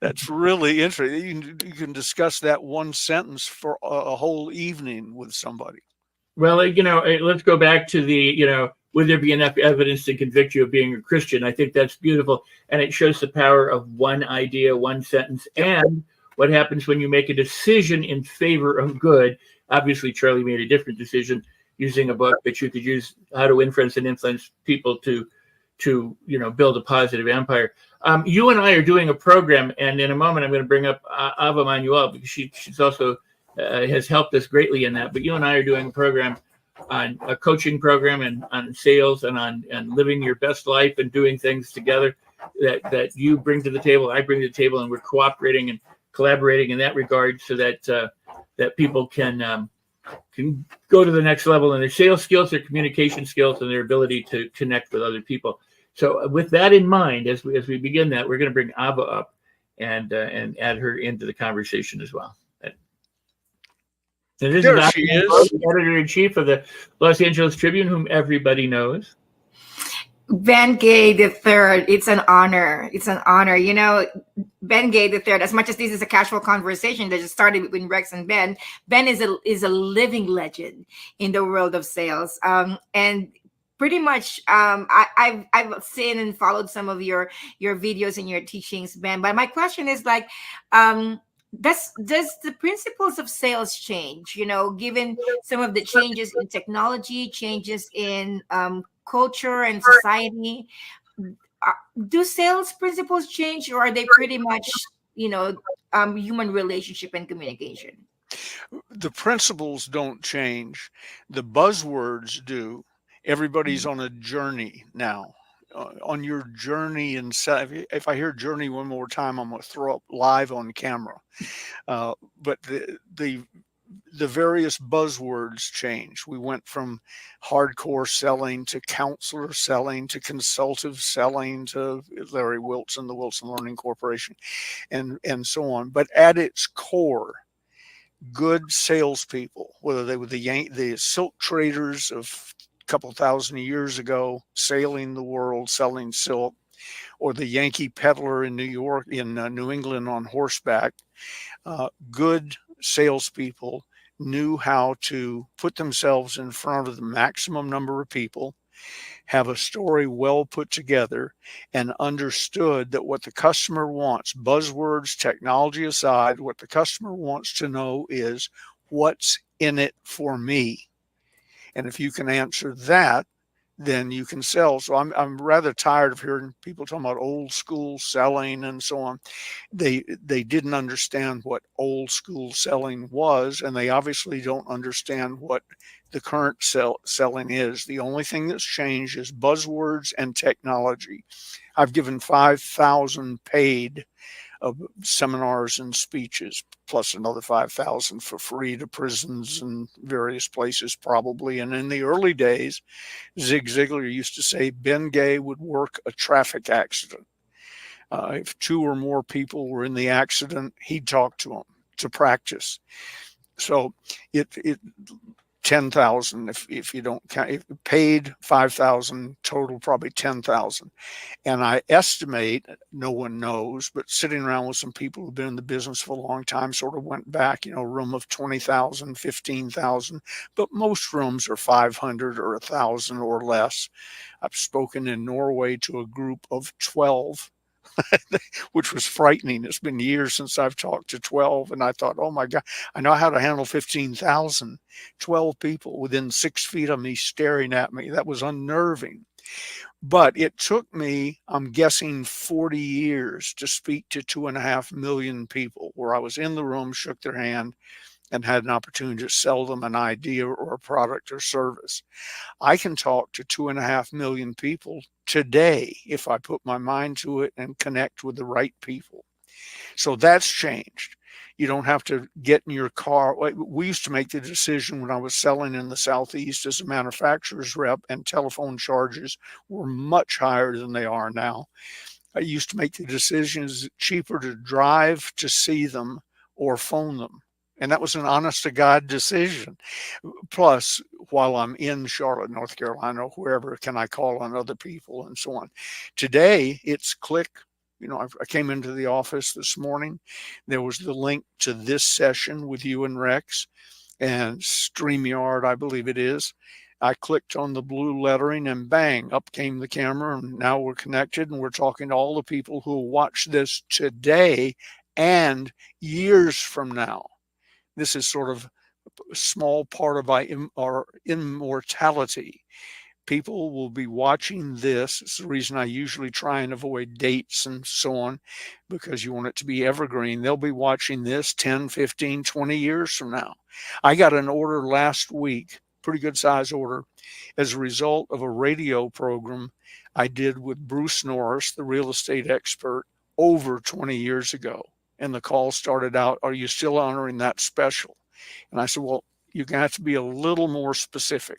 That's really interesting. You can discuss that one sentence for a whole evening with somebody. Well, let's go back to would there be enough evidence to convict you of being a Christian? I think that's beautiful. And it shows the power of one idea, one sentence, and what happens when you make a decision in favor of good. Obviously, Charlie made a different decision using a book, but you could use How to Win Friends and Influence People to build a positive empire. You and I are doing a program, and in a moment I'm going to bring up Ava Manuel, because she's also has helped us greatly in that. But you and I are doing a program, on a coaching program, and on sales and living your best life and doing things together that you bring to the table, I bring to the table, and we're cooperating and collaborating in that regard, so that people can go to the next level in their sales skills, their communication skills, and their ability to connect with other people. So with that in mind, as we begin that, we're going to bring Ava up and add her into the conversation as well. And this There is she is. editor-in-chief of the Los Angeles Tribune, whom everybody knows. Ben Gay III, it's an honor. It's an honor. Ben Gay III, as much as this is a casual conversation that just started between Rex and Ben is a living legend in the world of sales. And pretty much I've seen and followed some of your videos and your teachings, Ben. But my question is like, does the principles of sales change? You know, given some of the changes in technology, changes in culture and society, uh, do sales principles change, or are they pretty much, you know, human relationship and communication? The principles don't change. The buzzwords do. Everybody's on a journey now. On your journey, and if I hear journey one more time, I'm going to throw up live on camera. But the various buzzwords change. We went from hardcore selling to counselor selling to consultative selling to Larry Wilson, the Wilson Learning Corporation, and so on. But at its core, good salespeople, whether they were the silk traders of a couple thousand years ago, sailing the world, selling silk, or the Yankee peddler in New York, in New England on horseback, good salespeople knew how to put themselves in front of the maximum number of people, have a story well put together, and understood that what the customer wants, buzzwords, technology aside, what the customer wants to know is what's in it for me. And if you can answer that, then you can sell. So I'm rather tired of hearing people talking about old school selling and so on. They didn't understand what old school selling was, and they obviously don't understand what the current selling is. The only thing that's changed is buzzwords and technology. I've given 5,000 paid of seminars and speeches, plus another 5,000 for free to prisons and various places probably. And in the early days, Zig Ziglar used to say Ben Gay would work a traffic accident. If two or more people were in the accident, he'd talk to them to practice. So it 10,000 if you don't count, if paid 5,000, total probably 10,000. And I estimate, no one knows, but sitting around with some people who've been in the business for a long time, sort of went back, room of 20,000, 15,000, but most rooms are 500 or 1,000 or less. I've spoken in Norway to a group of 12, which was frightening. It's been years since I've talked to 12, and I thought, oh my God, I know how to handle 15,000. 12 people within 6 feet of me staring at me. That was unnerving. But it took me, I'm guessing, 40 years to speak to 2.5 million people, where I was in the room, shook their hand, and had an opportunity to sell them an idea or a product or service. I can talk to 2.5 million people today if I put my mind to it and connect with the right people. So that's changed. You don't have to get in your car. We used to make the decision when I was selling in the Southeast as a manufacturer's rep, and telephone charges were much higher than they are now. I used to make the decision, is it cheaper to drive to see them or phone them? And that was an honest to God decision. Plus, while I'm in Charlotte, North Carolina, wherever, can I call on other people and so on? Today, it's click. I came into the office this morning. There was the link to this session with you and Rex and StreamYard, I believe it is. I clicked on the blue lettering and bang, up came the camera, and now we're connected and we're talking to all the people who will watch this today and years from now. This is sort of a small part of our immortality. People will be watching this. It's the reason I usually try and avoid dates and so on, because you want it to be evergreen. They'll be watching this 10, 15, 20 years from now. I got an order last week, pretty good size order, as a result of a radio program I did with Bruce Norris, the real estate expert, over 20 years ago. And the call started out, "Are you still honoring that special?" And I said, "Well, you're going to have to be a little more specific."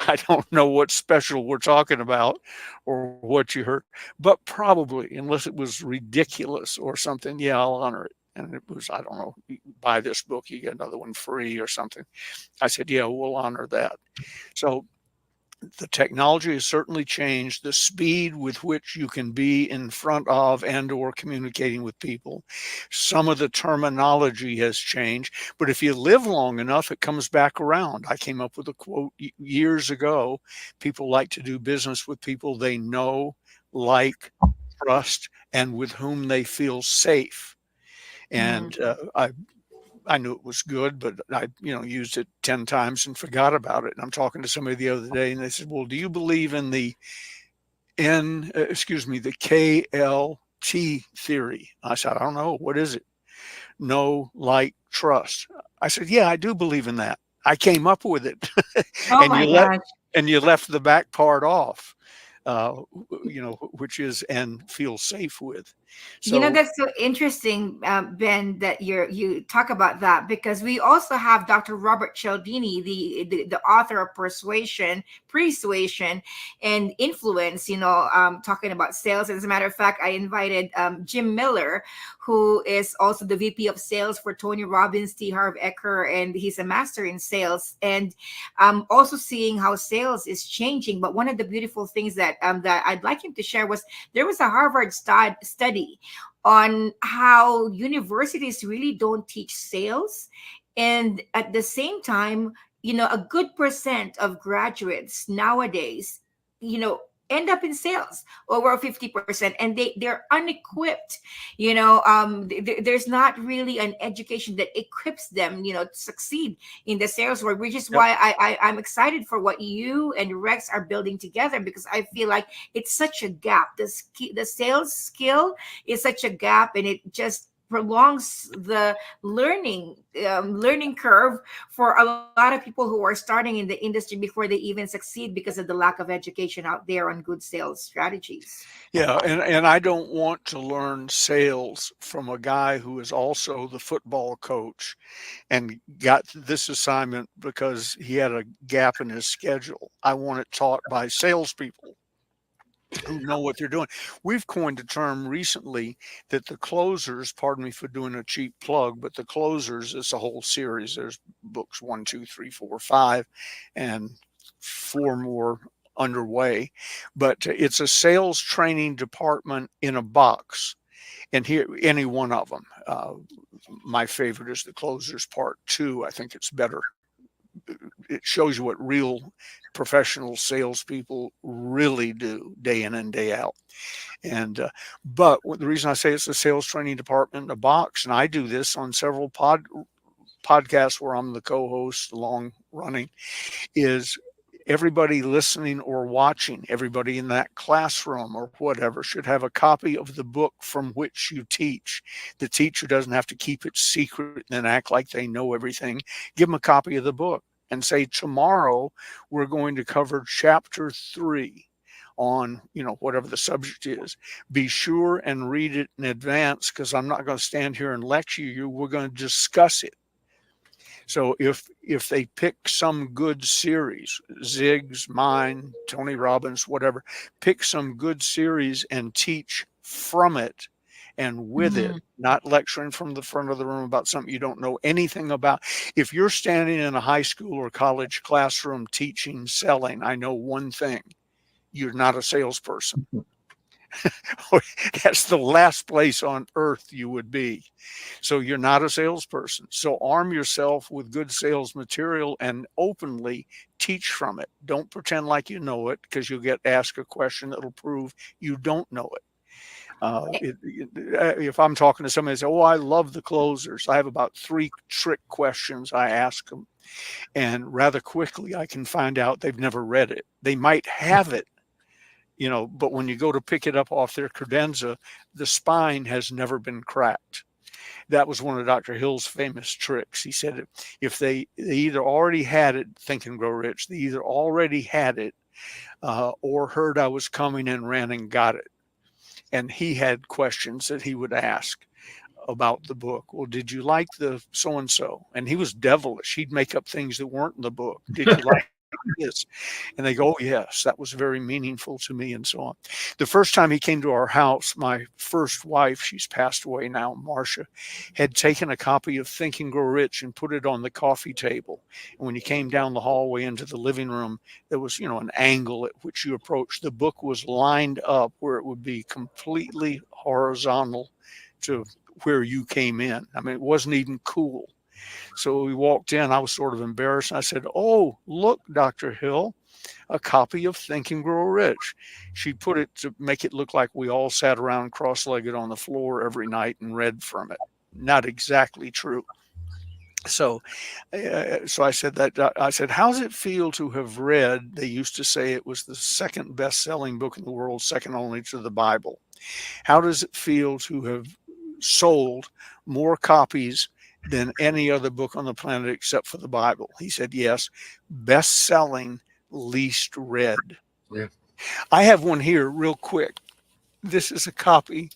I don't know what special we're talking about or what you heard, but probably, unless it was ridiculous or something, yeah, I'll honor it. And it was, I don't know, you buy this book, you get another one free or something. I said, yeah, we'll honor that. So The technology has certainly changed the speed with which you can be in front of and or communicating with people. Some of the terminology has changed, but if you live long enough, it comes back around. I came up with a quote years ago. People like to do business with people they know, like, trust, and with whom they feel safe. And I knew it was good, but I, used it 10 times and forgot about it. And I'm talking to somebody the other day and they said, well, do you believe in the the KLT theory? I said, I don't know. What is it? Know, like, trust. I said, yeah, I do believe in that. I came up with it. Oh and my you let, gosh. and you left the back part off, which is, and feel safe with. So That's so interesting, Ben, that you talk about that, because we also have Dr. Robert Cialdini, the author of Persuasion and Influence, talking about sales. As a matter of fact, I invited Jim Miller, who is also the VP of sales for Tony Robbins, T. Harv Eker, and he's a master in sales. And also seeing how sales is changing. But one of the beautiful things that I'd like him to share was there was a Harvard study on how universities really don't teach sales, and at the same time, a good percent of graduates nowadays, end up in sales, over 50%, and they're unequipped. There's not really an education that equips them, to succeed in the sales world, which is why I'm excited for what you and Rex are building together, because I feel like it's such a gap. The sales skill is such a gap, and it just prolongs the learning curve for a lot of people who are starting in the industry before they even succeed, because of the lack of education out there on good sales strategies. yeah, and I don't want to learn sales from a guy who is also the football coach and got this assignment because he had a gap in his schedule. I want it taught by salespeople who know what they're doing. We've coined a term recently that the closers, pardon me for doing a cheap plug, but the closers is a whole series. There's books 1, 2, 3, 4, 5, and 4 more underway. But it's a sales training department in a box. And here, any one of them. My favorite is the closers part 2. I think it's better. It shows you what real professional salespeople really do day in and day out. And but the reason I say it's a sales training department in a box, and I do this on several podcasts where I'm the co-host, long running, is everybody listening or watching, everybody in that classroom or whatever, should have a copy of the book from which you teach. The teacher doesn't have to keep it secret and then act like they know everything. Give them a copy of the book and say, tomorrow we're going to cover chapter 3 on, whatever the subject is. Be sure and read it in advance, because I'm not going to stand here and lecture you. We're going to discuss it. So if they pick some good series, Zig's, mine, Tony Robbins, whatever, pick some good series and teach from it and with it, not lecturing from the front of the room about something you don't know anything about. If you're standing in a high school or college classroom teaching selling, I know one thing: you're not a salesperson. That's the last place on earth you would be. So you're not a salesperson. So arm yourself with good sales material and openly teach from it. Don't pretend like you know it, because you'll get asked a question that'll prove you don't know it. If I'm talking to somebody and say, oh, I love the closers, I have about 3 trick questions I ask them. And rather quickly, I can find out they've never read it. They might have it, but when you go to pick it up off their credenza, the spine has never been cracked. That was one of Dr. Hill's famous tricks. He said if they either already had it, Think and Grow Rich, they either already had it or heard I was coming and ran and got it. And he had questions that he would ask about the book. Well, did you like the so-and-so? And he was devilish. He'd make up things that weren't in the book. Did you like this. And they go, oh, yes, that was very meaningful to me, and so on. The first time he came to our house, my first wife, she's passed away now, Marcia, had taken a copy of Think and Grow Rich and put it on the coffee table. And when you came down the hallway into the living room, there was, an angle at which you approached. The book was lined up where it would be completely horizontal to where you came in. I mean, it wasn't even cool. So we walked in. I was sort of embarrassed. I said, oh, look, Dr. Hill, a copy of Think and Grow Rich. She put it to make it look like we all sat around cross-legged on the floor every night and read from it. Not exactly true. So I said that. I said, how's it feel to have read? They used to say it was the second best-selling book in the world, second only to the Bible. How does it feel to have sold more copies than any other book on the planet except for the Bible? He said, yes, best-selling, least read. Yeah. I have one here real quick. This is a copy,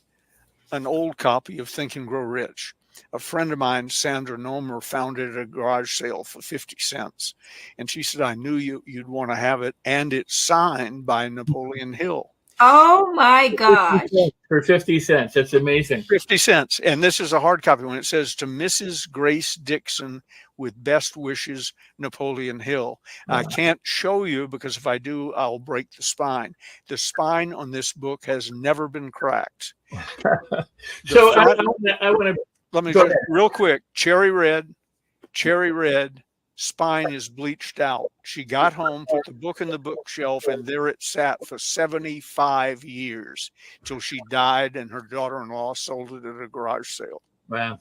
an old copy of Think and Grow Rich. A friend of mine, Sandra Nomer, found it at a garage sale for 50 cents. And she said, I knew you'd want to have it. And it's signed by Napoleon Hill. Oh my gosh. For 50 cents. That's amazing. 50 cents. And this is a hard copy when it says to Mrs. Grace Dixon with best wishes, Napoleon Hill. I can't show you because if I do, I'll break the spine. The spine on this book has never been cracked. So I want to. Let me just real quick. Cherry red, spine is bleached out. She got home, put the book in the bookshelf, and there it sat for 75 years till she died, and her daughter-in-law sold it at a garage sale. Wow.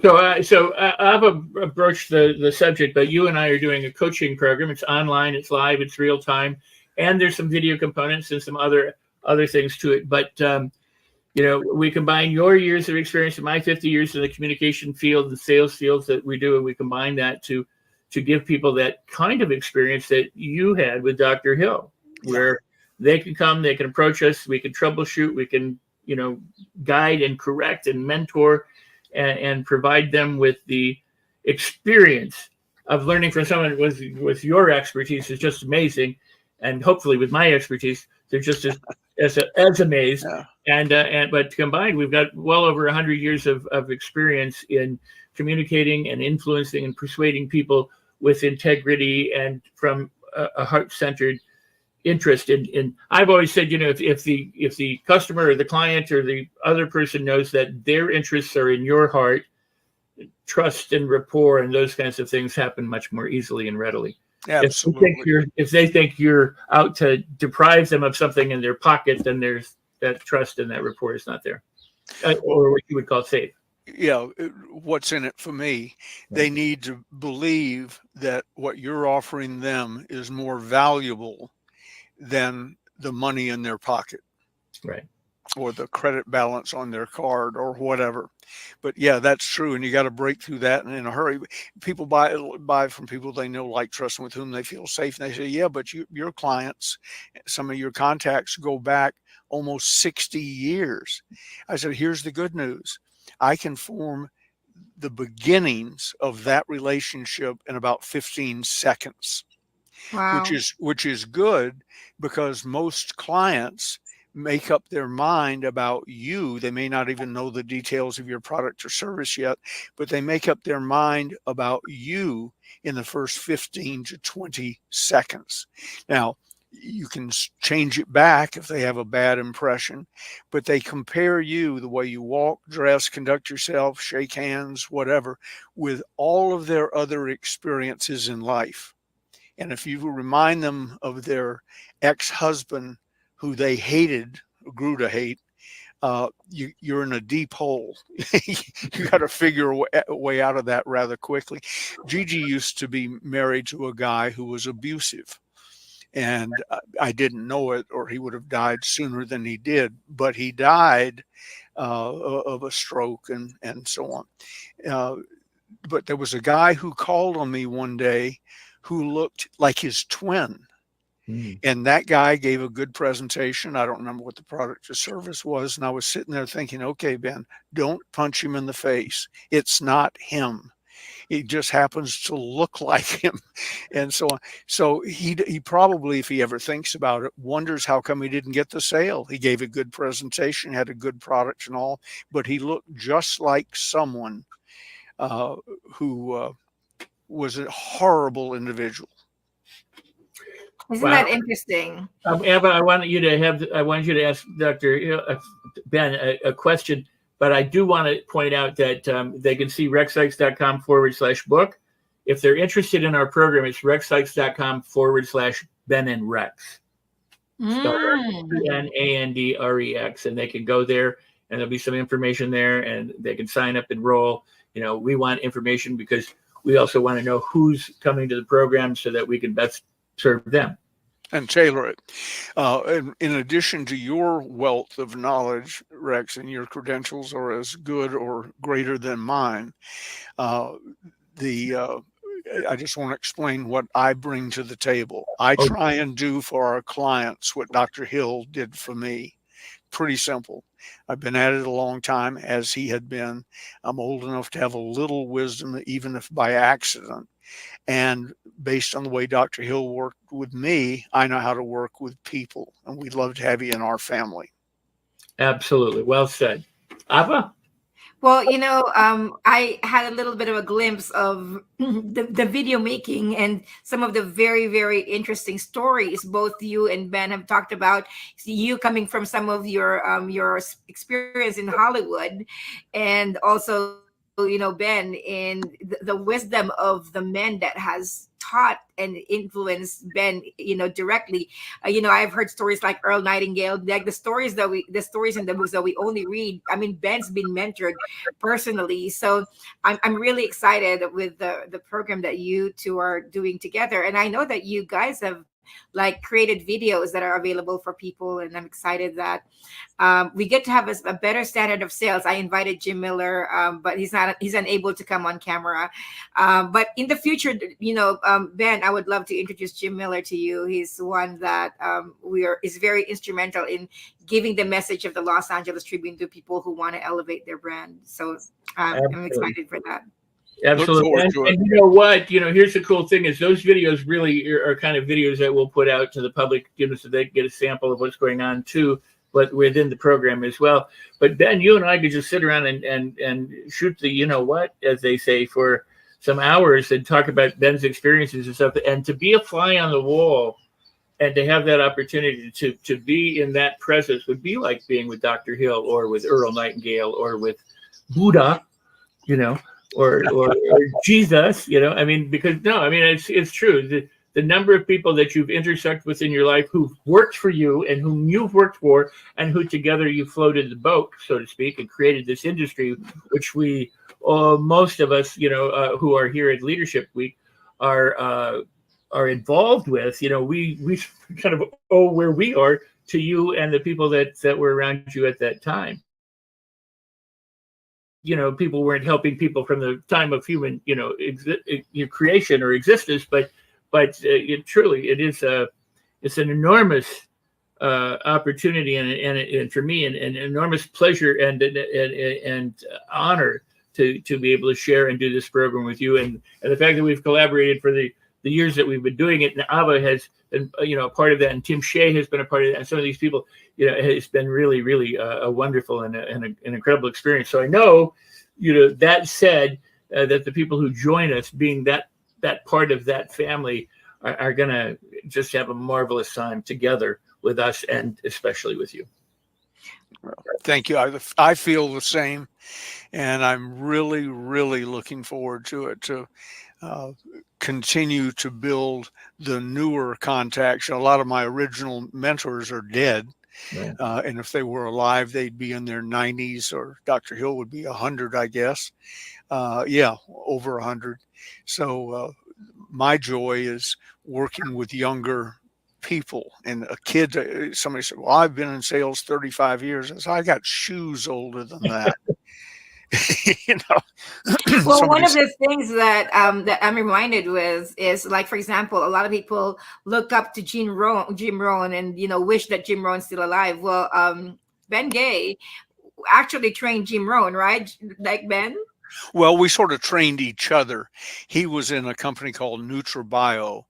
So I've approached the subject, but you and I are doing a coaching program. It's online, it's live, it's real time, and there's some video components and some other things to it. But we combine your years of experience and my 50 years in the communication field, the sales fields that we do, and we combine that to give people that kind of experience that you had with Dr. Hill, where they can come, they can approach us, we can troubleshoot, we can, guide and correct and mentor and provide them with the experience of learning from someone with your expertise is just amazing. And hopefully with my expertise, they're just as amazed. Yeah. But combined, we've got well over 100 years of experience in communicating and influencing and persuading people with integrity and from a heart-centered interest in. I've always said, if the customer or the client or the other person knows that their interests are in your heart, trust and rapport and those kinds of things happen much more easily and readily. Absolutely. If they think you're out to deprive them of something in their pocket, then there's that trust and that rapport is not there, or what you would call safe. Yeah, what's in it for me? They need to believe that what you're offering them is more valuable than the money in their pocket, right, or the credit balance on their card or whatever. But yeah, that's true, and you got to break through that and in a hurry. People buy from people they know, like, trust, and with whom they feel safe. And they say, yeah, but your clients, some of your contacts go back almost 60 years. I said, here's the good news. I can form the beginnings of that relationship in about 15 seconds. Wow. Which is good, because most clients make up their mind about you. They may not even know the details of your product or service yet, but they make up their mind about you in the first 15 to 20 seconds. Now, you can change it back if they have a bad impression, but they compare you, the way you walk, dress, conduct yourself, shake hands, whatever, with all of their other experiences in life. And if you remind them of their ex-husband who they hated, grew to hate, you're in a deep hole. You got to figure a way out of that rather quickly. Gigi used to be married to a guy who was abusive. And I didn't know it, or he would have died sooner than he did. But he died of a stroke and so on. But there was a guy who called on me one day who looked like his twin. And that guy gave a good presentation. I don't remember what the product or service was. And I was sitting there thinking, okay, Ben, don't punch him in the face. It's not him. It just happens to look like him, and so on. So he probably, if he ever thinks about it, wonders how come he didn't get the sale. He gave a good presentation, had a good product and all, but he looked just like someone who was a horrible individual. Isn't that interesting? Eva, I want you to ask Dr. Ben a question, but I do want to point out that they can see rexsykes.com/book. If they're interested in our program, it's rexsykes.com/Ben and Rex. BenAndRex, and they can go there, and there'll be some information there, and they can sign up, enroll. We want information because we also want to know who's coming to the program so that we can best serve them and tailor it. In addition to your wealth of knowledge, Rex, and your credentials are as good or greater than mine, I just want to explain what I bring to the table. I try and do for our clients what Dr. Hill did for me. Pretty simple. I've been at it a long time, as he had been. I'm old enough to have a little wisdom, even if by accident. And based on the way Dr. Hill worked with me, I know how to work with people, and we'd love to have you in our family. Absolutely. Well said. Ava? Well, I had a little bit of a glimpse of the video making and some of the very, very interesting stories both you and Ben have talked about. You coming from some of your experience in Hollywood, and also Ben, in the wisdom of the men that has taught and influenced Ben, directly. I've heard stories like Earl Nightingale, like the stories in the books that we only read. I mean, Ben's been mentored personally. So I'm really excited with the program that you two are doing together. And I know that you guys have created videos that are available for people, and I'm excited that we get to have a better standard of sales. I invited Jim Miller, but he's unable to come on camera. But in the future, Ben, I would love to introduce Jim Miller to you. He's one that is very instrumental in giving the message of the Los Angeles Tribune to people who want to elevate their brand. So I'm excited for that. Absolutely. And you know what? Here's the cool thing is those videos really are kind of videos that we'll put out to the public, so they can get a sample of what's going on too, but within the program as well. But Ben, you and I could just sit around and shoot the, as they say, for some hours and talk about Ben's experiences and stuff. And to be a fly on the wall and to have that opportunity to be in that presence would be like being with Dr. Hill or with Earl Nightingale or with Buddha, or Jesus, because it's true. The number of people that you've intersected with in your life who've worked for you and whom you've worked for and who together you floated the boat, so to speak, and created this industry, which we, most of us, who are here at Leadership Week are involved with. We kind of owe where we are to you and the people that were around you at that time. People weren't helping people from the time of human, creation or existence, but truly it is it's an enormous opportunity and for me an enormous pleasure and honor to be able to share and do this program with you, and the fact that we've collaborated for the years that we've been doing it. And Ava has been a part of that, and Tim Shea has been a part of that, and some of these people, it's been really, really a wonderful and an incredible experience. So I know, that said, that the people who join us, being that part of that family, are going to just have a marvelous time together with us, and especially with you. Thank you. I feel the same, and I'm really, really looking forward to it, to continue to build the newer contacts. A lot of my original mentors are dead. Yeah. And if they were alive, they'd be in their 90s, or Dr. Hill would be 100, I guess. Over 100. So my joy is working with younger people. And a kid, somebody said, well, I've been in sales 35 years. I said, I got shoes older than that. Well, one of the things that I'm reminded with is, like, for example, a lot of people look up to Jim Rohn and wish that Jim Rohn's still alive. Well, Ben Gay actually trained Jim Rohn, right? Like Ben? Well, we sort of trained each other. He was in a company called NutraBio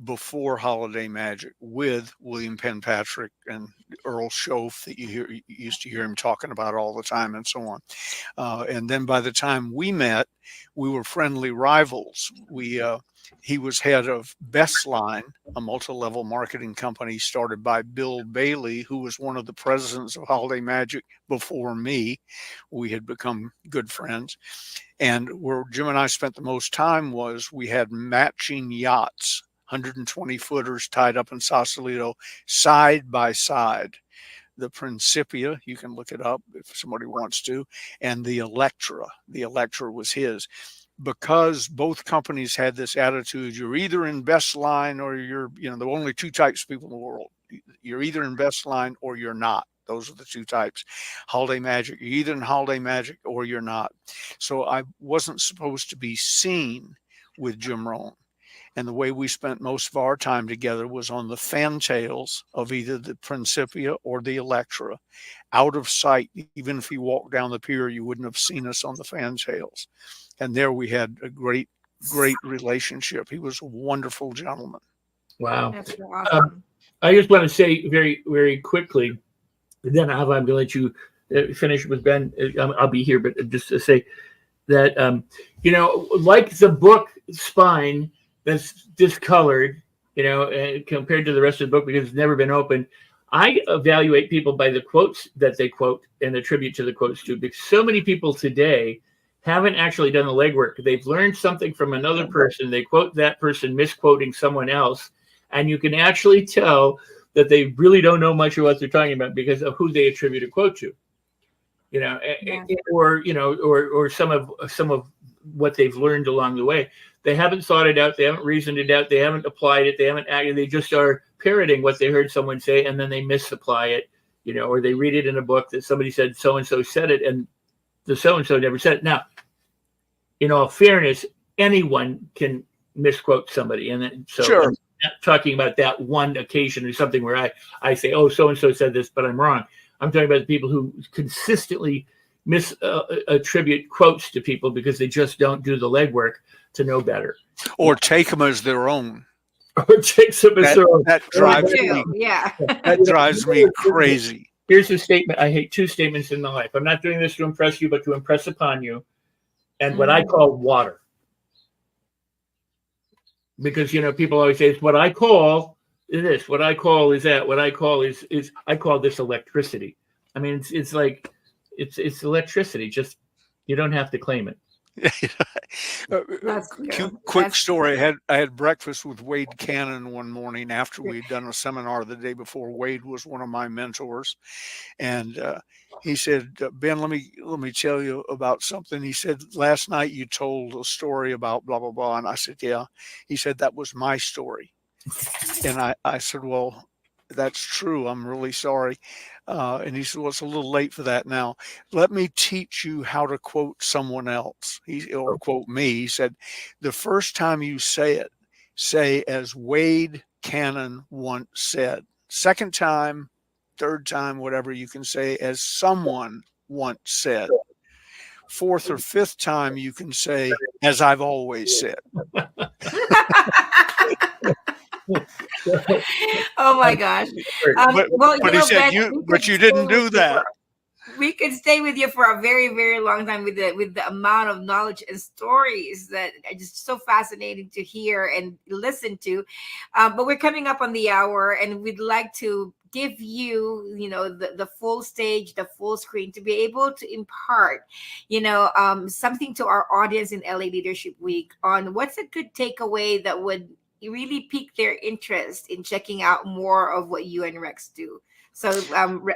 before Holiday Magic with William Penpatrick and Earl Schoaf that you used to hear him talking about all the time and so on. And then by the time we met, we were friendly rivals. He was head of Bestline, a multi-level marketing company started by Bill Bailey, who was one of the presidents of Holiday Magic before me. We had become good friends. And where Jim and I spent the most time was we had matching yachts, 120 footers tied up in Sausalito, side by side. The Principia, you can look it up if somebody wants to, and the Electra. The Electra was his. Because both companies had this attitude, you're either in Bestline or you're, there were only two types of people in the world. You're either in Bestline or you're not. Those are the two types. Holiday Magic, you're either in Holiday Magic or you're not. So I wasn't supposed to be seen with Jim Rohn. And the way we spent most of our time together was on the fantails of either the Principia or the Electra, out of sight. Even if you walked down the pier, you wouldn't have seen us on the fantails. And there we had a great relationship. He was a wonderful gentleman. Wow. That's awesome. I just want to say very, very quickly, then I'm going to let you finish with Ben. I'll be here, but just to say that, like the book spine that's discolored, compared to the rest of the book because it's never been opened, I evaluate people by the quotes that they quote and attribute to the quotes too, because so many people today haven't actually done the legwork. They've learned something from another person. They quote that person misquoting someone else. And you can actually tell that they really don't know much of what they're talking about because of who they attribute a quote to, or some of what they've learned along the way. They haven't thought it out. They haven't reasoned it out. They haven't applied it. They haven't acted. They just are parroting what they heard someone say, and then they misapply it, or they read it in a book that somebody said so-and-so said it, and the so-and-so never said it. Now, in all fairness, anyone can misquote somebody. And then, so Sure. I'm not talking about that one occasion or something where I say, oh, so-and-so said this, but I'm wrong. I'm talking about the people who consistently attribute quotes to people because they just don't do the legwork to know better. Or take them as their own. Or take them as their own. That drives me. Yeah. That drives me crazy. Here's a statement. I hate two statements in my life. I'm not doing this to impress you, but to impress upon you. And what I call water. Because, people always say, it's what I call is this, what I call is that, what I call is I call this electricity. I mean, it's like, it's electricity. Just, you don't have to claim it. Quick story. I had breakfast with Wade Cannon one morning after we'd done a seminar the day before. Wade was one of my mentors, and he said, "Ben, let me tell you about something." He said, "Last night you told a story about blah blah blah," and I said, "Yeah." He said, "That was my story," and I said, "Well, that's true. I'm really sorry." And he said, "Well, it's a little late for that now. Let me teach you how to quote someone else." Or quote me. He said, "The first time you say it, say as Wade Cannon once said. Second time, third time, whatever, you can say as someone once said. Fourth or fifth time, you can say as I've always said." Oh my gosh. But he said, but you didn't do that. We could stay with you for a very, very long time with the amount of knowledge and stories that are just so fascinating to hear and listen to. But we're coming up on the hour, and we'd like to give you, the full stage, the full screen to be able to impart, something to our audience in LA Leadership Week on what's a good takeaway that would really pique their interest in checking out more of what you and Rex do. So,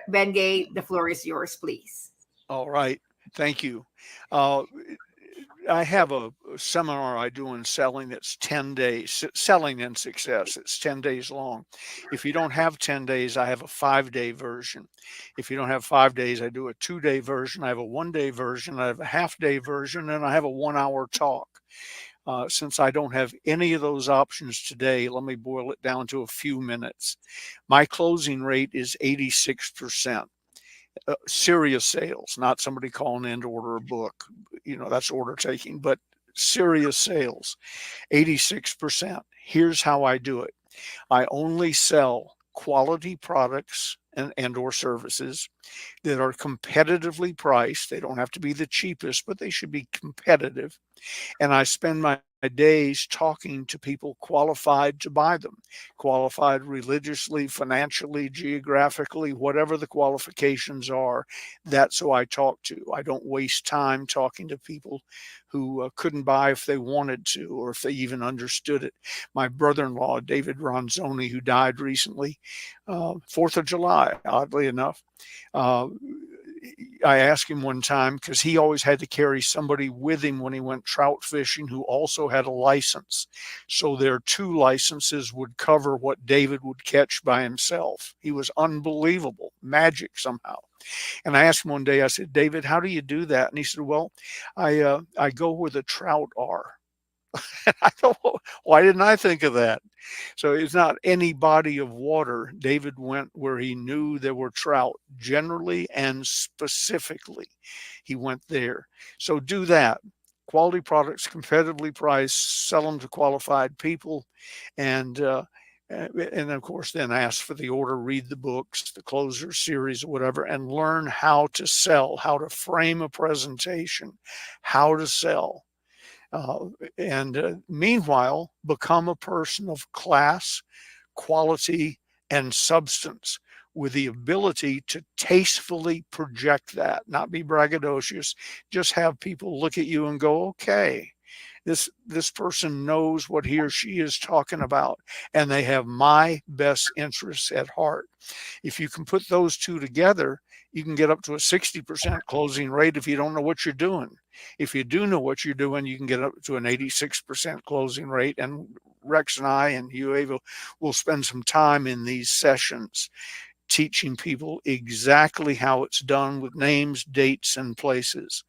Ben Gay, the floor is yours, please. All right. Thank you. I have a seminar I do in selling that's 10 days, selling in success. It's 10 days long. If you don't have 10 days, I have a 5-day version. If you don't have 5 days, I do a 2-day version. I have a 1-day version. I have a half-day version, and I have a 1-hour talk. Since I don't have any of those options today, let me boil it down to a few minutes. My closing rate is 86%. serious sales, not somebody calling in to order a book. That's order taking, but serious sales, 86%. Here's how I do it. I only sell quality products and or services that are competitively priced. They don't have to be the cheapest, but they should be competitive. And I spend my days talking to people qualified to buy them, qualified religiously, financially, geographically, whatever the qualifications are. That's who I talk to. I don't waste time talking to people who couldn't buy if they wanted to, or if they even understood it. My brother-in-law, David Ronzoni, who died recently, 4th of July, oddly enough, I asked him one time, because he always had to carry somebody with him when he went trout fishing who also had a license. So their 2 licenses would cover what David would catch by himself. He was unbelievable, magic somehow. And I asked him one day, I said, David, how do you do that? And he said, well, I go where the trout are. I thought, well, why didn't I think of that? So it's not any body of water. David went where he knew there were trout, generally and specifically. He went there. So do that. Quality products, competitively priced, sell them to qualified people, and of course then ask for the order, read the books, the closer series or whatever, and learn how to sell, how to frame a presentation, how to sell. Meanwhile, become a person of class, quality, and substance, with the ability to tastefully project that, not be braggadocious, just have people look at you and go, okay, this person knows what he or she is talking about, and they have my best interests at heart. If you can put those 2 together, you can get up to a 60% closing rate if you don't know what you're doing. If you do know what you're doing, you can get up to an 86% closing rate. And Rex and I and you, Ava, will spend some time in these sessions teaching people exactly how it's done, with names, dates, and places.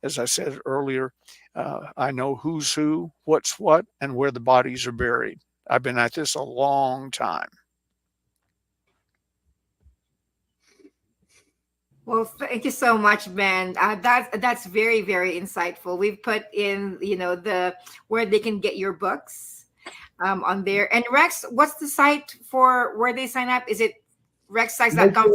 As I said earlier, I know who's who, what's what, and where the bodies are buried. I've been at this a long time. Well, thank you so much, Ben. That's very, very insightful. We've put in, the where they can get your books on there. And Rex, what's the site for where they sign up? Is it rexsykes.com/?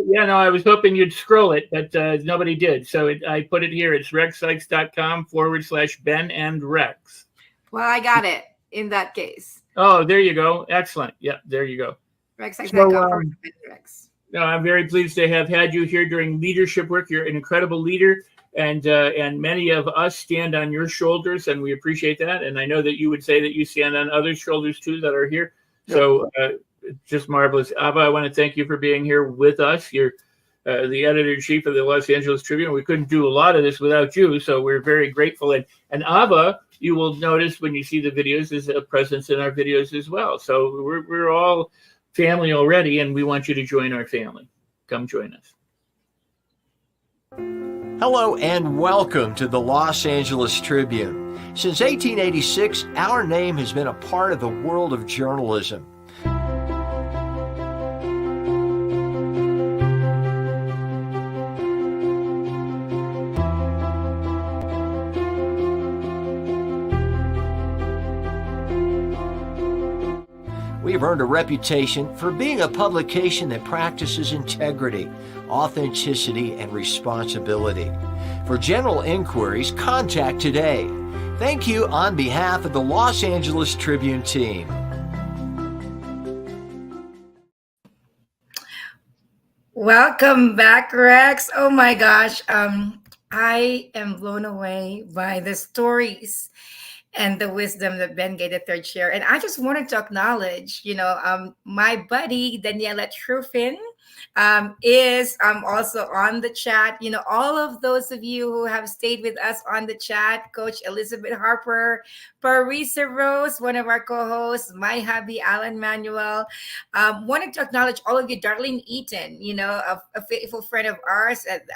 Yeah, no, I was hoping you'd scroll it, but nobody did. So I put it here. It's rexsykes.com/Ben and Rex. Well, I got it in that case. Oh, there you go. Excellent. Yeah, there you go. rexsykes.com/Rex. No, I'm very pleased to have had you here during leadership work. You're an incredible leader, and many of us stand on your shoulders, and we appreciate that. And I know that you would say that you stand on others' shoulders too that are here. So just marvelous. Ava, I want to thank you for being here with us. You're the editor-in-chief of the Los Angeles Tribune. We couldn't do a lot of this without you, so we're very grateful. And Ava, you will notice when you see the videos, is a presence in our videos as well. So we're all family already, and we want you to join our family. Come join us. Hello and welcome to the Los Angeles Tribune. Since 1886, our name has been a part of the world of journalism. We've earned a reputation for being a publication that practices integrity, authenticity, and responsibility. For general inquiries, contact today. Thank you on behalf of the Los Angeles Tribune team. Welcome back, Rex. Oh my gosh. I am blown away by the stories and the wisdom that Ben gave the third share. And I just wanted to acknowledge, my buddy, Daniela Truffin, is also on the chat. All of those of you who have stayed with us on the chat, Coach Elizabeth Harper, Parisa Rose, one of our co-hosts, my hubby, Alan Manuel. Wanted to acknowledge all of you, Darlene Eaton, a faithful friend of ours at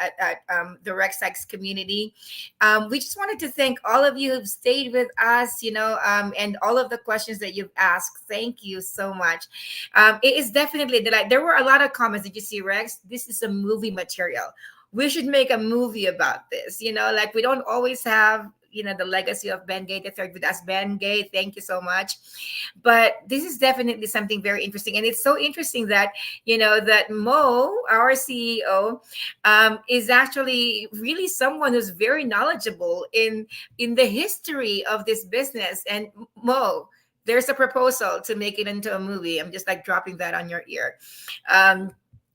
the Rex Sykes community. We just wanted to thank all of you who've stayed with us, and all of the questions that you've asked. Thank you so much. It is definitely a delight. There were a lot of comments. comments. Did you see, Rex? This is a movie material. We should make a movie about this. Like we don't always have, the legacy of Ben Gay III with us. Ben Gay, thank you so much. But this is definitely something very interesting. And it's so interesting that, that Mo, our CEO, is actually really someone who's very knowledgeable in the history of this business. And Mo, there's a proposal to make it into a movie. I'm just like dropping that on your ear.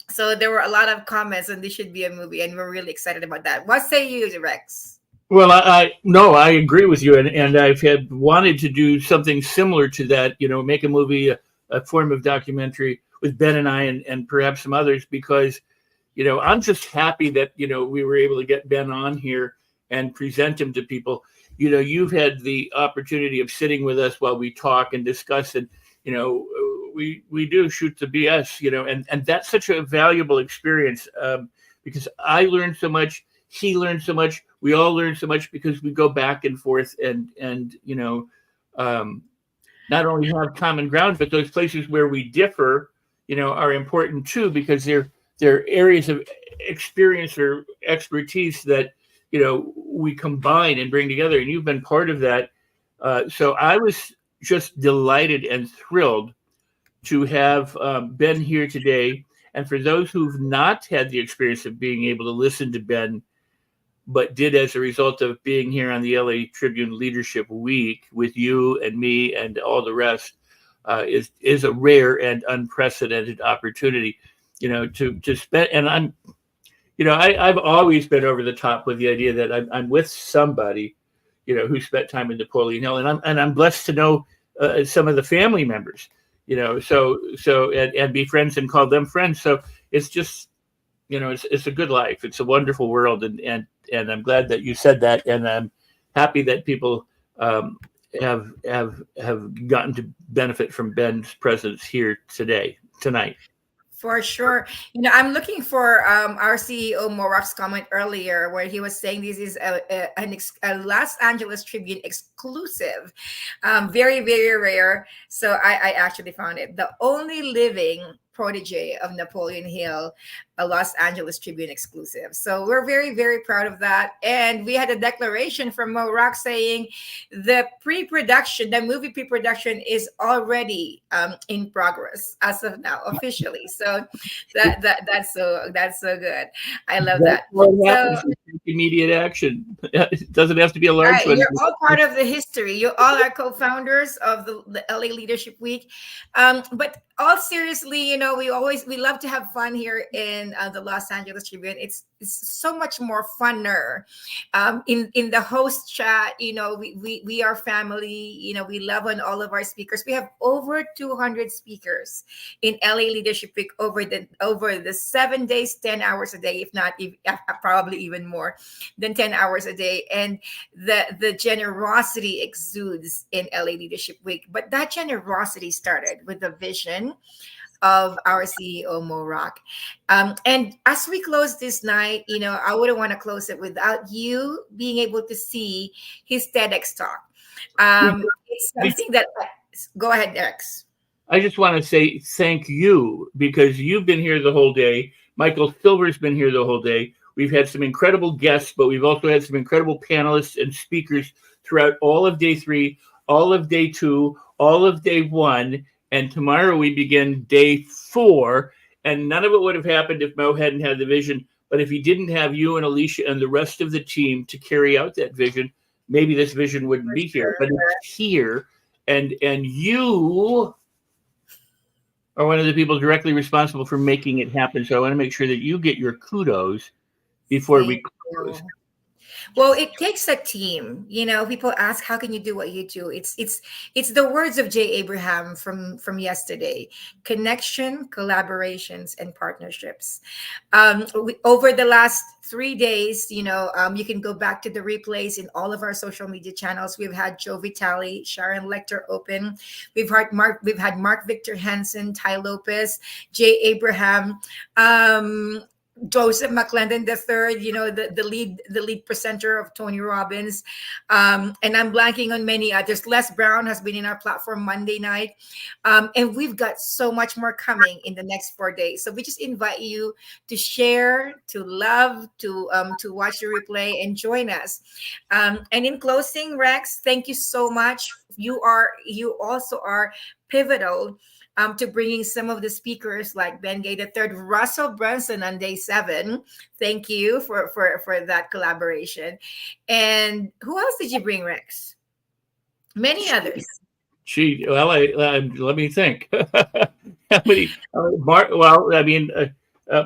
So there were a lot of comments, and this should be a movie, and we're really excited about that. What say you, Rex? Well, I agree with you, and I've had wanted to do something similar to that. Make a movie, a form of documentary with Ben and I, and perhaps some others, because I'm just happy that we were able to get Ben on here and present him to people. You've had the opportunity of sitting with us while we talk and discuss, and we do shoot the BS, and that's such a valuable experience, because I learned so much, he learned so much, we all learn so much, because we go back and forth and not only have common ground, but those places where we differ, are important too, because they're areas of experience or expertise that, we combine and bring together. And you've been part of that. So I was just delighted and thrilled to have Ben here today. And for those who've not had the experience of being able to listen to Ben, but did as a result of being here on the LA Tribune Leadership Week with you and me and all the rest, is a rare and unprecedented opportunity, to spend. And I've always been over the top with the idea that I'm with somebody, who spent time in Napoleon Hill, and I'm blessed to know some of the family members, and be friends and call them friends. So it's just, it's a good life. It's a wonderful world, and I'm glad that you said that, and I'm happy that people have gotten to benefit from Ben's presence here tonight. For sure. I'm looking for our CEO Morak's comment earlier, where he was saying this is a Los Angeles Tribune exclusive. Very, very rare. So I actually found it. The only living protege of Napoleon Hill, a Los Angeles Tribune exclusive. So we're very, very proud of that. And we had a declaration from Morak saying the movie pre-production is already in progress as of now, officially. So that's so good. I love that. So, immediate action. It doesn't have to be a large one. You're all part of the history. You all are co-founders of the LA Leadership Week. But all seriously, we love to have fun here in the Los Angeles Tribune. It's so much more funner. In the host chat, we are family. We love on all of our speakers. We have over 200 speakers in LA Leadership Week over the 7 days, 10 hours a day, if not probably even more than 10 hours a day. And the generosity exudes in LA Leadership Week. But that generosity started with the vision of our CEO Morak. And as we close this night, I wouldn't want to close it without you being able to see his TEDx talk. It's something that, go ahead, Rex. I just want to say thank you, because you've been here the whole day. Michael Silver's been here the whole day. We've had some incredible guests, but we've also had some incredible panelists and speakers throughout all of day 3, all of day 2, all of day 1. And tomorrow we begin day 4. And none of it would have happened if Mo hadn't had the vision. But if he didn't have you and Alicia and the rest of the team to carry out that vision, maybe this vision wouldn't be here. But it's here. And you are one of the people directly responsible for making it happen. So I want to make sure that you get your kudos before we close. Well, it takes a team. People ask, how can you do what you do? It's the words of J. Abraham from yesterday: connection, collaborations, and partnerships. Over the last 3 days, you can go back to the replays in all of our social media channels. We've had Joe Vitale, Sharon Lecter open. We've had Mark Victor Hansen, Ty Lopez, J. Abraham. Joseph McClendon III, the lead presenter of Tony Robbins. And I'm blanking on many others. Les Brown has been in our platform Monday night. And we've got so much more coming in the next 4 days. So we just invite you to share, to love, to watch the replay and join us. And in closing, Rex, thank you so much. You also are pivotal to bringing some of the speakers like Ben Gay III, Russell Brunson on day 7. Thank you for that collaboration. And who else did you bring, Rex? Many others. Let me think. How many?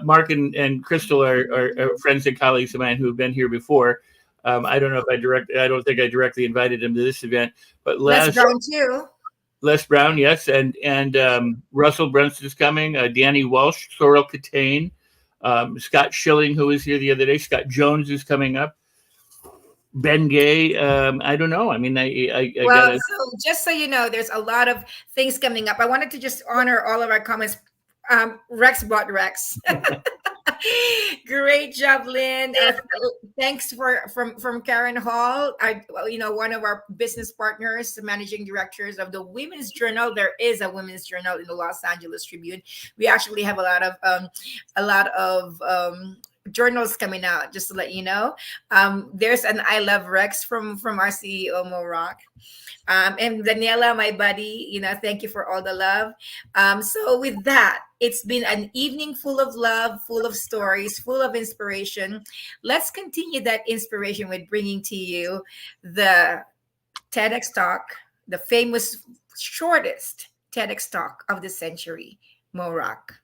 Mark and Crystal are friends and colleagues of mine who have been here before. I don't know if I don't think I directly invited them to this event, but Les Brown too. Les Brown, yes, and Russell Brunson is coming. Danny Walsh, Sorrel Catane, Scott Schilling, who was here the other day. Scott Jones is coming up. Ben Gay. I don't know. I mean, So just so you know, there's a lot of things coming up. I wanted to just honor all of our comments. Rex bought Rex. Great job, Lynn. Thanks from Karen Hall, one of our business partners, managing directors of the Women's Journal. There is a Women's Journal in the Los Angeles Tribune. We actually have a lot of journals coming out, just to let you know. There's an I Love Rex from our CEO, Mo Rock. And Daniela, my buddy, thank you for all the love. So with that, it's been an evening full of love, full of stories, full of inspiration. Let's continue that inspiration with bringing to you the TEDx Talk, the famous shortest TEDx Talk of the century, Mo Rock.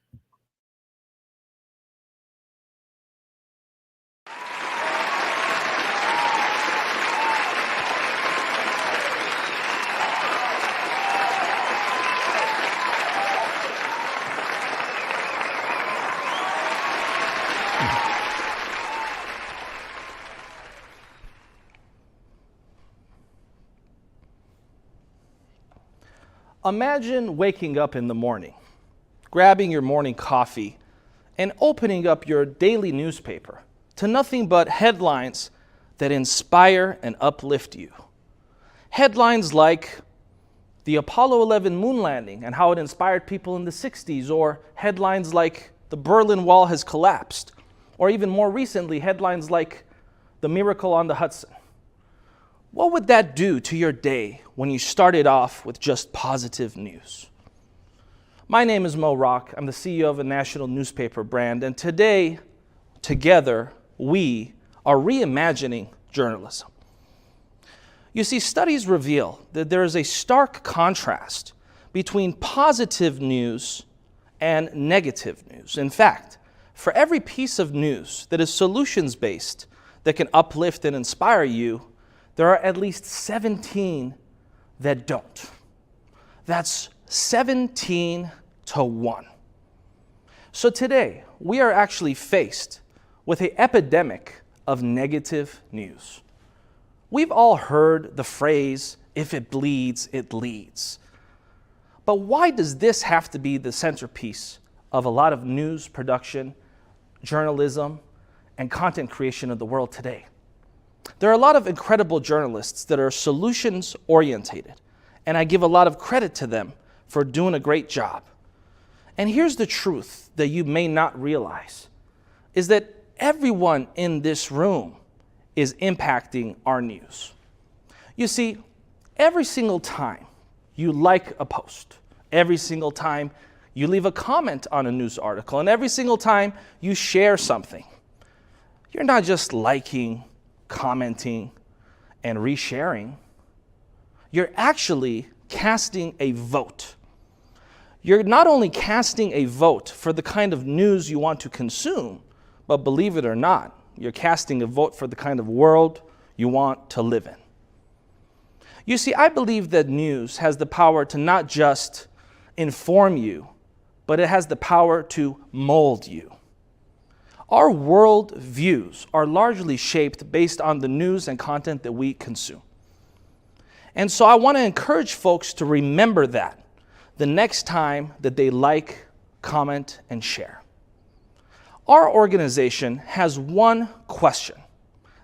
Imagine waking up in the morning, grabbing your morning coffee, and opening up your daily newspaper to nothing but headlines that inspire and uplift you. Headlines like the Apollo 11 moon landing and how it inspired people in the 60s, or headlines like the Berlin Wall has collapsed, or even more recently, headlines like the miracle on the Hudson. What would that do to your day when you started off with just positive news? My name is Mo Rock. I'm the CEO of a national newspaper brand, and today, together, we are reimagining journalism. You see, studies reveal that there is a stark contrast between positive news and negative news. In fact, for every piece of news that is solutions-based, that can uplift and inspire you, there are at least 17 that don't. That's 17 to 1. So today, we are actually faced with an epidemic of negative news. We've all heard the phrase, if it bleeds, it leads. But why does this have to be the centerpiece of a lot of news production, journalism, and content creation of the world today? There are a lot of incredible journalists that are solutions orientated, and I give a lot of credit to them for doing a great job. And here's the truth that you may not realize, is that everyone in this room is impacting our news. You see, every single time you like a post, every single time you leave a comment on a news article, and every single time you share something, you're not just liking, commenting, and resharing. You're actually casting a vote. You're not only casting a vote for the kind of news you want to consume, but believe it or not, you're casting a vote for the kind of world you want to live in. You see, I believe that news has the power to not just inform you, but it has the power to mold you. Our world views are largely shaped based on the news and content that we consume. And so I want to encourage folks to remember that the next time that they like, comment, and share. Our organization has one question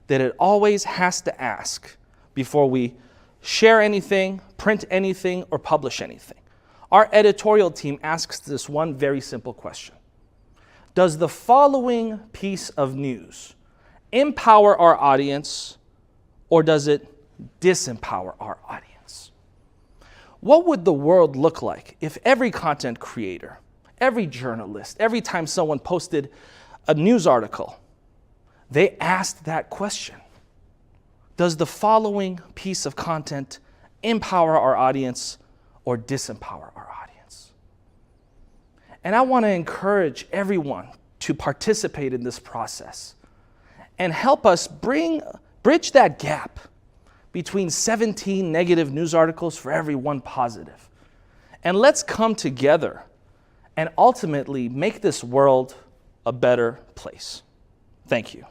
that it always has to ask before we share anything, print anything, or publish anything. Our editorial team asks this one very simple question. Does the following piece of news empower our audience, or does it disempower our audience? What would the world look like if every content creator, every journalist, every time someone posted a news article, they asked that question? Does the following piece of content empower our audience or disempower our audience? And I want to encourage everyone to participate in this process and help us bridge that gap between 17 negative news articles for every one positive. And let's come together and ultimately make this world a better place. Thank you.